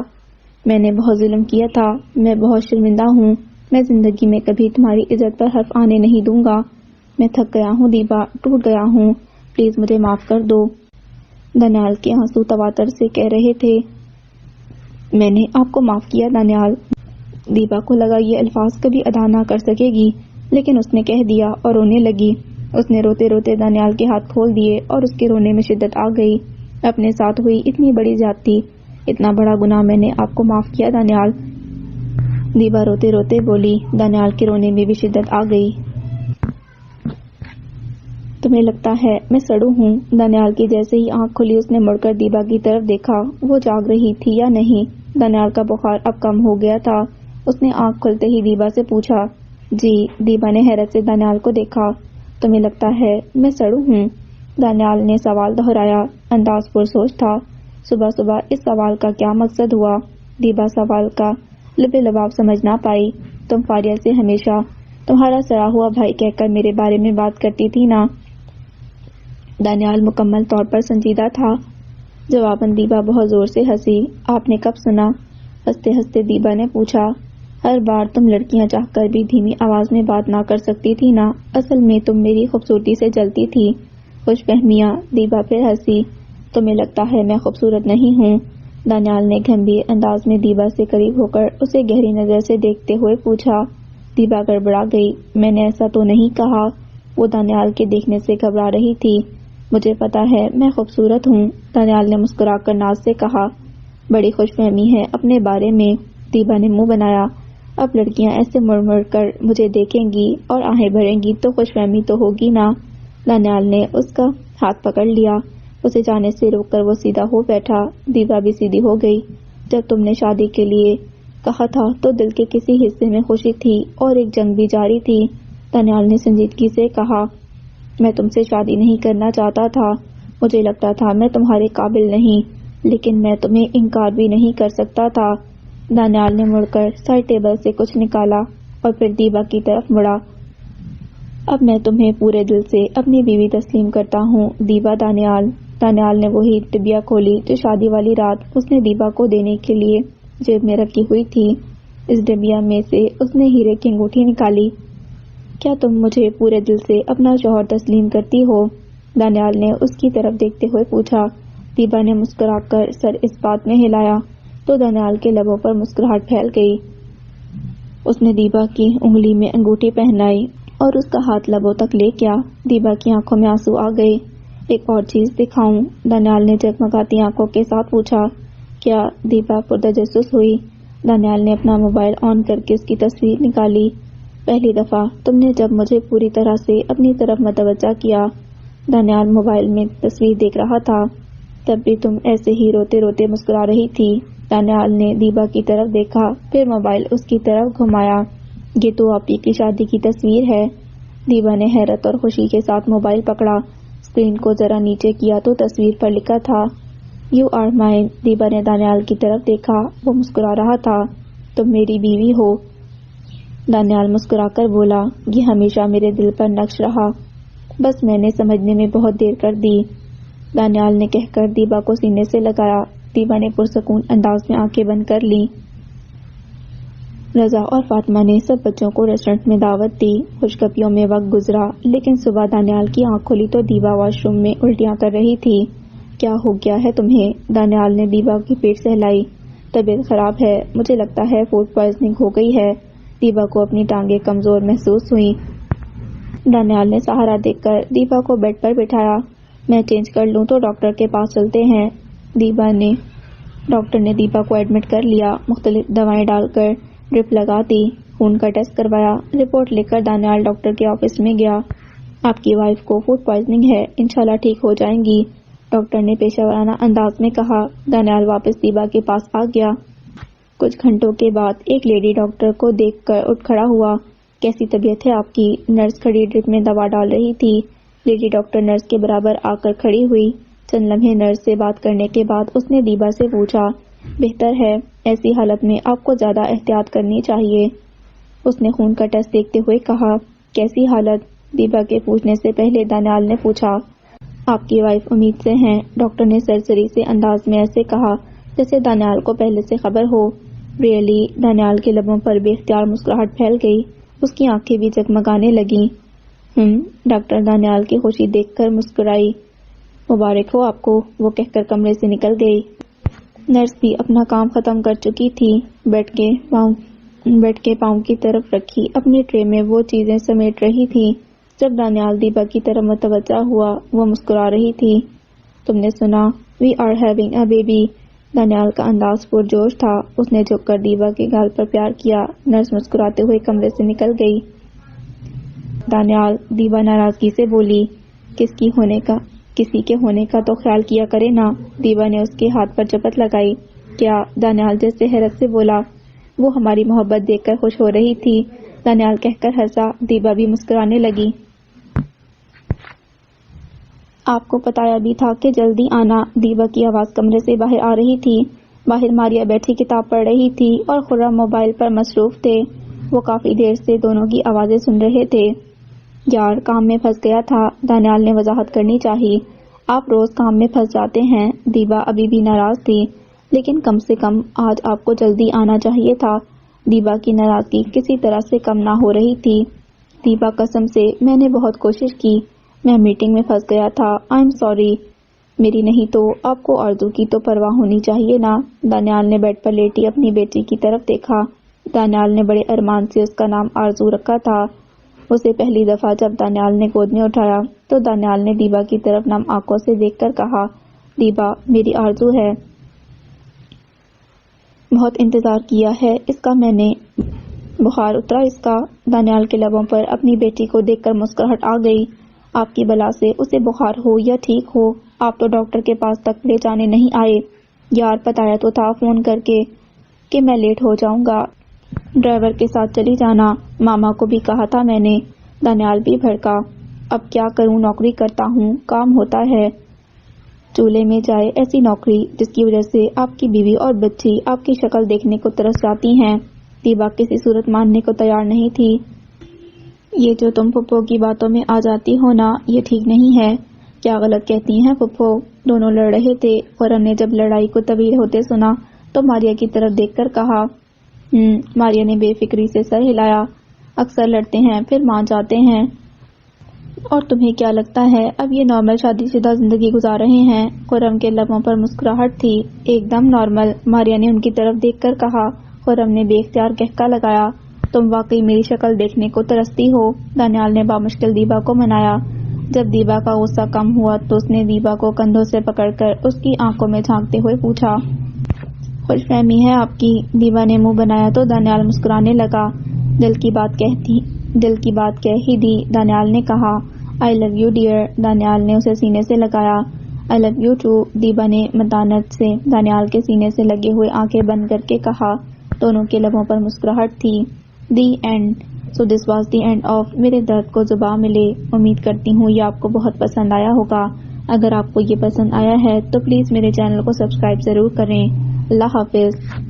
میں نے بہت ظلم کیا تھا، میں بہت شرمندہ ہوں، میں زندگی میں کبھی تمہاری عزت پر حرف آنے نہیں دوں گا، میں تھک گیا ہوں دیبا، ٹوٹ گیا ہوں، پلیز مجھے معاف کر دو۔ دانیال کے آنسو تواتر سے کہہ رہے تھے، میں نے آپ کو معاف کیا دانیال۔ دیبا کو لگا یہ الفاظ کبھی ادا نہ کر سکے گی، لیکن اس نے کہہ دیا اور رونے لگی۔ اس نے روتے روتے دانیال کے ہاتھ کھول دیے اور اس کے رونے میں شدت آ گئی۔ اپنے ساتھ ہوئی اتنی بڑی زیادتی، اتنا بڑا گناہ میں نے آپ کو معاف کیا دانیال، دیبا روتے روتے بولی۔ دانیال کے رونے میں بھی شدت آ گئی۔ تمہیں لگتا ہے میں سڑوں ہوں؟ دانیال کی جیسے ہی آنکھ کھلی اس نے مڑ کر دیبا کی طرف دیکھا، وہ جاگ رہی تھی یا نہیں۔ دانیال کا بخار اب کم ہو گیا تھا۔ اس نے آنکھ کھلتے ہی دیبا سے پوچھا۔ جی، دیبا نے حیرت سے دانیال کو دیکھا۔ تمہیں لگتا ہے میں سڑوں ہوں؟ دانیال نے سوال دہرایا، انداز پرسوچ تھا۔ صبح صبح اس سوال کا کیا مقصد ہوا؟ دیبا سوال کا لب لباب سمجھ نہ پائی۔ تم فاریہ سے ہمیشہ تمہارا سڑا ہوا بھائی کہہ کر میرے بارے میں بات کرتی تھی نا؟ دانیال مکمل طور پر سنجیدہ تھا۔ جواباً دیبا بہت زور سے ہنسی۔ آپ نے کب سنا؟ ہنستے ہنستے دیبا نے پوچھا۔ ہر بار تم لڑکیاں چاہ کر بھی دھیمی آواز میں بات نہ کر سکتی تھی نا؟ اصل میں تم میری خوبصورتی سے جلتی تھی۔ خوش فہمیاں، دیبا پھر ہنسی۔ تمہیں لگتا ہے میں خوبصورت نہیں ہوں؟ دانیال نے گمبھیر انداز میں دیبا سے قریب ہو کر اسے گہری نظر سے دیکھتے ہوئے پوچھا۔ دیبا گڑبڑا گئی۔ میں نے ایسا تو نہیں کہا۔ وہ دانیال کے دیکھنے سے گھبرا رہی تھی۔ مجھے پتا ہے میں خوبصورت ہوں، دانیال نے مسکرا کر ناز سے کہا۔ بڑی خوش فہمی ہے اپنے بارے میں، دیبا نے منہ بنایا۔ اب لڑکیاں ایسے مڑ مڑ کر مجھے دیکھیں گی اور آہیں بھریں گی تو خوش فہمی تو ہوگی نا۔ دانیال نے اس کا ہاتھ پکڑ لیا، اسے جانے سے روک کر وہ سیدھا ہو بیٹھا۔ دیبا بھی سیدھی ہو گئی۔ جب تم نے شادی کے لیے کہا تھا تو دل کے کسی حصے میں خوشی تھی اور ایک جنگ بھی جاری تھی، دانیال نے سنجیدگی سے کہا۔ میں تم سے شادی نہیں کرنا چاہتا تھا، مجھے لگتا تھا میں تمہارے قابل نہیں، لیکن میں تمہیں انکار بھی نہیں کر سکتا تھا۔ دانیال نے مڑ کر سائڈ ٹیبل سے کچھ نکالا اور پھر دیبا کی طرف مڑا۔ اب میں تمہیں پورے دل سے اپنی بیوی تسلیم کرتا ہوں دیبا دانیال۔ دانیال نے وہی ڈبیا کھولی جو شادی والی رات اس نے دیبا کو دینے کے لیے جیب میں رکھی ہوئی تھی۔ اس ڈبیا میں سے اس نے ہیرے کی انگوٹھی نکالی۔ کیا تم مجھے پورے دل سے اپنا شوہر تسلیم کرتی ہو؟ دانیال نے اس کی طرف دیکھتے ہوئے پوچھا۔ دیبا نے مسکرا کر سر اس بات میں ہلایا تو دانیال کے لبوں پر مسکراہٹ پھیل گئی۔ اس نے دیبا کی انگلی میں انگوٹھی پہنائی اور اس کا ہاتھ لبوں تک لے گیا۔ دیبا کی آنکھوں میں آنسو آ گئے۔ ایک اور چیز دکھاؤں؟ دانیال نے جگمگاتی آنکھوں کے ساتھ پوچھا۔ کیا؟ دیبا پرتجسس ہوئی۔ دانیال نے اپنا موبائل آن کر کے اس کی تصویر نکالی۔ پہلی دفعہ تم نے جب مجھے پوری طرح سے اپنی طرف متوجہ کیا۔ دانیال موبائل میں تصویر دیکھ رہا تھا۔ تب بھی تم ایسے ہی روتے روتے مسکرا رہی تھی۔ دانیال نے دیبا کی طرف دیکھا، پھر موبائل اس کی طرف گھمایا۔ یہ تو آپ کی شادی کی تصویر ہے۔ دیبا نے حیرت اور خوشی کے ساتھ موبائل پکڑا، اسکرین کو ذرا نیچے کیا تو تصویر پر لکھا تھا یو آر مائن۔ دیبا نے دانیال کی طرف دیکھا، وہ مسکرا رہا تھا۔ تم میری بیوی ہو؟ دانیال مسکرا کر بولا۔ یہ ہمیشہ میرے دل پر نقش رہا، بس میں نے سمجھنے میں بہت دیر کر دی، دانیال نے کہہ کر دیبا کو سینے سے لگایا۔ دیبا نے پرسکون انداز میں آنکھیں بند کر لیں۔ رضا اور فاطمہ نے سب بچوں کو ریسٹورنٹ میں دعوت دی۔ خوشگپیوں میں وقت گزرا، لیکن صبح دانیال کی آنکھ کھلی تو دیبا واش روم میں الٹیاں کر رہی تھی۔ کیا ہو گیا ہے تمہیں؟ دانیال نے دیبا کی پیٹ سہلائی۔ طبیعت خراب ہے، مجھے لگتا ہے فوڈ پوائزننگ ہو گئی ہے۔ دیبا کو اپنی ٹانگیں کمزور محسوس ہوئیں۔ دانیال نے سہارا دے کر دیبا کو بیڈ پر بٹھایا۔ میں چینج کر لوں تو ڈاکٹر کے پاس چلتے ہیں؟ ڈاکٹر نے دیبا کو ایڈمٹ کر لیا، مختلف دوائیں ڈال کر ڈرپ لگا دی، خون کا ٹیسٹ کروایا۔ رپورٹ لے کر دانیال ڈاکٹر کے آفس میں گیا۔ آپ کی وائف کو فوڈ پوائزننگ ہے، انشاءاللہ ٹھیک ہو جائیں گی، ڈاکٹر نے پیشہ ورانہ انداز میں کہا۔ دانیال واپس دیبا کے پاس آ گیا۔ کچھ گھنٹوں کے بعد ایک لیڈی ڈاکٹر کو دیکھ کر اٹھ کھڑا ہوا۔ کیسی طبیعت ہے آپ کی؟ نرس کھڑی ڈرپ میں دوا ڈال رہی تھی۔ لیڈی ڈاکٹر نرس کے برابر آ کر کھڑی ہوئی۔ چند لمحے نرس سے بات کرنے کے بعد اس نے دیبا سے پوچھا، بہتر ہے، ایسی حالت میں آپ کو زیادہ احتیاط کرنی چاہیے۔ اس نے خون کا ٹیسٹ دیکھتے ہوئے کہا، کیسی حالت؟ دیبا کے پوچھنے سے پہلے دانیال نے پوچھا۔ آپ کی وائف امید سے ہیں، ڈاکٹر نے سرسری سے انداز میں ایسے کہا جیسے دانیال کو پہلے سے خبر ہو۔ ریئلی؟ دانیال کے لبوں پر بے اختیار مسکراہٹ پھیل گئی، اس کی آنکھیں بھی جگمگانے لگیں۔ ڈاکٹر دانیال کی خوشی دیکھ کر مسکرائی۔ مبارک ہو آپ کو، وہ کہہ کر کمرے سے نکل گئی۔ نرس بھی اپنا کام ختم کر چکی تھی، بیٹھ کے پاؤں کی طرف رکھی اپنی ٹرے میں وہ چیزیں سمیٹ رہی تھی۔ جب دانیال دیبا کی طرف متوجہ ہوا، وہ مسکرا رہی تھی۔ تم نے سنا؟ We are having a baby. Daniyal کا انداز پرجوش تھا، اس نے جھک کر دیبا کے گال پر پیار کیا۔ نرس مسکراتے ہوئے کمرے سے نکل گئی۔ دانیال، دیبا ناراضگی سے بولی، کسی کے ہونے کا تو خیال کیا کرے نا۔ دیبا نے اس کے ہاتھ پر چپت لگائی۔ کیا؟ دانیال جیسے حیرت سے بولا۔ وہ ہماری محبت دیکھ کر خوش ہو رہی تھی، دانیال کہہ کر ہنسا۔ دیبا بھی مسکرانے لگی۔ آپ کو بتایا بھی تھا کہ جلدی آنا۔ دیبا کی آواز کمرے سے باہر آ رہی تھی۔ باہر ماریا بیٹھی کتاب پڑھ رہی تھی اور خرم موبائل پر مصروف تھے۔ وہ کافی دیر سے دونوں کی آوازیں سن رہے تھے۔ یار، کام میں پھنس گیا تھا، دانیال نے وضاحت کرنی چاہی۔ آپ روز کام میں پھنس جاتے ہیں۔ دیبا ابھی بھی ناراض تھی، لیکن کم سے کم آج آپ کو جلدی آنا چاہیے تھا۔ دیبا کی ناراضگی کسی طرح سے کم نہ ہو رہی تھی۔ دیبا، قسم سے میں نے بہت کوشش کی، میں میٹنگ میں پھنس گیا تھا، آئی ایم سوری۔ میری نہیں تو آپ کو آرزو کی تو پرواہ ہونی چاہیے نا۔ دانیال نے بیڈ پر لیٹی اپنی بیٹی کی طرف دیکھا۔ دانیال نے بڑے ارمان سے اس کا نام آرزو رکھا تھا۔ اسے پہلی دفعہ جب دانیال نے گود میں اٹھایا تو دانیال نے دیبا کی طرف نم آنکھوں سے دیکھ کر کہا، دیبا، میری آرزو ہے۔ بہت انتظار کیا ہے اس کا میں نے۔ بخار اترا اس کا؟ دانیال کے لبوں پر اپنی بیٹی کو دیکھ کر مسکراہٹ آ گئی۔ آپ کی بلا سے اسے بخار ہو یا ٹھیک ہو، آپ تو ڈاکٹر کے پاس تک لے جانے نہیں آئے۔ یار، بتایا تو تھا فون کر کے کہ میں لیٹ ہو جاؤں گا، ڈرائیور کے ساتھ چلی جانا، ماما کو بھی کہا تھا میں نے۔ دانیال بھی بھڑکا۔ اب کیا کروں، نوکری کرتا ہوں، کام ہوتا ہے۔ چولہے میں جائے ایسی نوکری جس کی وجہ سے آپ کی بیوی اور بچی آپ کی شکل دیکھنے کو ترس جاتی ہیں۔ دیبا کسی صورت ماننے کو تیار نہیں تھی۔ یہ جو تم پھپھو کی باتوں میں آ جاتی ہو نا، یہ ٹھیک نہیں ہے۔ کیا غلط کہتی ہیں پھپھو؟ دونوں لڑ رہے تھے۔ خرم نے جب لڑائی کو طویل ہوتے سنا تو ماریا کی طرف دیکھ کر کہا، ماریا نے بے فکری سے سر ہلایا۔ اکثر لڑتے ہیں پھر مان جاتے ہیں، اور تمہیں کیا لگتا ہے اب یہ نارمل شادی شدہ زندگی گزار رہے ہیں؟ خرم کے لبوں پر مسکراہٹ تھی۔ ایک دم نارمل، ماریا نے ان کی طرف دیکھ کر کہا۔ خرم نے بے اختیار کہکا لگایا، تم واقعی میری شکل دیکھنے کو ترستی ہو۔ دانیال نے بامشکل دیبا کو منایا۔ جب دیبا کا غصہ کم ہوا تو اس نے دیبا کو کندھوں سے پکڑ کر اس کی آنکھوں میں جھانکتے ہوئے پوچھا، خوش فہمی ہے آپ کی؟ دیبا نے منہ بنایا تو دانیال مسکرانے لگا۔ دل کی بات کہہ ہی دی، دانیال نے کہا۔ آئی لو یو ڈیئر۔ دانیال نے اسے سینے سے لگایا۔ آئی لو یو ٹو، دیبا نے متانت سے دانیال کے سینے سے لگے ہوئے آنکھیں بند کر کے کہا۔ دونوں کے لبوں پر مسکراہٹ تھی۔ The end. So this was the end of میرے درد کو زباں ملے۔ امید کرتی ہوں یہ آپ کو بہت پسند آیا ہوگا۔ اگر آپ کو یہ پسند آیا ہے تو پلیز میرے چینل کو سبسکرائب ضرور کریں۔ اللہ حافظ۔